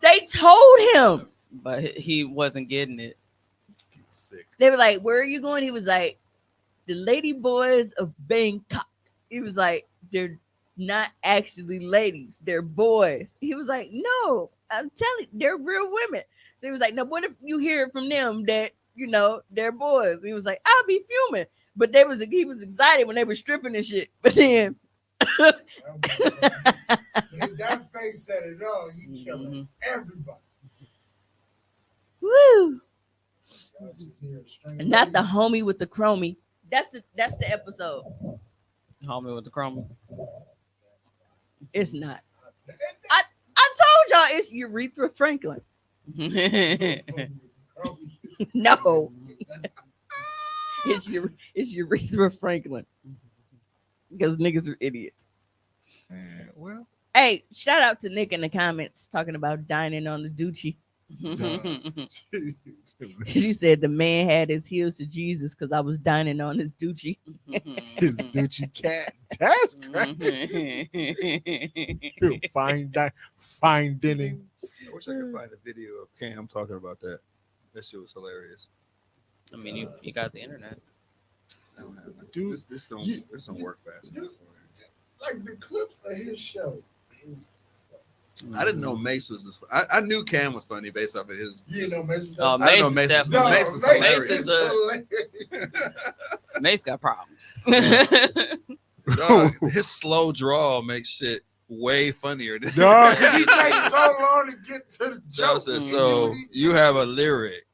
They told him. But he wasn't getting it. Sick. They were like, "Where are you going?" He was like, "The Lady Boys of Bangkok." He was like, "They're not actually ladies; they're boys." He was like, "No, I'm telling you, they're real women." So he was like, "No, what if you hear it from them that they're boys?" He was like, "I'll be fuming." But he was excited when they were stripping and shit. But then See, that face said it all. He killing everybody. woo. Y'all just hear a string of Not the ladies. homie with the chromie. That's the episode. Homie with the chrome. It's not. I told y'all it's Urethra Franklin. No. It's Urethra Franklin. Because niggas are idiots. Well, Hey, shout out to Nick in the comments talking about dining on the Doochie. You said the man had his heels to Jesus because I was dining on his Doochie. his Gucci cat. That's crazy. Fine dining. I wish I could find a video of Cam talking about that. That shit was hilarious. I mean, you got the internet. I don't have it. Dude, This don't work fast enough. like the clips of his show. I didn't know Mace was this. I knew Cam was funny based off of his. You know, Mace. Oh, I Mace know is Mace is- definitely. Mace is Mace hilarious. is Mace got problems. Dog, his slow draw makes shit way funnier. Than Dog, because he takes so long to get to the Dog joke. said, so you have a lyric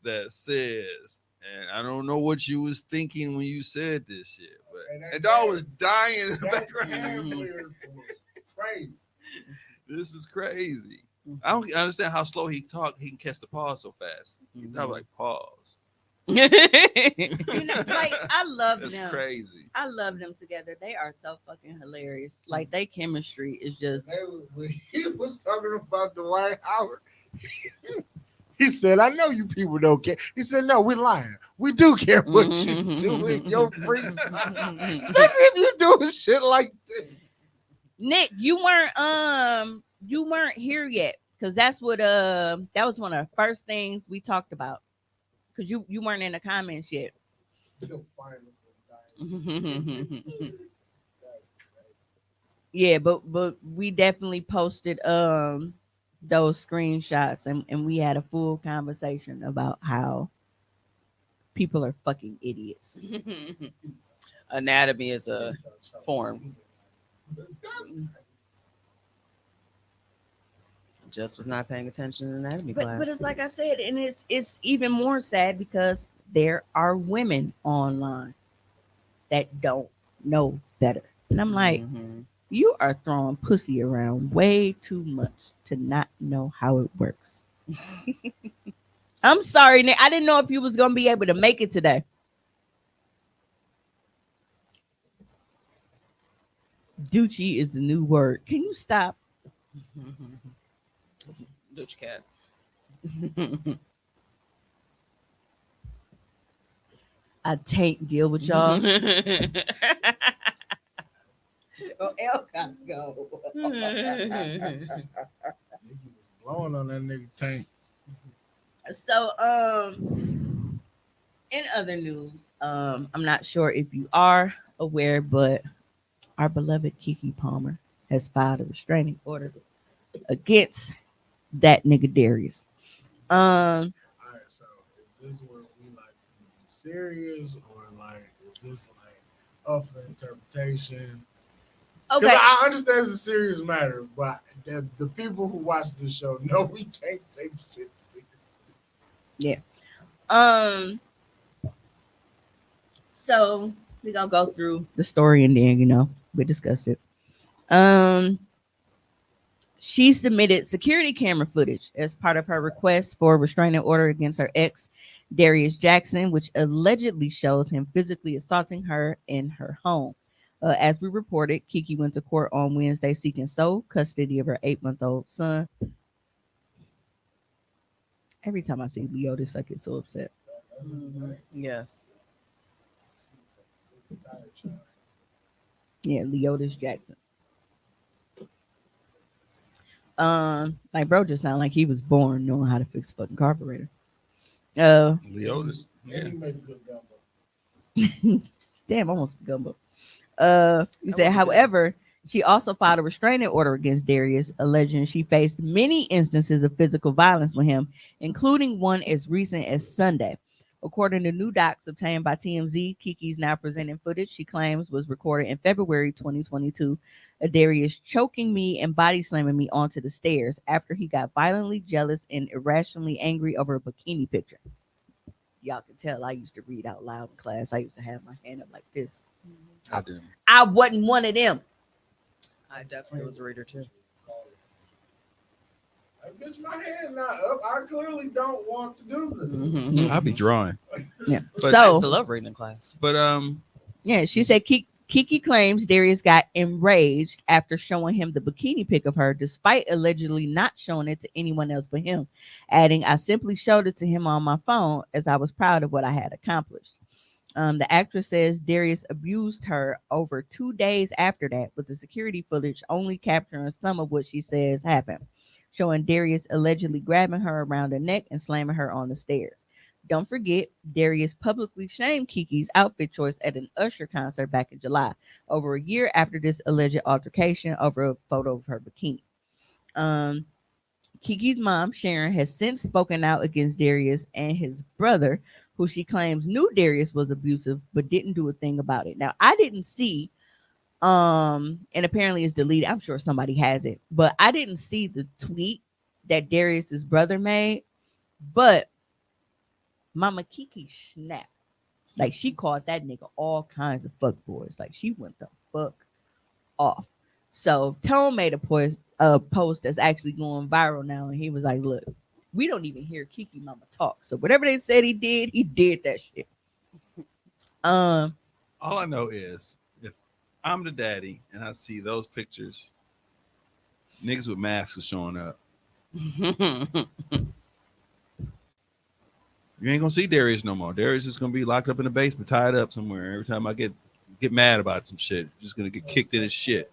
that says, and I don't know what you was thinking when you said this shit, but and dog was dying in the That background. Cam lyric was crazy. This is crazy. I don't understand how slow he talk. He can catch the pause so fast. He talk like pause. You know, like I love That's them. crazy. I love them together. They are so fucking hilarious. Like their chemistry is just. When he was talking about Dwight Howard, he said, I know you people don't care. He said, no, we're lying. We do care what you do in your free time. Especially if you doing shit like this. Nick, you weren't here yet because that's what that was one of the first things we talked about because you weren't in the comments yet. Yeah, but we definitely posted those screenshots and we had a full conversation about how people are fucking idiots. Anatomy is a form. Just was not paying attention in anatomy class. But it's like I said, and it's even more sad because there are women online that don't know better. And I'm like, you are throwing pussy around way too much to not know how it works. I'm sorry, Nick. I didn't know if you was gonna be able to make it today. Doochie is the new word. Can you stop? Doochie cat. I can't deal with y'all. Oh, L gotta go. Blowing on that nigga tank. So, in other news, I'm not sure if you are aware, but our beloved Keke Palmer has filed a restraining order against that nigga Darius. All right, so is this where we like serious or like is this like up for interpretation? Okay, I understand it's a serious matter, but the people who watch this show know we can't take shit serious. Yeah. So we're gonna go through the story and then we discuss it. She submitted security camera footage as part of her request for a restraining order against her ex, Darius Jackson, which allegedly shows him physically assaulting her in her home. As we reported, Keke went to court on Wednesday seeking sole custody of her 8-month-old son. Every time I see Leotis, I get so upset. Yes. Yeah, Leotis Jackson. Like bro just sounded like he was born knowing how to fix a fucking carburetor. Leotis. Yeah. He made good gumbo. Damn, almost gumbo. He said, however, she also filed a restraining order against Darius, alleging she faced many instances of physical violence with him, including one as recent as Sunday. According to new docs obtained by TMZ, Keke's now presenting footage she claims was recorded in February 2022 of Darius choking me and body slamming me onto the stairs after he got violently jealous and irrationally angry over a bikini picture. Y'all can tell I used to read out loud in class. I used to have my hand up like this. I didn't. I wasn't one of them. I definitely was a reader too. Like, bitch, my hand not up. I clearly don't want to do this. I'll be drawing. Yeah. But I used to So love reading in class. But yeah, she said Keke claims Darius got enraged after showing him the bikini pic of her, despite allegedly not showing it to anyone else but him, adding, "I simply showed it to him on my phone as I was proud of what I had accomplished." The actress says Darius abused her over 2 days after that, with the security footage only capturing some of what she says happened, showing Darius allegedly grabbing her around the neck and slamming her on the stairs. don't forget, Darius publicly shamed Kiki's outfit choice at an Usher concert back in July, over a year after this alleged altercation over a photo of her bikini. Um, Kiki's mom, Sharon, has since spoken out against Darius and his brother, who she claims knew Darius was abusive but didn't do a thing about it. Now, I didn't see, and apparently it's deleted. I'm sure somebody has it, but I didn't see the tweet that Darius's brother made. But Mama Kiki snapped. Like, she called that nigga all kinds of fuck boys. Like, she went the fuck off. So Tone made a post that's actually going viral now, and he was like, "Look, we don't even hear Kiki Mama talk. So whatever they said he did that shit." All I know is if I'm the daddy and I see those pictures, niggas with masks are showing up. You ain't gonna see Darius no more. Darius is gonna be locked up in the basement, tied up somewhere. Every time I get mad about some shit, just gonna get kicked in his shit.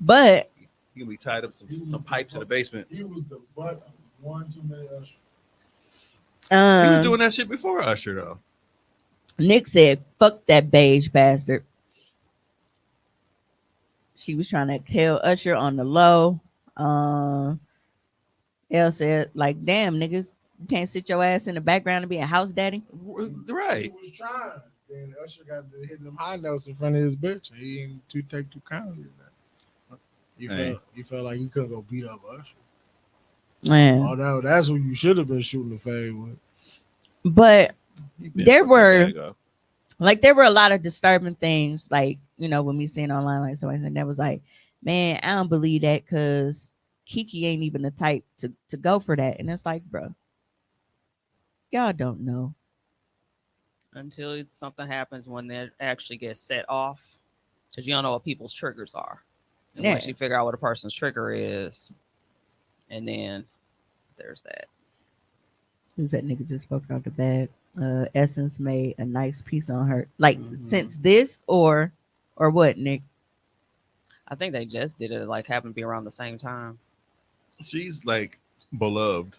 But he gonna be tied up some pipes in the basement. He was the butt of one too many Usher. He was doing that shit before Usher though. Nick said, "Fuck that beige bastard." She was trying to tell Usher on the low. Elle said, like, "Damn, niggas, you can't sit your ass in the background and be a house daddy." Right. He was trying. Then Usher got to hitting them high notes in front of his bitch. He didn't take too kindly to that. You felt like he couldn't go beat up Usher. Man. Oh, no, that's who you should have been shooting the fade with. But there were a lot of disturbing things, like, you know, when we seen online, like somebody said that was like, "Man, I don't believe that because Kiki ain't even the type to go for that." And it's like, bro, y'all don't know. Until something happens when they actually get set off, because you don't know what people's triggers are. And once you figure out what a person's trigger is, and then there's that. Who's that nigga just spoke out the bag? Essence made a nice piece on her. Like, since this or what, Nick? I think they just did it, like, happened to be around the same time. She's like beloved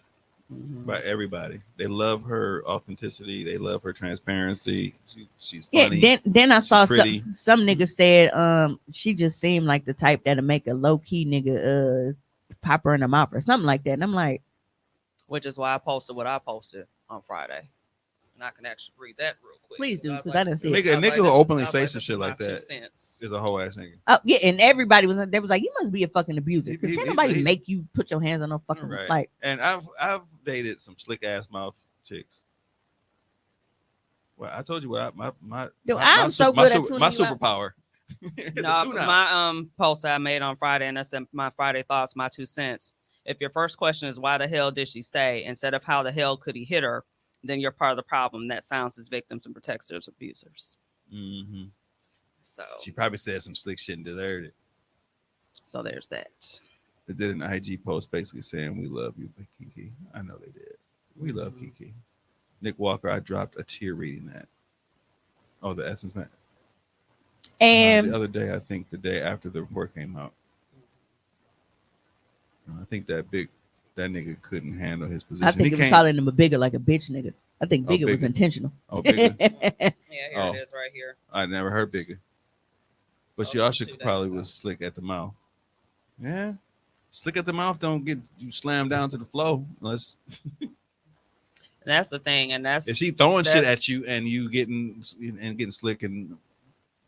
by everybody. They love her authenticity. They love her transparency. She's funny. Yeah, then I saw pretty. some nigga said she just seemed like the type that'll make a low key nigga pop her in the mouth or something like that. And I'm like, which is why I posted what I posted on Friday. And I can actually read that real quick. Please do, because I didn't see it. A nigga who openly say some shit like that is a whole ass nigga. Oh yeah, and everybody was like, "You must be a fucking abuser because can't nobody make you put your hands on no fucking like." And I've dated some slick ass mouth chicks. Well, I told you what my superpower. No, my post I made on Friday, and I said my Friday thoughts, my 2 cents. If your first question is why the hell did she stay, instead of how the hell could he hit her, then you're part of the problem that silences victims and protects those abusers. Mm-hmm. So she probably said some slick shit and deserved it. So there's that. They did an IG post basically saying, "We love you, Kiki." I know they did. We love Kiki. Nick Walker, I dropped a tear reading that. Oh, the Essence man. And the other day, I think the day after the report came out, I think that nigga couldn't handle his position. I think he was calling him a bigger, like a bitch nigga. I think bigger was intentional. Oh, bigger. Yeah, here it is right here. I never heard bigger. But she also probably was slick at the mouth. Yeah. Slick at the mouth don't get you slammed down to the floor unless that's the thing, and that's if she throwing shit at you and you getting slick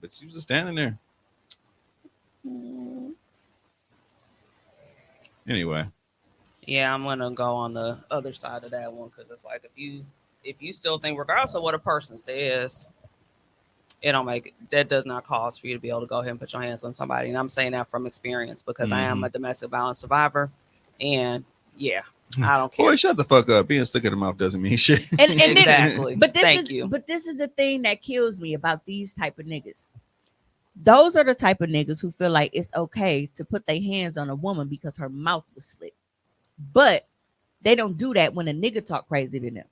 but she was just standing there. Anyway. Yeah, I'm gonna go on the other side of that one because it's like if you still think regardless of what a person says, that does not cause for you to be able to go ahead and put your hands on somebody. And I'm saying that from experience because I am a domestic violence survivor, and yeah, I don't care. Boy, shut the fuck up. Being slick in the mouth doesn't mean shit. And exactly. But this is the thing that kills me about these type of niggas. Those are the type of niggas who feel like it's okay to put their hands on a woman because her mouth was slick. But they don't do that when a nigga talk crazy to them.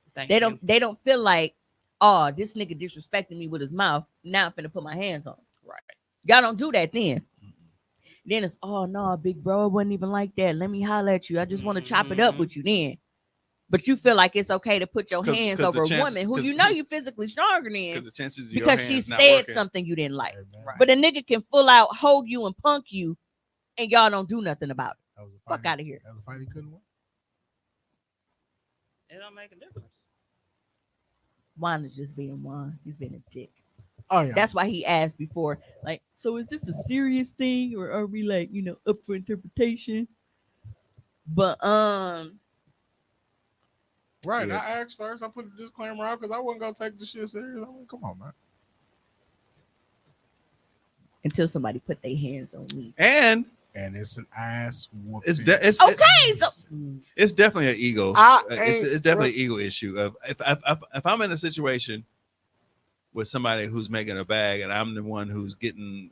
They don't feel like, oh, this nigga disrespecting me with his mouth. Now I'm finna put my hands on him. Right. Y'all don't do that then. Then it's, oh no, big bro, it wasn't even like that. Let me holler at you. I just want to chop it up with you then. but you feel like it's okay to put your 'Cause- hands 'cause the over a chance- woman who 'cause- you know you physically stronger Because than the chances of because your she hands not said working. something you didn't like. Hey, man, Right. But a nigga can full out hold you and punk you, and y'all don't do nothing about it. that was a Fuck fight. out of here. That was a fight he couldn't win. It don't make a difference. Juan is just being Juan. He's being a dick. Oh yeah. That's why he asked before, like, so is this a serious thing or are we like, up for interpretation? But right. Yeah. I asked first. I put a disclaimer out because I wasn't gonna take this shit serious. I mean, come on, man. until somebody put their hands on me. And And it's an ass whooping. it's Okay, so it's definitely an ego. I It's definitely an ego issue. Of if I'm in a situation with somebody who's making a bag and I'm the one who's getting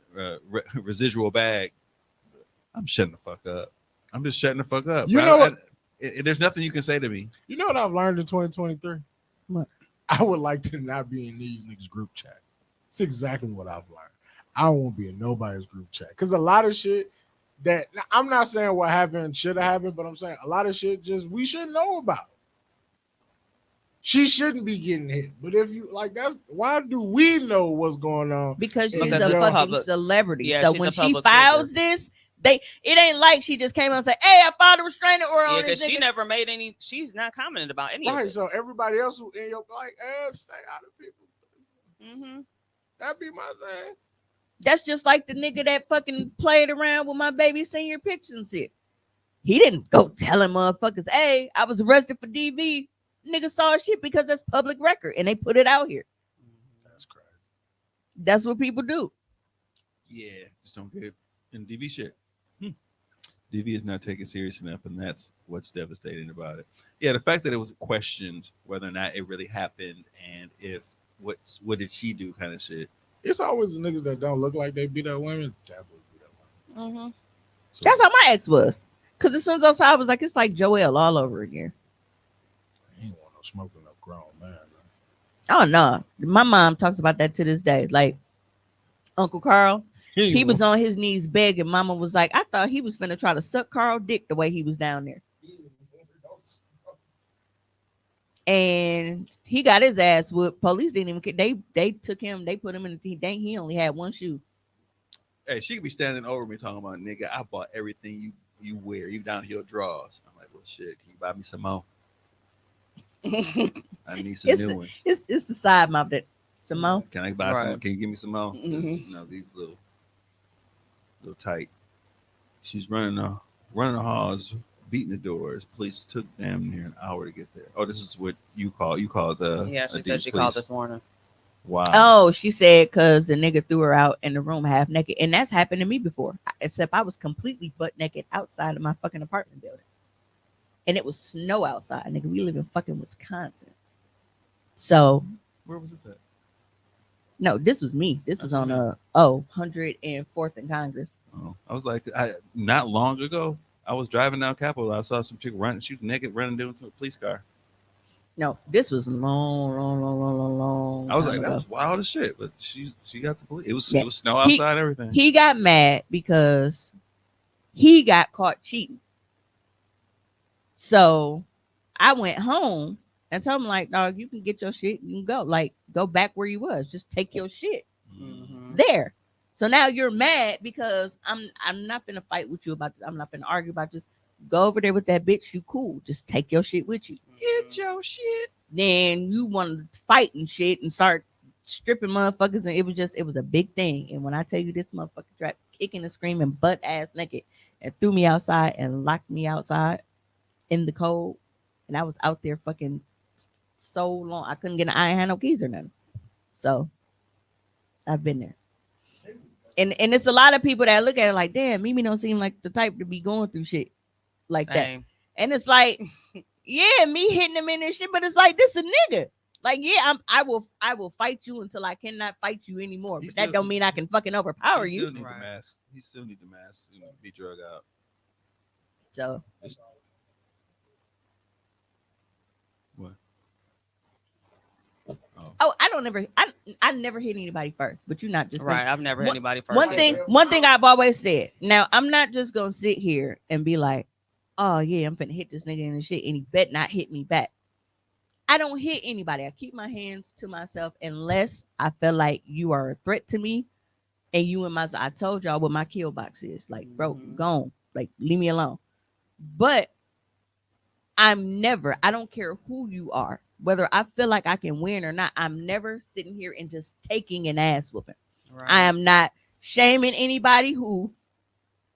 residual bag, I'm shutting the fuck up. I'm just shutting the fuck up. You know what? There's nothing you can say to me. You know what I've learned in 2023? What? I would like to not be in these niggas group chat. It's exactly what I've learned. I don't want to be in nobody's group chat because a lot of shit that I'm not saying what happened should have happened, but I'm saying a lot of shit just we shouldn't know about. She shouldn't be getting hit, but if you like, that's why do we know what's going on? because she's Because a it's fucking public. celebrity. Yeah, So she's when a she public files this, it ain't like she just came out and said, "Hey, I filed a restraining order Yeah, on this because she nigga." never made any. She's not commented about any Right, of it. so everybody else who in your like, stay out of people. Mm-hmm. That'd be my thing. That's just like the nigga that fucking played around with my baby senior pictures and shit. He didn't go telling motherfuckers, "Hey, I was arrested for DV." Nigga saw shit because that's public record and they put it out here. That's crazy. That's what people do. Yeah, just don't get in DV shit. DV is not taken serious enough, and that's what's devastating about it. Yeah, the fact that it was questioned whether or not it really happened and if what did she do kind of shit. It's always the niggas that don't look like they beat up women. Definitely beat up women. Mm-hmm. So, That's how my ex was. Because as soon as I saw, I was like, it's like Joel all over again. he ain't want no smoking up grown man. Oh, no. My mom talks about that to this day. Like, Uncle Carl, he was on his knees begging. Mama was like, I thought he was finna try to suck Carl dick the way he was down there. And he got his ass whooped. Police didn't even care. They took him. They put him in the dang. He only had one shoe. Hey, she could be standing over me talking about, nigga, I bought everything you wear, even down to your drawers. I'm like, well, shit, can you buy me some more? I need some new ones. It's the side mouth that some more. Can I buy some? Right. Can you give me some more? Mhm. You know, these little tight. She's running the halls, beating the doors. Police took damn near an hour to get there. Oh, this is what you call the Yeah, she the said she police. called this morning. Wow. Oh, she said because the nigga threw her out in the room half naked. And that's happened to me before. Except I was completely butt naked outside of my fucking apartment building. And it was snow outside. Nigga, we live in fucking Wisconsin. So, Where was this at? no, this was me. This was on 104th and Congress. Oh, I was like, not long ago, I was driving down Capitol. I saw some chick running. She was naked, running into a police car. No, this was long. I was time like, that ago. was wild as shit. But she got the police. It was Yeah. it was snow outside, and everything. He got mad because he got caught cheating. So I went home and told him, like, dog, you can get your shit. You can go. Like, go back where you was. Just take your shit Mm-hmm. there. So now you're mad because I'm not gonna fight with you about this. I'm not gonna argue about this. Go over there with that bitch. You cool. Just take your shit with you. Get your shit. Then you wanted to fight and shit and start stripping motherfuckers, and it was a big thing. And when I tell you this motherfucker tried kicking and screaming butt ass naked and threw me outside and locked me outside in the cold, and I was out there fucking so long I couldn't get I ain't had no keys or nothing. So I've been there. And it's a lot of people that look at it like, damn, Mimi don't seem like the type to be going through shit like Same. that. And it's like, yeah, me hitting him in this shit, but it's like this a nigga. Like, yeah, I will fight you until I cannot fight you anymore. He But still- that don't mean I can fucking overpower He you. still need Right. the mask. He still need the mask. Be drug out. So What? oh, I never hit anybody first, but you're not just Right. I've never hit One- anybody first. One thing I've always said. Now I'm not just gonna sit here and be like, oh yeah, I'm finna hit this nigga and shit, and he bet not hit me back. I don't hit anybody. I keep my hands to myself unless I feel like you are a threat to me. And you and my, I told y'all what my kill box is. Like, bro, gone. Like, leave me alone. But I don't care who you are, whether I feel like I can win or not. I'm never sitting here and just taking an ass whooping. Right. I am not shaming anybody who,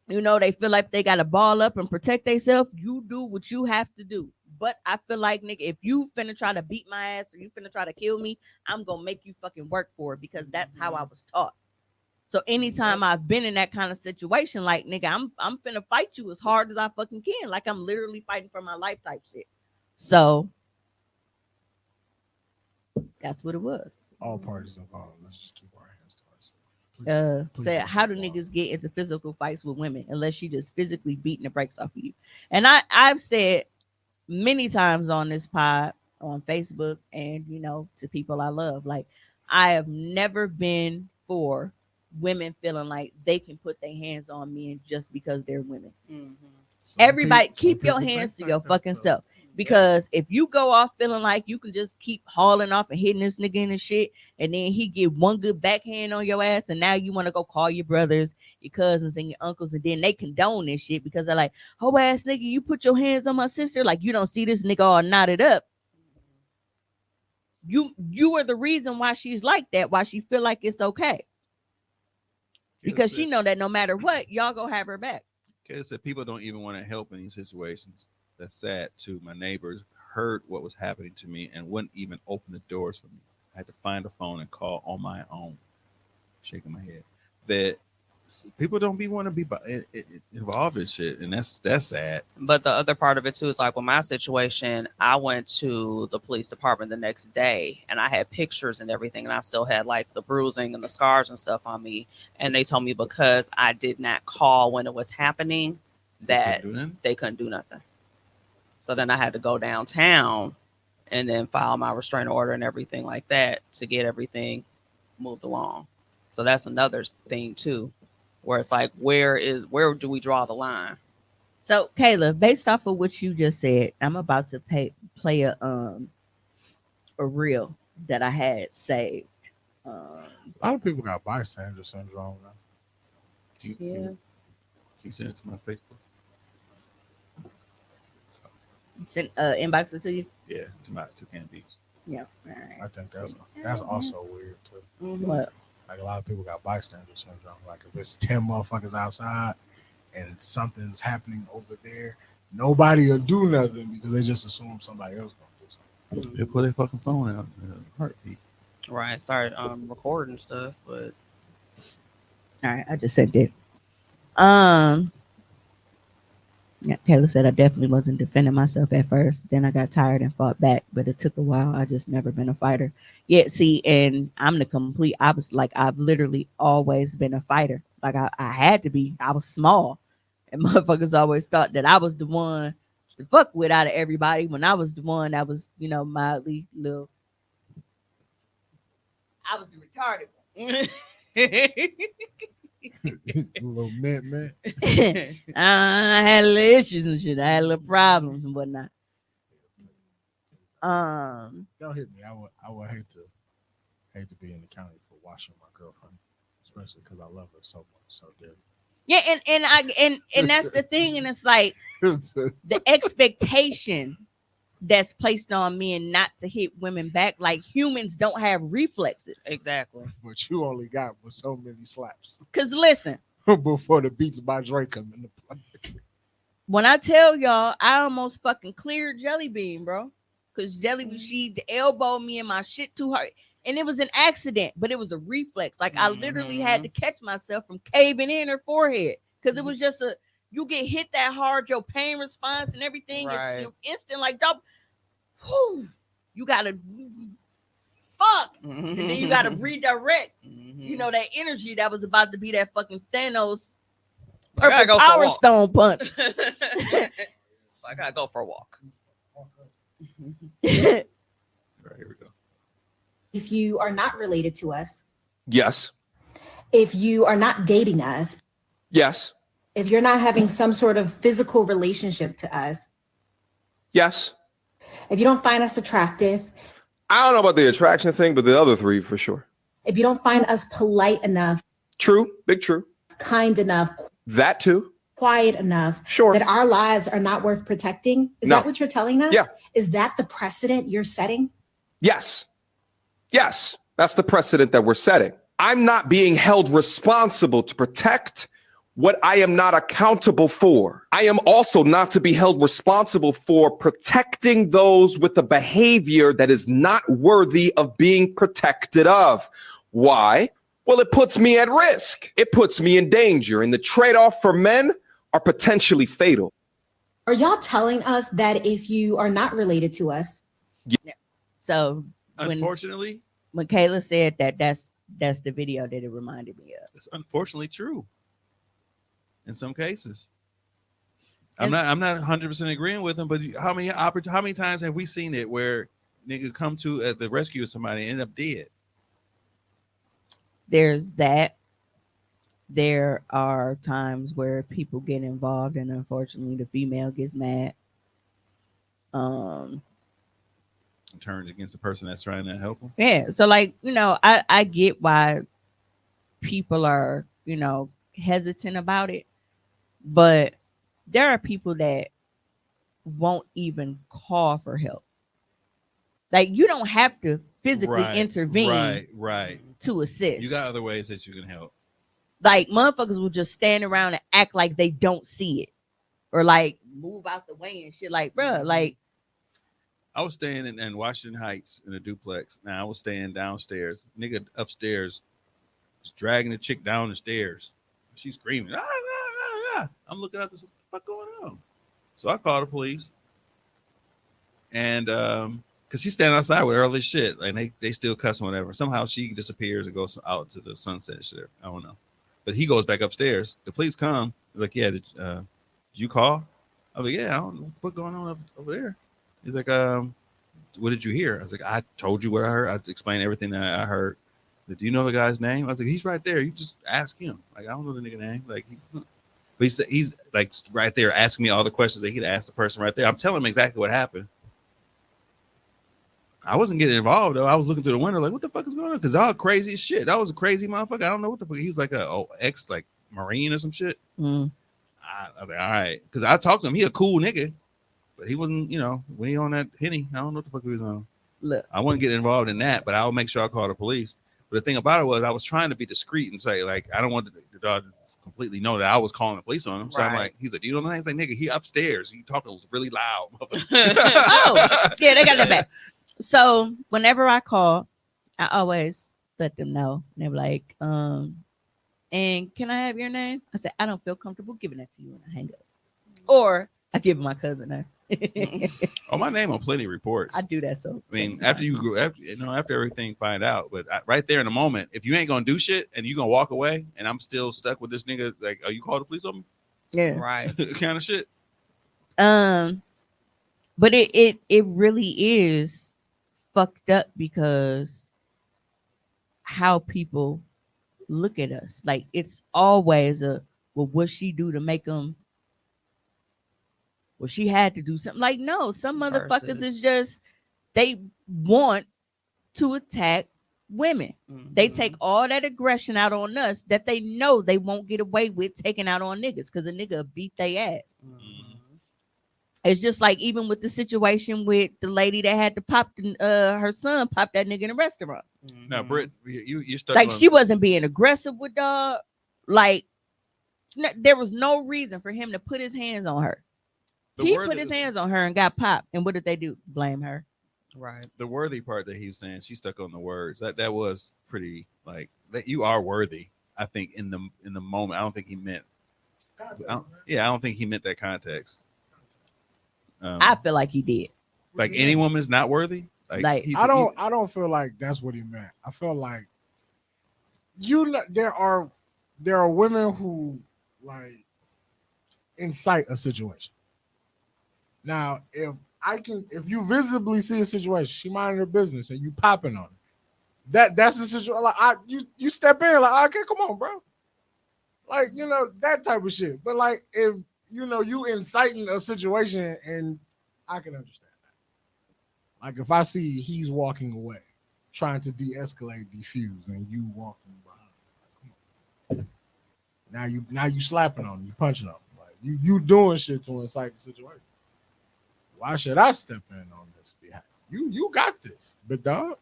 they feel like they got to ball up and protect themselves. You do what you have to do. But I feel like, nigga, if you finna try to beat my ass or you finna try to kill me, I'm going to make you fucking work for it because that's how I was taught. So anytime I've been in that kind of situation, like, nigga, I'm finna fight you as hard as I fucking can. Like, I'm literally fighting for my life type shit. So that's what it was. All parties involved. Let's just keep our hands to ourselves. Say, how do niggas get into physical fights with women unless you just physically beating the brakes off of you? And I've said many times on this pod, on Facebook, and to people I love, like, I have never been for women feeling like they can put their hands on men just because they're women. Everybody keep your hands to your fucking self. Because if you go off feeling like you can just keep hauling off and hitting this nigga in the shit, and then he get one good backhand on your ass, and now you want to go call your brothers, your cousins, and your uncles, and then they condone this shit because they're like, "Oh ass nigga, you put your hands on my sister, like you don't see this nigga all knotted up." You are the reason why she's like that, why she feel like it's okay. Because she know that no matter what, y'all gonna have her back. Okay, so people don't even want to help in these situations. That's sad too. My neighbors heard what was happening to me and wouldn't even open the doors for me. I had to find a phone and call on my own. Shaking my head. That people don't want to be involved in shit, and that's sad. But the other part of it too is like with my situation, I went to the police department the next day and I had pictures and everything, and I still had like the bruising and the scars and stuff on me. And they told me because I did not call when it was happening that they couldn't do nothing. So then I had to go downtown and then file my restraining order and everything like that to get everything moved along. So that's another thing too, where it's like, where do we draw the line? So Kayla, based off of what you just said, I'm about to play a reel that I had saved. A lot of people got bystander syndrome now. Can you send it to my Facebook? Send inbox it to you. Yeah, to Candice. Yeah, all right. I think that's also weird too. What? Like a lot of people got bystander syndrome. Like if it's 10 motherfuckers outside and something's happening over there, nobody will do nothing because they just assume somebody else gonna do something. They put their fucking phone out in a heartbeat. Right, start recording stuff, but all right, I just said that. Yeah, Taylor said I definitely wasn't defending myself at first. Then I got tired and fought back, but it took a while. I just never been a fighter. Yeah, see, and I'm the complete opposite. Like I've literally always been a fighter. Like I had to be. I was small, and motherfuckers always thought that I was the one to fuck with out of everybody when I was the one that was, mildly little. I was the retarded one. Little man. I had little issues and shit. I had little problems and whatnot. Don't hit me. I would hate to be in the county for watching my girlfriend, especially because I love her so much, so dearly. Yeah, and that's the thing, and it's like the expectation that's placed on men not to hit women back. Like humans don't have reflexes. Exactly. But you only got with so many slaps. Cause listen, before the Beats by Dre come into play. When I tell y'all, I almost fucking cleared Jelly Bean, bro. Cause Jelly Bean, she elbowed me in my shit too hard. And it was an accident, but it was a reflex. Like I literally had to catch myself from caving in her forehead. Cause it was just you get hit that hard, your pain response and everything is instant, like double. Whew, you gotta fuck, and then you gotta redirect. That energy that was about to be that fucking Thanos purple power stone punch. I gotta go for a walk. All right, here we go. If you are not related to us, yes. if you are not dating us, Yes. If you're not having some sort of physical relationship to us, Yes. if you don't find us attractive, I don't know about the attraction thing, but the other three for sure. if you don't find us polite enough, True, big true. kind enough, That too. quiet enough, Sure. that our lives are not worth protecting, is No. that what you're telling us? Yeah. Is that the precedent you're setting? Yes. Yes. That's the precedent that we're setting. I'm not being held responsible to protect what I am not accountable for. I am also not to be held responsible for protecting those with a behavior that is not worthy of being protected of. Why? Well, it puts me at risk. It puts me in danger. And the trade-off for men are potentially fatal. Are y'all telling us that if you are not related to us? So unfortunately, when Kayla said that, that's the video that it reminded me of. It's unfortunately true. In some cases, I'm not 100% agreeing with him, but how many times have we seen it where nigga come to the rescue of somebody and end up dead? There's that. There are times where people get involved, and unfortunately, the female gets mad. Turns against the person that's trying to help them. Yeah. So, like, I get why people are, hesitant about it, but there are people that won't even call for help. Like, you don't have to physically intervene right to assist. You got other ways that you can help. Like, motherfuckers will just stand around and act like they don't see it, or like move out the way and shit. Like, bro, like, I was staying in Washington Heights in a duplex. Now I was staying downstairs. Nigga upstairs was dragging the chick down the stairs. She's screaming. Ah, ah, ah, ah. I'm looking up. What the fuck going on? So I called the police, and because she's standing outside with all this shit, and they still cussing whatever. Somehow she disappears and goes out to the sunset shit. I don't know, but he goes back upstairs. The police come. They're like, yeah, did you call? I was like, yeah, I don't know what's going on over there. He's like, what did you hear? I was like, I told you what I heard. I explained everything that I heard. Do you know the guy's name? I was like, he's right there. You just ask him. Like, I don't know the nigga name. Like, but he's like right there asking me all the questions that he'd ask the person right there. I'm telling him exactly what happened. I wasn't getting involved though. I was looking through the window like, what the fuck is going on? Because all crazy as shit. That was a crazy motherfucker. I don't know what the fuck. He's like a ex like Marine or some shit. Mm. I was like, all right. Because I talked to him. He a cool nigga. But he wasn't, when he on that Henny, I don't know what the fuck he was on. Look, I wouldn't get involved in that, but I'll make sure I call the police. But the thing about it was I was trying to be discreet and say, like, I don't want the dog to completely know that I was calling the police on him. So I'm like, he's like, do you know the name? He's like, nigga, he upstairs. You talking really loud. Oh, yeah, they got that back. So whenever I call, I always let them know. And they're like, and can I have your name? I said, I don't feel comfortable giving that to you when I hang up. Or I give my cousin name. Oh, my name on plenty of reports. I do that. So I mean, after everything, find out. But right there in the moment, if you ain't gonna do shit and you gonna walk away, and I'm still stuck with this nigga, like, are you called the police on me? Yeah, right. Kind of shit. But it really is fucked up because how people look at us. Like, it's always what she do to make them. Well, she had to do something. Like, no, some motherfuckers is just, they want to attack women. Mm-hmm. They take all that aggression out on us that they know they won't get away with taking out on niggas because a nigga beat their ass. Mm-hmm. It's just like even with the situation with the lady that had to pop her son popped that nigga in a restaurant. Mm-hmm. Now, Britt, you stuck like she wasn't being aggressive with dog. Like there was no reason for him to put his hands on her. He put his hands on her and got popped. And what did they do? Blame her. Right. The worthy part that he was saying, she stuck on the words. That was pretty like that. You are worthy. I think in the moment, I don't think he meant. I don't think he meant that context. I feel like he did. Like any woman is not worthy. Like I don't feel like that's what he meant. I feel like there are women who like incite a situation. Now, if you visibly see a situation, she minding her business and you popping on it, that's the situation. Like you step in like, okay, come on, bro. Like, you know, that type of shit. But like, if you know you inciting a situation, and I can understand that. Like, if I see he's walking away, trying to de-escalate, defuse, and you walking behind, now you slapping on him, you punching on him, like you doing shit to incite the situation. Why should I step in on this behalf? You got this, big dog.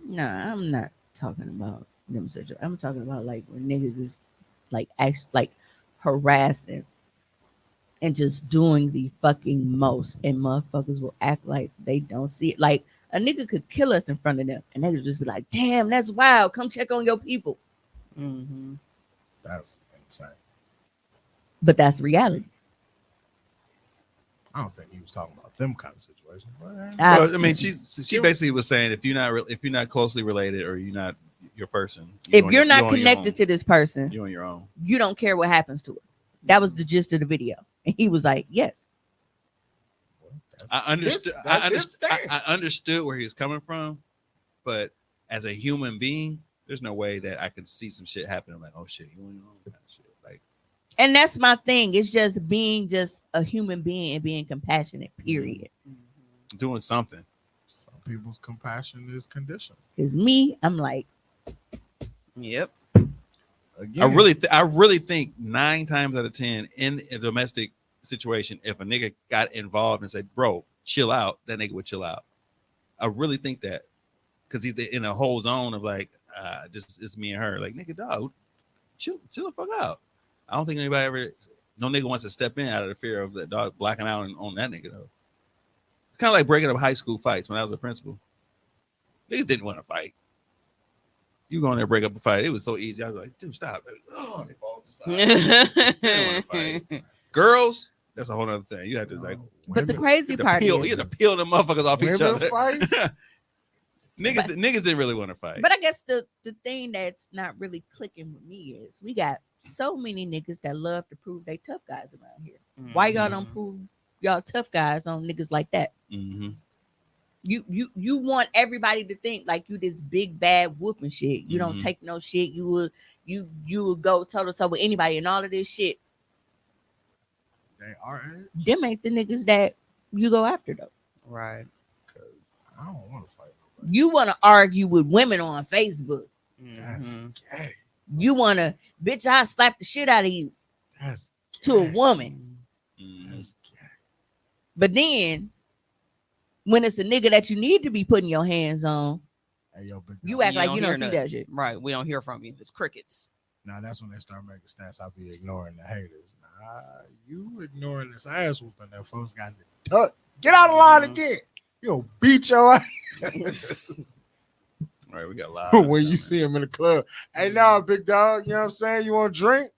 No, I'm not talking about them situations. I'm talking about like when niggas is like actually like harassing and just doing the fucking most, and motherfuckers will act like they don't see it. Like a nigga could kill us in front of them, and they would just be like, "Damn, that's wild. Come check on your people." Mm-hmm. That's insane. But that's reality. I don't think he was talking about them kind of situations. Well, I mean, she basically was saying if you're not closely related or you're not your person, if you're not connected to this person, you're on your own. You don't care what happens to her. That was the gist of the video, and he was like, "Yes." I understood. I understood where he was coming from, but as a human being, there's no way that I could see some shit happening. Like, oh shit, you on your own kind of shit. Like, and that's my thing. It's just being just a human being and being compassionate. Period. Doing something. Some people's compassion is conditional. Because me, I'm like, yep. Again, I really think 9 times out of 10 in a domestic situation, if a nigga got involved and said, "Bro, chill out," that nigga would chill out. I really think that because he's in a whole zone of like, just it's me and her. Like, nigga, dog, chill the fuck out. I don't think no nigga wants to step in out of the fear of the dog blacking out on that nigga though. It's kind of like breaking up high school fights when I was a principal. Niggas didn't want to fight. You go in there, break up a fight. It was so easy. I was like, dude, stop. Oh, they fall aside. They don't want to fight. Girls, that's a whole other thing. You have to like. But the crazy part is you have to peel them motherfuckers off each other. Fights? Niggas didn't really want to fight. But I guess the thing that's not really clicking with me is we got so many niggas that love to prove they tough guys around here. Mm-hmm. Why y'all don't prove y'all tough guys on niggas like that? Mm-hmm. You want everybody to think like you this big bad whooping shit. You don't take no shit. You would go toe to toe with anybody and all of this shit. They are. Them ain't the niggas that you go after though. Right. Because I don't want to fight nobody. You want to argue with women on Facebook. That's gay. You want to, bitch, I slap the shit out of you. That's to a woman. That's gay. But then when it's a nigga that you need to be putting your hands on, hey, yo, big you act like you don't see that shit. Right. We don't hear from you. It's crickets. Now that's when they start making stats. I'll be ignoring the haters. Nah, you ignoring this ass whooping that folks got to get out of line again. You'll beat your ass. All right, we got a lot. When you see him in the club. Hey, now, big dog, you know what I'm saying? You want to drink?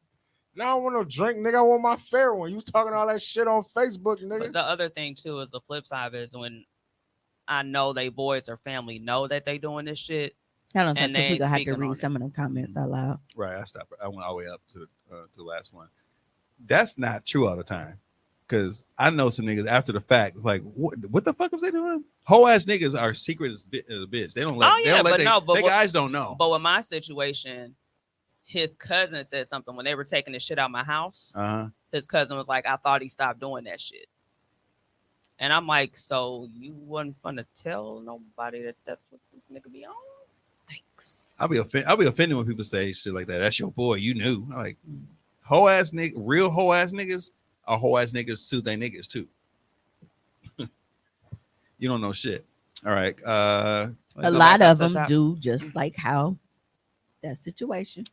No, I don't want no drink, nigga. I want my fair one. You was talking all that shit on Facebook, nigga. But the other thing, too, is the flip side is when I know they boys or family know that they doing this shit. Hold on, and we gonna have to read it. some of them comments out loud. Right, I stopped. I went all the way up to the last one. That's not true all the time, because I know some niggas after the fact, like, what the fuck was they doing? Whole ass niggas are secret as a bitch. They don't let. Their guys don't know. But with my situation, his cousin said something when they were taking the shit out of my house. His cousin was like, "I thought he stopped doing that shit." And I'm like, so you wasn't fun to tell nobody that that's what this nigga be on? Thanks. I'll be offended when people say shit like that. That's your boy. You knew. I'm like, whole ass nigga, real whole ass niggas are whole ass niggas to they niggas too. You don't know shit. All right. A lot of them do, just like how that situation.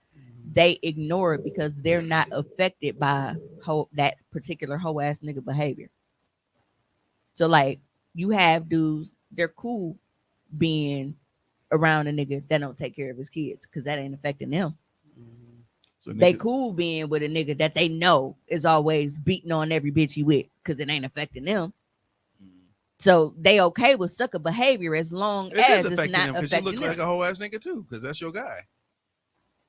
They ignore it because they're not affected by that particular whole ass nigga behavior. So like you have dudes, they're cool being around a nigga that don't take care of his kids because that ain't affecting them. So they cool being with a nigga that they know is always beating on every bitch he with because it ain't affecting them. So they okay with sucker behavior as long as it's not affecting them. You look like a whole ass nigga too, because that's your guy.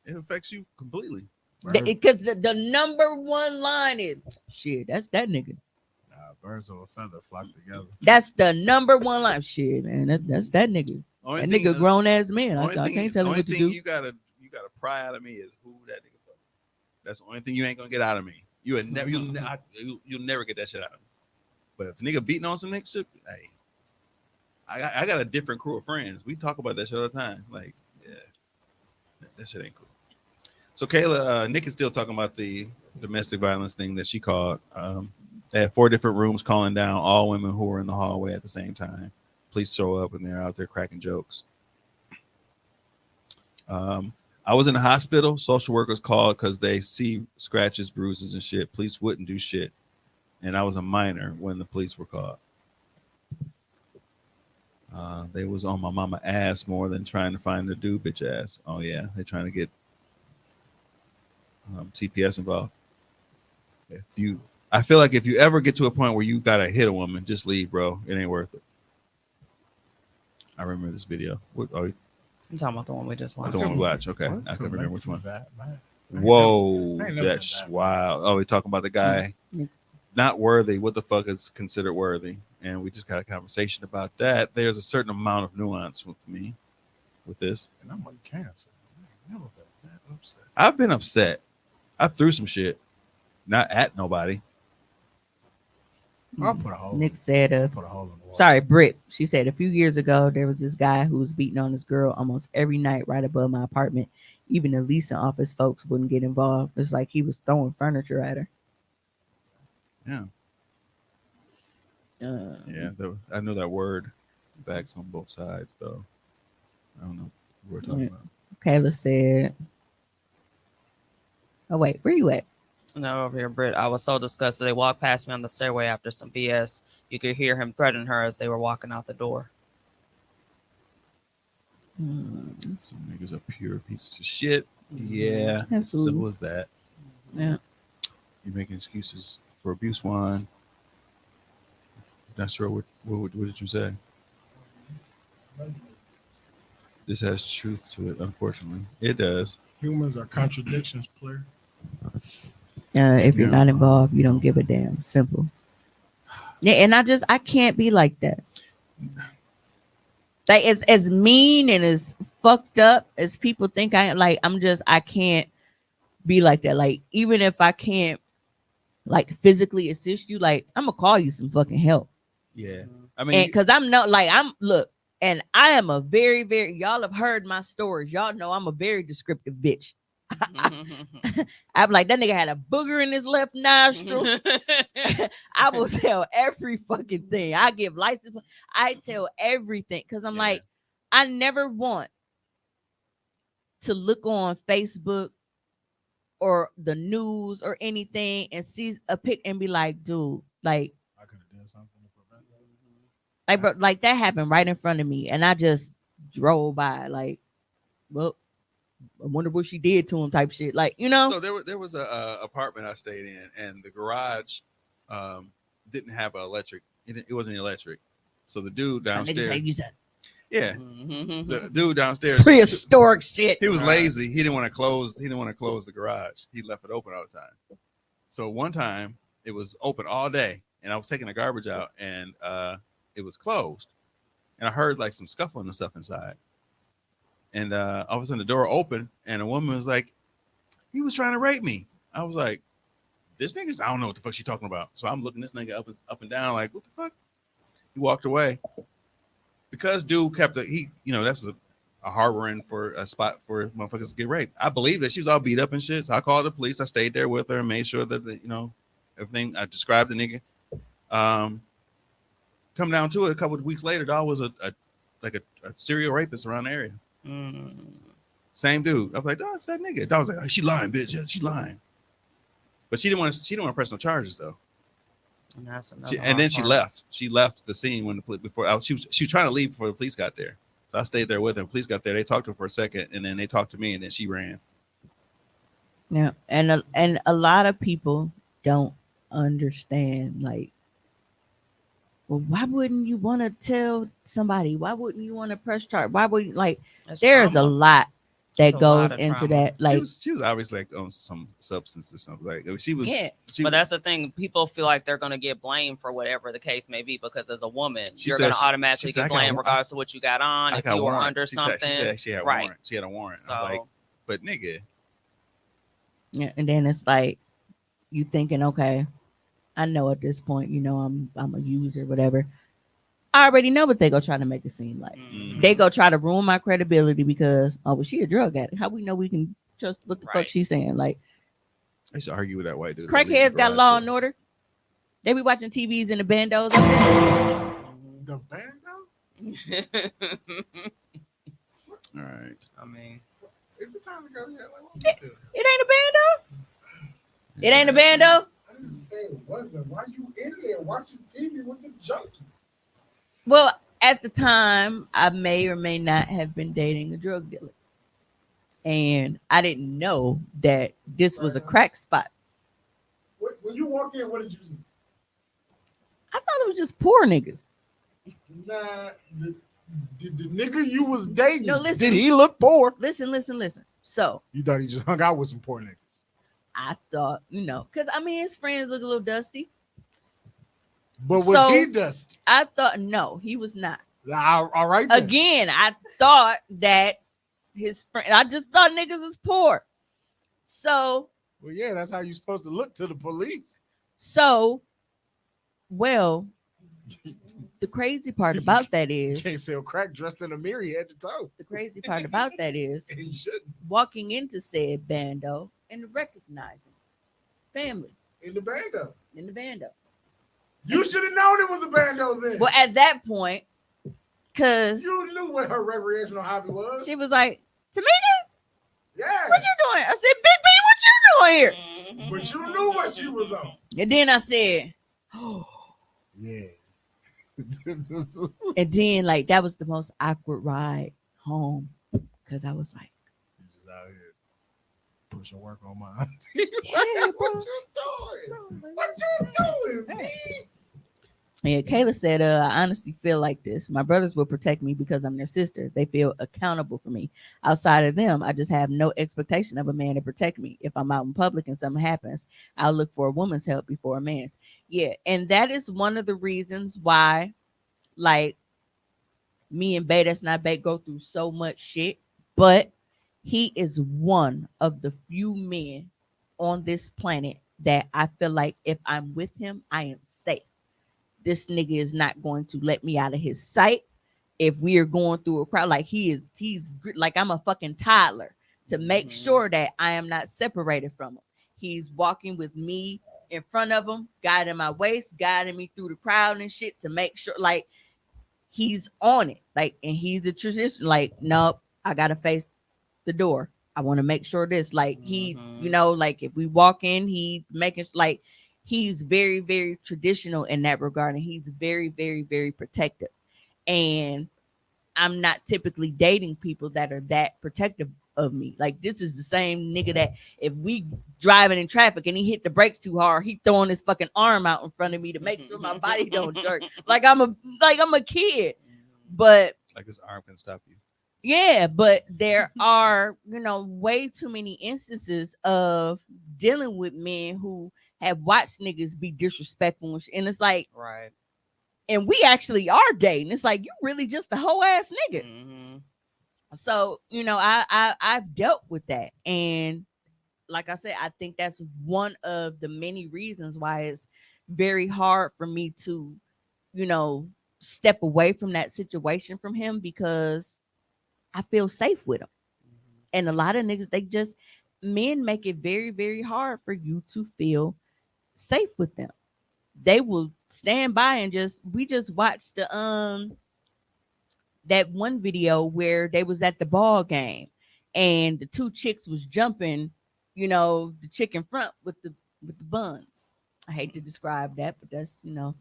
It affects you completely. Because the number one line is shit. That's that nigga. Birds of a feather flock together. That's the number one line. Shit, man. That's that nigga. That nigga grown ass man. I can't tell him what to do. You gotta pry out of me is who that nigga fuck. That's the only thing you ain't gonna get out of me. You'll never get that shit out of me. But if a nigga beating on some nigga shit, hey, I got a different crew of friends. We talk about that shit all the time. Like, yeah, that shit ain't cool. So Kayla, Nick is still talking about the domestic violence thing that she called. They had 4 different rooms calling down all women who were in the hallway at the same time. Police show up and they're out there cracking jokes. I was in the hospital. Social workers called because they see scratches, bruises, and shit. Police wouldn't do shit. And I was a minor when the police were called. They was on my mama ass more than trying to find the dude bitch ass. Oh yeah, they're trying to get TPS involved. I feel like if you ever get to a point where you gotta hit a woman, just leave, bro. It ain't worth it. I remember this video. What? Oh, I'm talking about the one we just watched. the one we watched. Okay, What? I couldn't remember which one. That, man. Whoa, I ain't never that's done that. wild. Oh, we talking about the guy not worthy. What the fuck is considered worthy? And we just got a conversation about that. There's a certain amount of nuance with me with this. And I'm on cancer. I ain't never been that upset. I've been upset. I threw some shit, not at nobody. I'll put a hole. Nick said, Put a hole in the wall. sorry, Britt. She said a few years ago, there was this guy who was beating on this girl almost every night right above my apartment. Even the leasing office folks wouldn't get involved. It's like he was throwing furniture at her. Yeah. Yeah, I know that word backs on both sides, though. I don't know what we're talking about. Kayla said, oh, wait, where you at? No, over here, Britt. I was so disgusted. They walked past me on the stairway after some BS. You could hear him threaten her as they were walking out the door. Some niggas are pure pieces of shit. Yeah, Absolutely. as simple as that. Yeah. You're making excuses for abuse, Juan. Not sure what did you say? This has truth to it, unfortunately. It does. Humans are contradictions, player. If you're not involved, you don't give a damn. Simple. Yeah, and I can't be like that. Like, it's as mean and as fucked up as people think I can't be like that. Like, even if I can't like physically assist you, like, I'm gonna call you some fucking help. Yeah. I mean, because I'm not like look, and I am a very, very, y'all have heard my stories. Y'all know I'm a very descriptive bitch. I'm like, that nigga had a booger in his left nostril. I will tell every fucking thing. I give license. I tell everything because I'm like, I never want to look on Facebook or the news or anything and see a pic and be like, dude, like, I could have done something to prevent that. like, bro, like that happened right in front of me, and I just drove by, like, well, I wonder what she did to him, type shit, like, you know. So there was a apartment I stayed in, and the garage didn't have electric. It wasn't electric. So the dude downstairs, yeah, the dude downstairs, prehistoric shit. He was lazy. He didn't want to close. He didn't want to close the garage. He left it open all the time. So one time it was open all day, and I was taking the garbage out, and it was closed, and I heard like some scuffling and stuff inside. And all of a sudden the door opened and a woman was like, he was trying to rape me. I was like, this nigga's, I don't know what the fuck she talking about. So I'm looking this nigga up and down like, what the fuck? He walked away. Because dude kept that's a harboring for a spot for motherfuckers to get raped. I believe that she was all beat up and shit. So I called the police. I stayed there with her and made sure that everything. I described the nigga. Come down to it, a couple of weeks later, dog was a serial rapist around the area. Same dude. I was like, dog, it's that nigga. Dog was like, oh, she lying, bitch. Yeah, she lying. But she didn't want to press no charges though. And then she left. She left the scene when she was trying to leave before the police got there. So I stayed there with her. The police got there. They talked to her for a second, and then they talked to me, and then she ran. Yeah, and a lot of people don't understand. Like, well, why wouldn't you want to tell somebody? Why wouldn't you want to press charge? Why would there's a lot that goes into that. Like, she was obviously like on some substance or something. Like she was. Yeah. But that's the thing. People feel like they're gonna get blamed for whatever the case may be because as a woman, you're gonna automatically get blamed regardless of what you got on. If you were under something, she had a warrant. She had a warrant. So, but nigga. Yeah, and then it's like you thinking, okay, I know at this point, I'm a user, whatever. I already know what they go try to make it seem like. They go try to ruin my credibility because well, she a drug addict. How we know we can trust what the fuck she's saying? Like, I used to argue with that white dude. crackheads got law and order. They be watching TVs in the bandos up in it. The bando? All right. I mean, Is it time to go yet? Like, what we still? It ain't a bando. It ain't a bando. I didn't say it wasn't. Why you in there watching TV with the junkies? Well, at the time, I may or may not have been dating a drug dealer. And I didn't know that this was a crack spot. When you walk in, what did you see? I thought it was just poor niggas. Nah, the nigga you was dating, No, listen. did he look poor? Listen. So You thought he just hung out with some poor niggas? I thought, because I mean, his friends look a little dusty. But was he dusty? I thought, no, he was not. All right. Then. Again, I thought that his friend, I just thought niggas was poor. So, well, yeah, that's how you're supposed to look to the police. So, well, the crazy part about that is you can't sell crack dressed in a mirror head to toe. The crazy part about that is you shouldn't. Walking into said bando and recognizing family in the bando. You should have known it was a bando then. Well, at that point, because you knew what her recreational hobby was. She was like, Tamika, yeah, what you doing? I said, Big B, what you doing here? But you knew what she was on. And then I said, oh, yeah. And then like that was the most awkward ride home because I was like, you just out here pushing work on my auntie. Yeah, what you doing? What you doing, man? Yeah, Kayla said, I honestly feel like this. My brothers will protect me because I'm their sister. They feel accountable for me. Outside of them, I just have no expectation of a man to protect me. If I'm out in public and something happens, I'll look for a woman's help before a man's. Yeah, and that is one of the reasons why, like, me and Bay, that's not Bay, go through so much shit. But he is one of the few men on this planet that I feel like if I'm with him, I am safe. This nigga is not going to let me out of his sight. If we are going through a crowd, like he's like I'm a fucking toddler to make sure that I am not separated from him. He's walking with me in front of him, guiding my waist, guiding me through the crowd and shit to make sure, like, he's on it. Like, and he's a tradition. Like, nope, I gotta face the door. I want to make sure this, like, he, like if we walk in, he making like. He's very, very traditional in that regard, and he's very, very, very protective. And I'm not typically dating people that are that protective of me. Like, this is the same nigga that if we driving in traffic and he hit the brakes too hard, he throwing his fucking arm out in front of me to make sure my body don't jerk. Like I'm a kid, but like this arm can stop you. Yeah, but there are, way too many instances of dealing with men who have watched niggas be disrespectful, and it's like, right. And we actually are dating. It's like you really just a whole ass nigga. Mm-hmm. So I've dealt with that, and like I said, I think that's one of the many reasons why it's very hard for me to, step away from that situation from him because I feel safe with him. And a lot of niggas, men make it very, very hard for you to feel safe with them. They will stand by and we just watched the that one video where they was at the ball game and the two chicks was jumping, the chick in front with the buns. I hate to describe that, but that's, and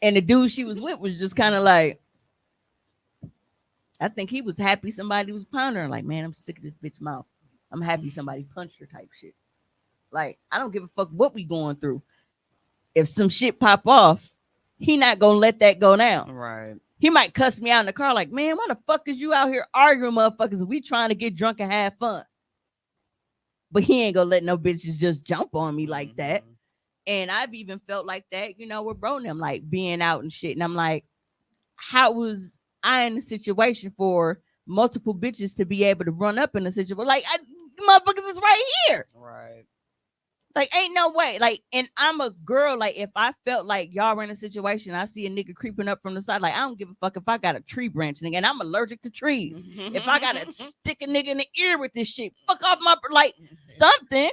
the dude she was with was just kind of like, I think he was happy somebody was pondering, like, man, I'm sick of this bitch mouth. I'm happy somebody punched her type shit. Like, I don't give a fuck what we going through. If some shit pop off, he not gonna let that go down. Right. He might cuss me out in the car like, man, why the fuck is you out here arguing, motherfuckers? We trying to get drunk and have fun. But he ain't gonna let no bitches just jump on me like that. And I've even felt like that, with bro and them, like being out and shit. And I'm like, how was I in a situation for multiple bitches to be able to run up in a situation? Like, motherfuckers is right here. Right. Like, ain't no way. Like, and I'm a girl. Like, if I felt like y'all were in a situation, I see a nigga creeping up from the side. Like, I don't give a fuck if I got a tree branch, nigga, and I'm allergic to trees. If I gotta stick a nigga in the ear with this shit, fuck off my like something.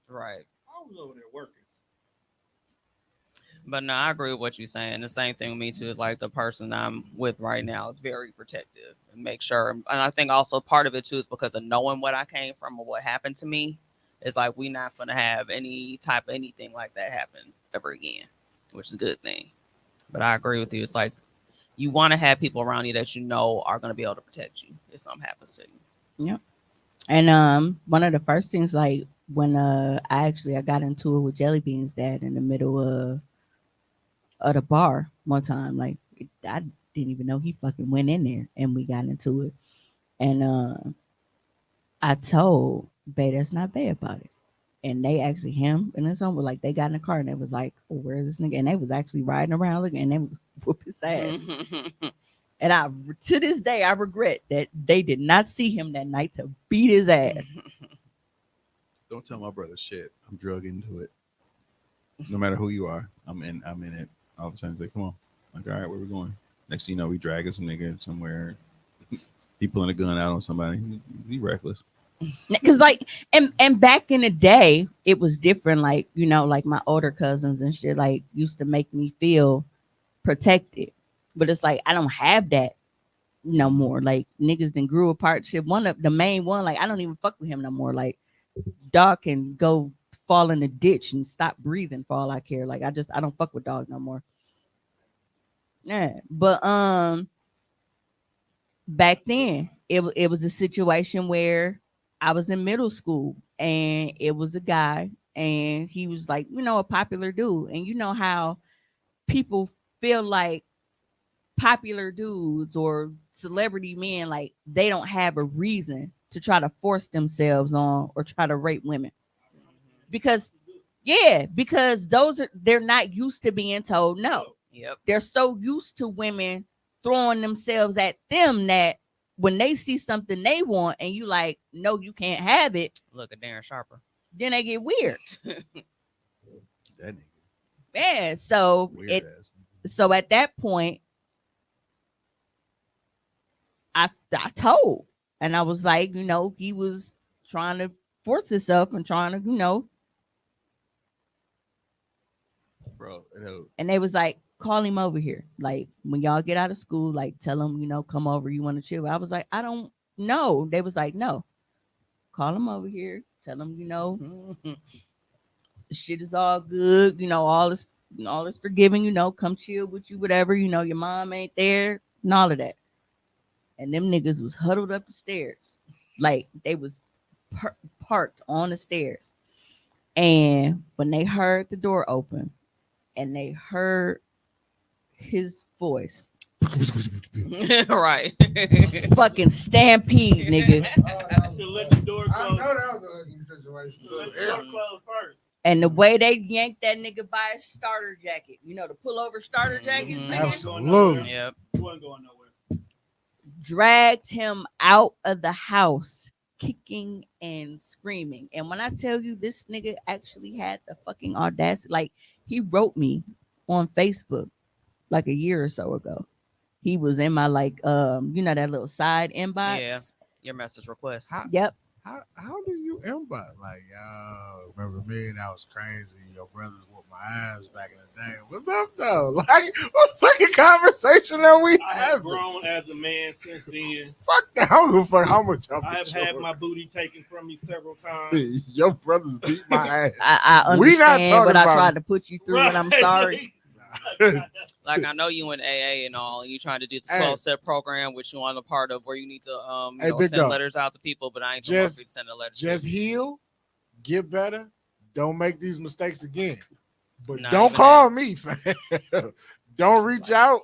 Right. I was over there working. But no, I agree with what you're saying. The same thing with me too is like the person I'm with right now is very protective and make sure. And I think also part of it too is because of knowing what I came from or what happened to me. It's like we not gonna have any type of anything like that happen ever again, which is a good thing. But I agree with you. It's like you want to have people around you that you know are gonna be able to protect you if something happens to you. Yep. And one of the first things, like when I got into it with Jelly Bean's dad in the middle of the bar one time. Like, I didn't even know he fucking went in there, and we got into it. And I told Bay that's not Bay about it. And they actually, him and his son were like, they got in the car and it was like, oh, where's this nigga? And they was actually riding around looking, and they would whoop his ass. And I, to this day, I regret that they did not see him that night to beat his ass. Don't tell my brother shit. I'm drug into it. No matter who you are, I'm in it. All of a sudden, it's like, come on. Like, all right, where we going? Next thing you know, we dragging some nigga somewhere. He pulling a gun out on somebody. He reckless. Because like, and back in the day, it was different. Like, you know, like my older cousins and shit, like, used to make me feel protected. But it's like, I don't have that no more. Like, niggas then grew apart. Shit, one of the main one, like, I don't even fuck with him no more. Like, dog can go fall in the ditch and stop breathing for all I care. Like, I don't fuck with dog no more. Yeah, but back then it was a situation where I was in middle school and it was a guy and he was like, you know, a popular dude, and you know how people feel like popular dudes or celebrity men, like, they don't have a reason to try to force themselves on or try to rape women because they're not used to being told no. Yep. They're so used to women throwing themselves at them that when they see something they want and you like, no, you can't have it. Look at Darren Sharper. Then they get weird. That nigga. Yeah. So so at that point, I told, and I was like, you know, he was trying to force himself and trying to, you know, bro. And they was like, call him over here. Like, when y'all get out of school, like, tell him, you know, come over. You want to chill? I was like, I don't know. They was like, no, call him over here. Tell him, you know, the shit is all good. You know, all is forgiving. You know, come chill with you, whatever. You know, your mom ain't there and all of that. And them niggas was huddled up the stairs, like they was parked on the stairs. And when they heard the door open, and they heard his voice, right? Fucking stampede, nigga. To let the door close. I know that was an ugly situation. So let the door close first. And the way they yanked that nigga by his starter jacket, you know, the pullover starter jackets, Absolutely. Yep. Wasn't going nowhere. Dragged him out of the house, kicking and screaming. And when I tell you, this nigga actually had the fucking audacity, like, he wrote me on Facebook like a year or so ago. He was in my, like, you know, that little side inbox. Yeah, your message request. Yep. How do you inbox? Like, yo, remember me? That was crazy. Your brothers whooped my ass back in the day. What's up, though? Like, what fucking conversation are we I have having? grown as a man since then. Fuck that. I don't give a fuck how much I'm I have had my booty taken from me several times. Your brothers beat my ass. I understand We not talking what I about tried to put you through, and I'm sorry. Like, I know you in AA and all, and you trying to do the 12-step program, which you want a part of, where you need to you know, send letters out to people, but I ain't gonna want you to send a letter. Just heal, get better, don't make these mistakes again. But Not don't even call me, fam. Don't reach out.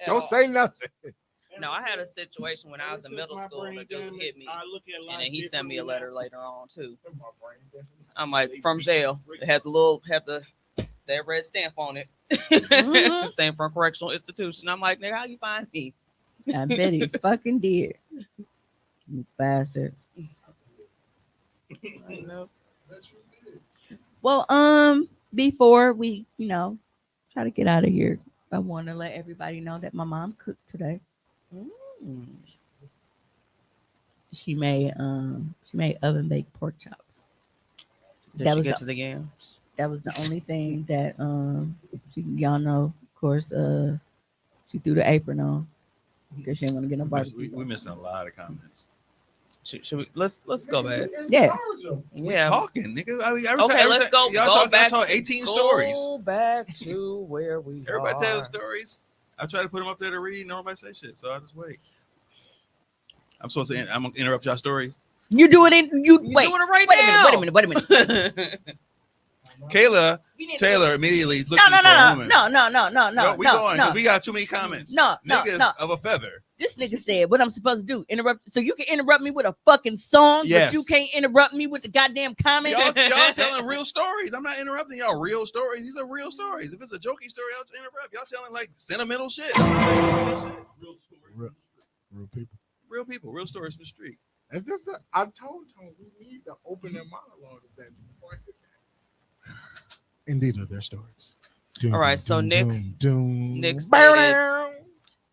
Don't say nothing. No, I had a situation when I was in middle school and a dude hit me, and then he sent me a letter later on too. I'm like, from jail. It had that red stamp on it. Same from correctional institution. I'm like, nigga, how you find me? I bet he fucking did. You bastards. I know. Well, before we, try to get out of here, I want to let everybody know that my mom cooked today. Mm. She made oven baked pork chops. Did she get to the games? That was the only thing that y'all know. Of course, she threw the apron on because she ain't gonna get no barbecue. We're missing a lot of comments. Should we, let's go back. Yeah. We talking, nigga. I mean, Okay, let's go. Y'all Go back. talk 18 stories. Go back to where we Everybody are. tell stories. I try to put them up there to read. Nobody say shit, so I just wait. I'm gonna interrupt y'all stories. You do it in you. You Wait. doing it right wait now. a minute. Kayla Taylor immediately looking for a woman. No. We going because we got too many comments. Niggas of a feather. This nigga said what I'm supposed to do. Interrupt. So you can interrupt me with a fucking song, Yes. but you can't interrupt me with the goddamn comment. Y'all telling real stories. I'm not interrupting y'all. Real stories. These are real stories. If it's a jokey story, I'll interrupt. Y'all telling like sentimental shit. I'm not interrupting that shit. Real people. Real people. Real stories from the street. It's just I told him we need to open their monologue of that before I did that. And these are their stories. All right, so Nick Nick stated,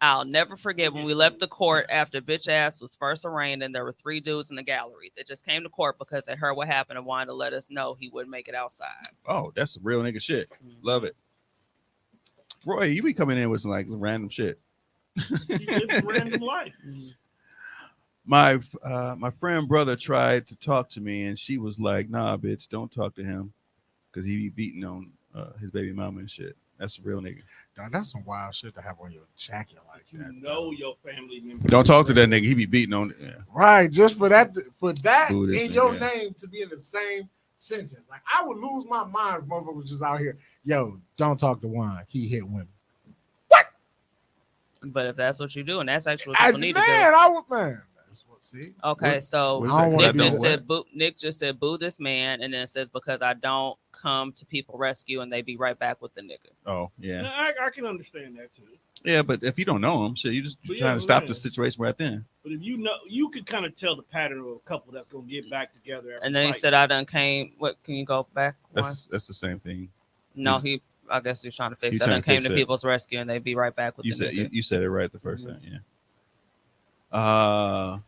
I'll never forget when we left the court after bitch ass was first arraigned and there were 3 dudes in the gallery that just came to court because they heard what happened and wanted to let us know he wouldn't make it outside. Oh, that's the real nigga shit. Love it. Roy, you be coming in with some like random shit. It's random life. My friend brother tried to talk to me and she was like, nah, bitch, don't talk to him because he be beating on his baby mama and shit. That's a real nigga. That's some wild shit to have on your jacket like that. You know your family member. Don't talk to that nigga. He be beating on it. Yeah. Right, just for that Buddhist in your nigga. name to be in the same sentence. Like I would lose my mind if motherfucker was just out here. Yo, don't talk to Juan. He hit women. But if that's what you do, and that's actually what I, people need to do. I would, man. That's what. See. Okay, What- so what is that? Nick I just don't said boo. Nick just said boo this man, and then it says because I don't come to people rescue, and they be right back with the nigga. Oh, yeah. Now, I can understand that too. Yeah, but if you don't know him, shit, you just But trying yeah, to stop yeah. the situation right then. But if you know, you could kind of tell the pattern of a couple that's gonna get back together. After And then he fighting. said I done came. What can you go back? one? That's the same thing. No, I guess he's trying to fix He's it. I trying done to came fix to it. people's rescue, and they be right back with You the said nigga. you said it right the first time. Yeah.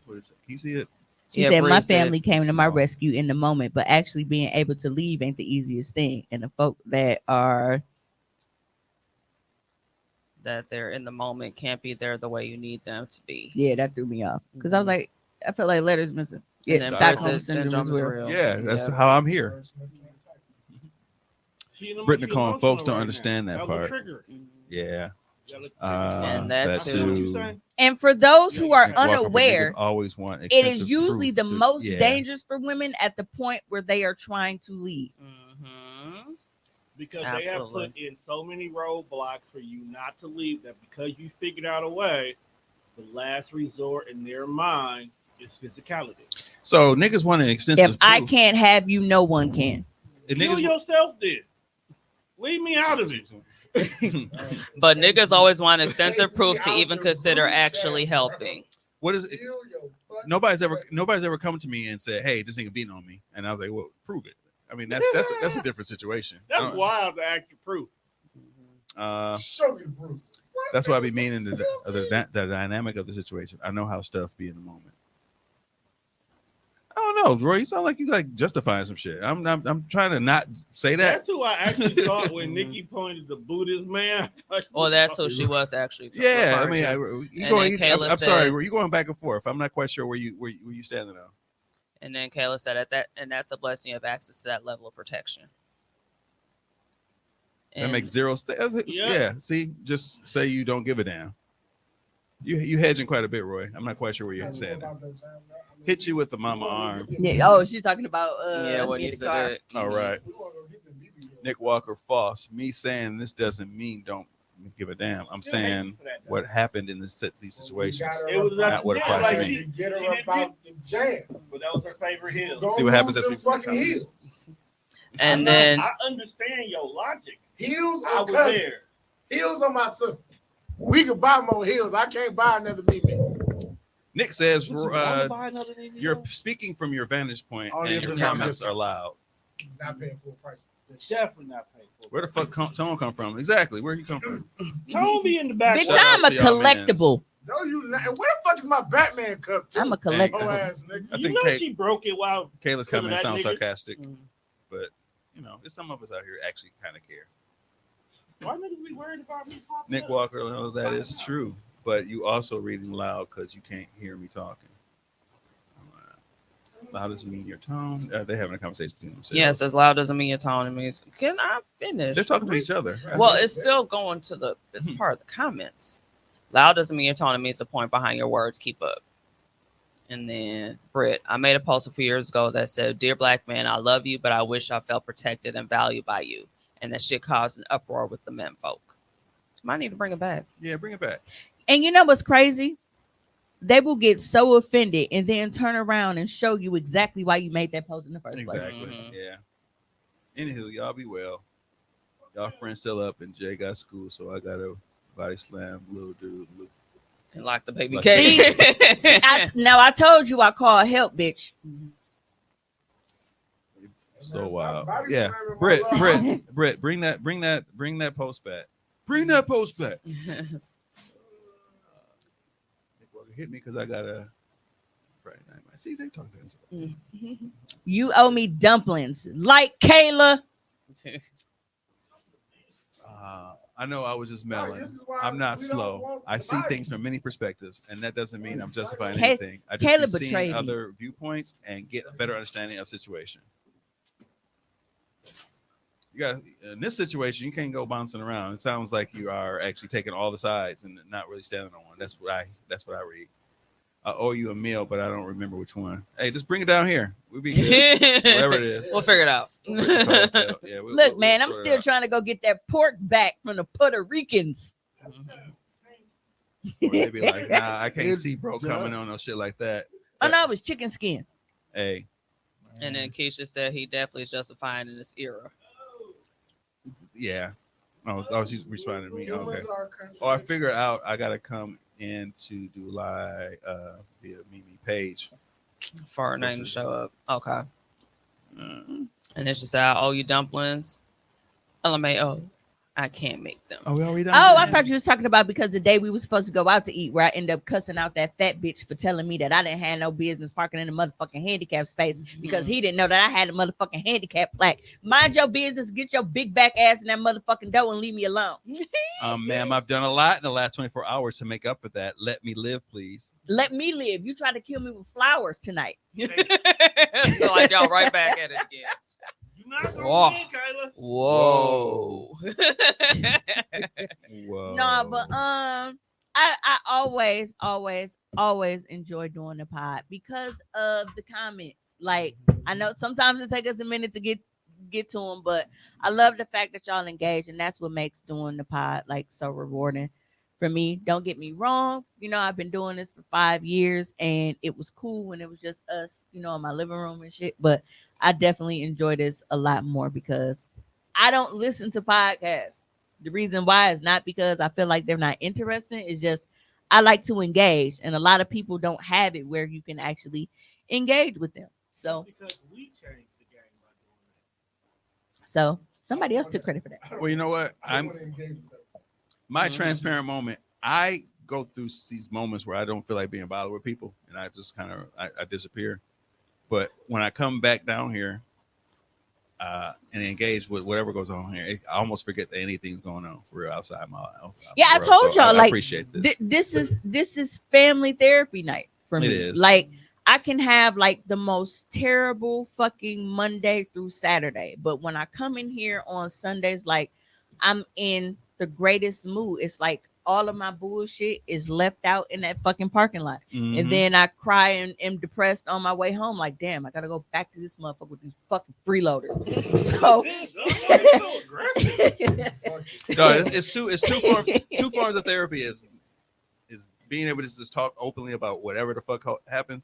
What is it? Can you see it? She said, my family came to my rescue in the moment, but actually being able to leave ain't the easiest thing. And the folk that they're in the moment can't be there the way you need them to be. yeah, that threw me off. Because I was like, I felt like letters missing. And Yeah, then Stockholm versus syndrome is real. Yeah, that's Yep. how I'm here. She know Brittany she calling emotional folks don't right understand now. that was a part. trigger. Yeah. And that that too. too. And for those who are Walk over, unaware, niggas always want it is extensive usually proof the to- most yeah. dangerous for women at the point where they are trying to leave. Mm-hmm. Because Absolutely. they have put in so many roadblocks for you not to leave that because you figured out a way, the last resort in their mind is physicality. So niggas want an extensive If I proof. can't have you, no one can. If Kill niggas- yourself then. Leave me out of it. But niggas always want extensive proof to even consider actually helping. What is it? Nobody's ever come to me and said, "Hey, this nigga beating on me," and I was like, "Well, prove it." I mean, that's a different situation. That's wild to act your proof. Show me the proof. That's why I be meaning the dynamic of the situation. I know how stuff be in the moment. I don't know, Roy. You sound like you like justifying some shit. I'm trying to not say that. That's who I actually thought when Nikki pointed the Buddhist man. Well, that's who she was actually. Yeah, I referring mean, to. you And going, then Kayla I'm said- sorry. You're going back and forth. I'm not quite sure where you standing on. And then Kayla said that's a blessing you have access to that level of protection. That makes zero. Yeah. Yeah. See, just say you don't give a damn. You hedging quite a bit, Roy. I'm not quite sure where you're saying that. Hit you with the mama arm. Yeah. Oh, she's talking about Yeah, what in he the said car. it. All right. Nick Walker Foss. Me saying this doesn't mean don't give a damn. I'm saying what happened in these situations, It was not what applies to me. Get her about the jam. But that was her favorite hill. See what happens as we fucking heels. And then I understand your logic. Heels I or was cousin. there. Heels or my sister. We can buy more hills. I can't buy another Mimi. Nick says Buy another name, you're speaking from your vantage point Only and if your it's on comments discount. are loud. Not paying full price. Definitely not paying for. Where the fuck Tone come from? Exactly. Where he come from? Tone be in the back. Bitch, Shout out I'm a to y'all collectible. No, you not. And where the fuck is my Batman cup? Too? I'm a Oh, collectible. ass nigga. I You think know Kay- she broke it while Kayla's Because of comment that sounds nigga? sarcastic, Mhm. but you know, there's some of us out here actually kind of care. Why niggas be worried about me popping Nick up? Walker, oh, that is true, but you also reading loud because you can't hear me talking. Loud doesn't mean your tone. They're having a conversation between themselves. Yes, as loud doesn't mean your tone. It means, can I finish? They're talking to each other. Well, it's still going to the, it's part of the comments. Loud doesn't mean your tone. It means the point behind your words. Keep up. And then Britt, I made a post a few years ago that said, "Dear black man, I love you, but I wish I felt protected and valued by you." And that shit caused an uproar with the men folk. Might need to bring it back. Yeah, bring it back. And you know what's crazy? They will get so offended and then turn around and show you exactly why you made that post in the first place. Exactly. Mhm. Yeah. Anywho, y'all be well. Y'all friends still up, and Jay got school, so I got to body slam little dude. And lock the baby Like- cage. See, I told you I call help, bitch. So wild. Body Yeah, slamming my Britt, little- Britt, bring that post back. Bring that post back. Hit me because I got a Friday night. See, they talking to themselves. You owe me dumplings, like Kayla. I know I was just meddling. this is why I'm not we don't slow. want I the see body. things from many perspectives, and that doesn't mean I'm justifying Kay- anything. I just Kayla be seeing betrayed me. other viewpoints and get a better understanding of situation. You got in this situation, you can't go bouncing around. It sounds like you are actually taking all the sides and not really standing on one. That's what I read. I owe you a meal, but I don't remember which one. Hey, just bring it down here. We'll be good. Whatever it is. We'll figure it out. Yeah, Look, man, I'm sort it still out. trying to go get that pork back from the Puerto Ricans. Or they be like, nah, I can't It's see bro coming done. on no shit like that. Oh no, it was chicken skins. Hey, And then Keisha said he definitely is justifying in this era. yeah. Oh, she's responding to me. Okay. Humans are country. Oh, I figure out I gotta come in to do live via Mimi page. For her name to show up. Okay. Uh, And then she said, "I owe you dumplings." LMAO. I can't make them. we already done? Oh, I thought you was talking about because the day we were supposed to go out to eat, where I ended up cussing out that fat bitch for telling me that I didn't have no business parking in the motherfucking handicap space because he didn't know that I had a motherfucking handicap plaque. Mind your business, get your big back ass in that motherfucking door and leave me alone. Ma'am, I've done a lot in the last 24 hours to make up for that. Let me live, please. Let me live. You tried to kill me with flowers tonight. So like y'all right back at it again. You not gonna Whoa. win, Kyla. Whoa. Whoa. No, but I always enjoy doing the pod because of the comments. Like, I know sometimes it takes us a minute to get to them, but I love the fact that y'all engage, and that's what makes doing the pod like so rewarding for me. Don't get me wrong, you know, I've been doing this for 5 years, and it was cool when it was just us, you know, in my living room and shit. But I definitely enjoy this a lot more because I don't listen to podcasts. The reason why is not because I feel like they're not interesting. It's just I like to engage, and a lot of people don't have it where you can actually engage with them. So Because we changed the game by doing So somebody else took credit for that. Well, you know what? I don't want to engage with them. My Mhm. transparent moment. I go through these moments where I don't feel like being bothered with people, and I just kind of I disappear. But when I come back down here and engage with whatever goes on here, I almost forget that anything's going on for real outside my Yeah, I world. told So y'all, I like, appreciate this. This is family therapy night for me. It is. Like, I can have like the most terrible fucking Monday through Saturday, but when I come in here on Sundays, like, I'm in the greatest mood. It's like all of my bullshit is left out in that fucking parking lot. Mhm. And then I cry and am depressed on my way home. Like, damn, I gotta go back to this motherfucker with these fucking freeloaders. So No, it's two forms of therapy is being able to just talk openly about whatever the fuck happens,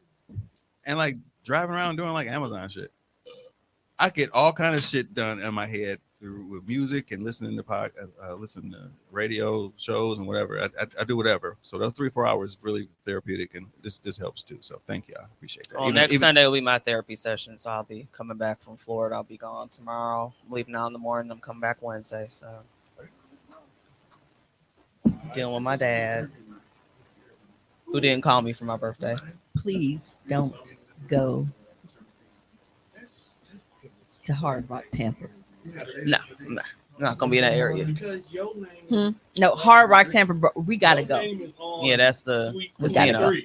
and like driving around doing like Amazon shit. I get all kind of shit done in my head through with music and listening to listen to radio shows and whatever. I do whatever. So those 3-4 hours is really therapeutic, and this helps too. So thank you, I appreciate that. Well, next Sunday will be my therapy session, so I'll be coming back from Florida. I'll be gone tomorrow. I'm leaving out in the morning. I'm coming back Wednesday. So dealing with my dad, who didn't call me for my birthday. Please don't go to Hard Rock Tampa. No, I'm not gonna be in that area. No, Hard Rock Tampa, bro, we gotta go. Yeah, that's the We gotta casino. go.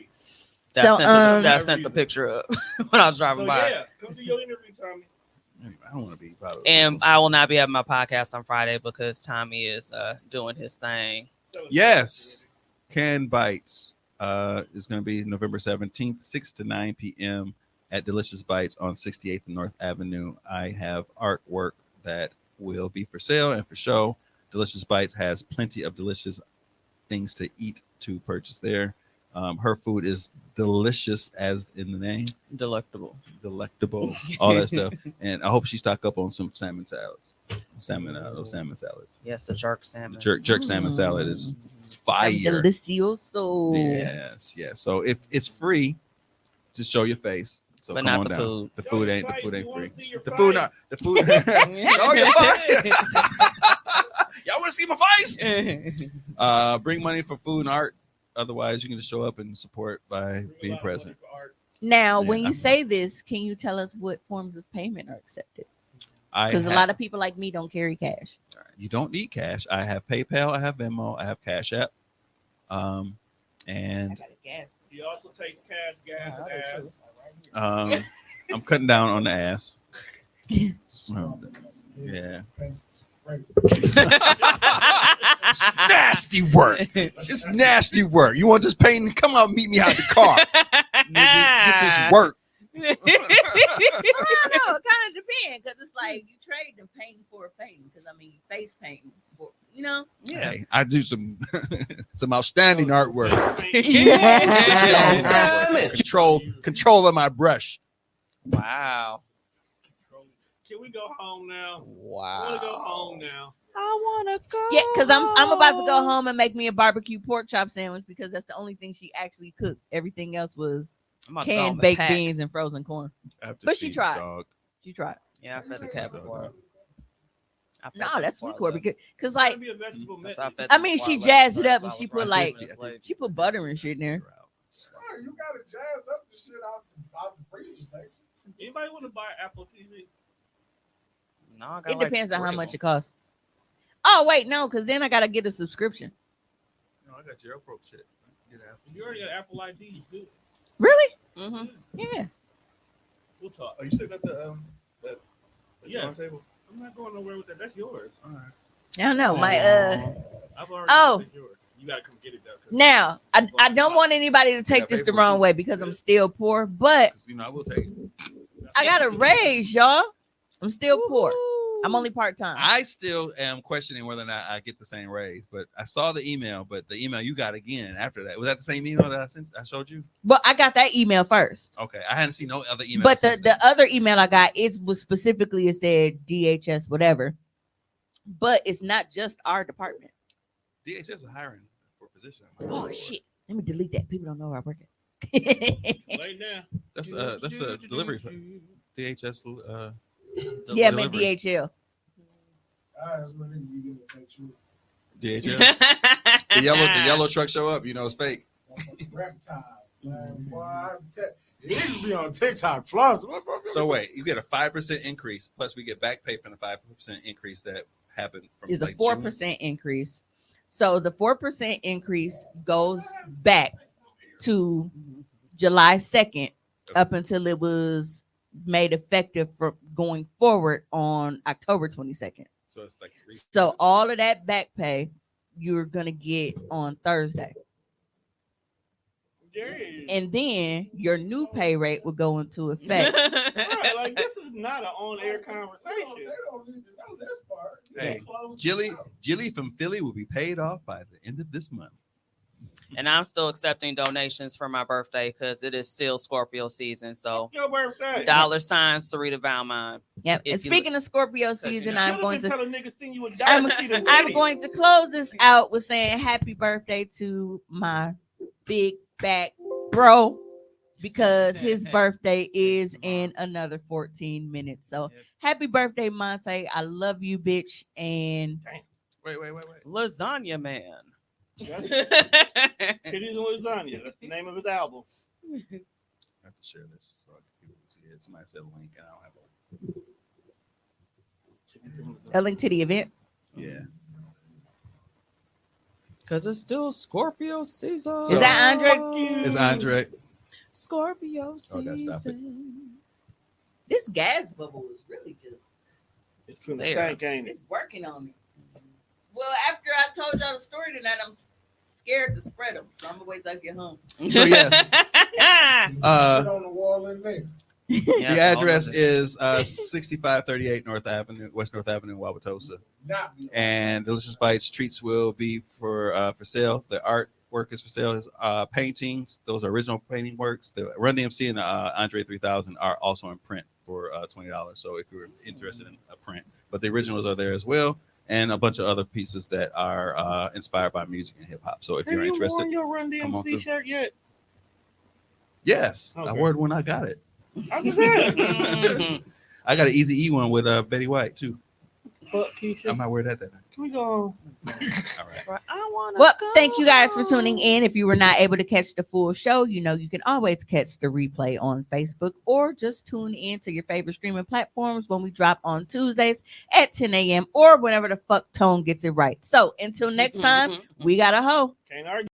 That I sent the picture up when I was driving by. Yeah, come to your interview, Tommy. I don't want to be part of it. And I will not be having my podcast on Friday because Tommy is doing his thing. Yes, Can Bites is going to be November 17th, 6 to 9 p.m. at Delicious Bites on 68th and North Avenue. I have artwork that will be for sale and for show. Delicious Bites has plenty of delicious things to eat to purchase there. Her food is delicious, as in the name. Delectable, all that stuff. And I hope she stock up on some salmon salads. Salmon salads. Yes, the jerk salmon. Jerk salmon salad is fire. Delicioso. Yes. So if it's free, just show your face. So But come not on the down. food. The food ain't free. The food. Y'all want to see my face? Bring money for food and art. Otherwise, you can just show up and support by being present. Now, when you say this, can you tell us what forms of payment are accepted? Because a lot of people like me don't carry cash. You don't need cash. I have PayPal. I have Venmo. I have Cash App. And He also takes cash, gas, ass. I'm cutting down on the ass. Yeah. It's nasty work. It's nasty work. You want this painting? Come out and meet me out the car. Nigga, get this work. I don't know. It kind of depends because it's like you trade the painting for a painting. Because I mean, face painting, for, you know. Yeah, hey, I do some outstanding artwork. Control of my brush. Wow. Can we go home now? Wow. I want to go home now. I want to go. Yeah, because I'm about to go home and make me a barbecue pork chop sandwich because that's the only thing she actually cooked. Everything else was canned baked beans and frozen corn. But she tried. She tried. Yeah, I've fed the cat before. No, that's sweet corn because like I mean she jazzed it up and she put butter and shit in there. Oh, you gotta jazz up the shit out the freezer section. Anybody want to buy Apple TV? No, I got it depends on how much it costs. Oh wait, no, because then I gotta get a subscription. No, I got your Pro shit. You already got Apple ID. You good? Really? Mm-hmm. Yeah. We'll talk. Oh, you still got the table? I'm not going nowhere with that. That's yours. All right. I don't know. My I've already yours. You gotta come get it though. Now I don't want anybody to take this the wrong way because I'm still poor, but I will take it. I got a raise, y'all. I'm still poor. I'm only part-time. I still am questioning whether or not I get the same raise, but I saw the email, but the email you got again after that. Was that the same email that I showed you? But I got that email first. Okay. I hadn't seen no other email. But the other email I got, it said DHS, whatever. But it's not just our department. DHS is hiring for a position. Oh shit. Let me delete that. People don't know where I work at. Right now. That's the delivery. DHS yeah, I meant DHL. DHL. the yellow truck show up, it's fake. Niggas be on TikTok plus. So wait, you get a 5% increase, plus we get back pay from the 5% increase that happened from is a 4% increase. So the 4% increase goes back to July 2nd up until it was made effective for going forward on October 22nd. So it's like so all of that back pay you're gonna get on Thursday. And then your new pay rate will go into effect. Right, like this is not an on-air conversation. They don't need to know this part. Hey, Jilly from Philly will be paid off by the end of this month. And I'm still accepting donations for my birthday because it is still Scorpio season. So Your birthday. $ Sarita Valmine. Yep. And speaking of Scorpio season, I'm going to I'm going to close this out with saying happy birthday to my big back bro, because his birthday is in another 14 minutes. So happy birthday, Monte. I love you, bitch. And wait. Lasagna Man. Titties and Lasagna. That's the name of his album. I have to share this so people can see it. Somebody said link, and I don't have a link to the event. Yeah. Because it's still Scorpio season. Is that Andre? It's Andre. Scorpio season. Oh, gotta stop it. This gas bubble is really just it's stank, ain't it? It's working on me. Well, after I told y'all the story tonight, I'm scared to spread them. So I'm gonna wait till I get home. So yes. on the wall in there. The address is 6538 West North Avenue, Wauwatosa. And Delicious Bites treats will be for sale. The artwork is for sale. His paintings, those are original painting works. The Run DMC and Andre 3000 are also in print for $20. So if you're interested in a print, but the originals are there as well, and a bunch of other pieces that are inspired by music and hip hop. So if you're interested, have you worn your Run DMC shirt yet? Yes, okay. I wore it when I got it. I'm just saying. I got an Easy E one with Betty White too. Fuck Keisha. I might wear that. Can we go? All right. Well, thank you guys for tuning in. If you were not able to catch the full show, you know you can always catch the replay on Facebook or just tune in to your favorite streaming platforms when we drop on Tuesdays at 10 a.m. or whenever the fuck Tone gets it right. So until next time, we got a hoe. Can't argue.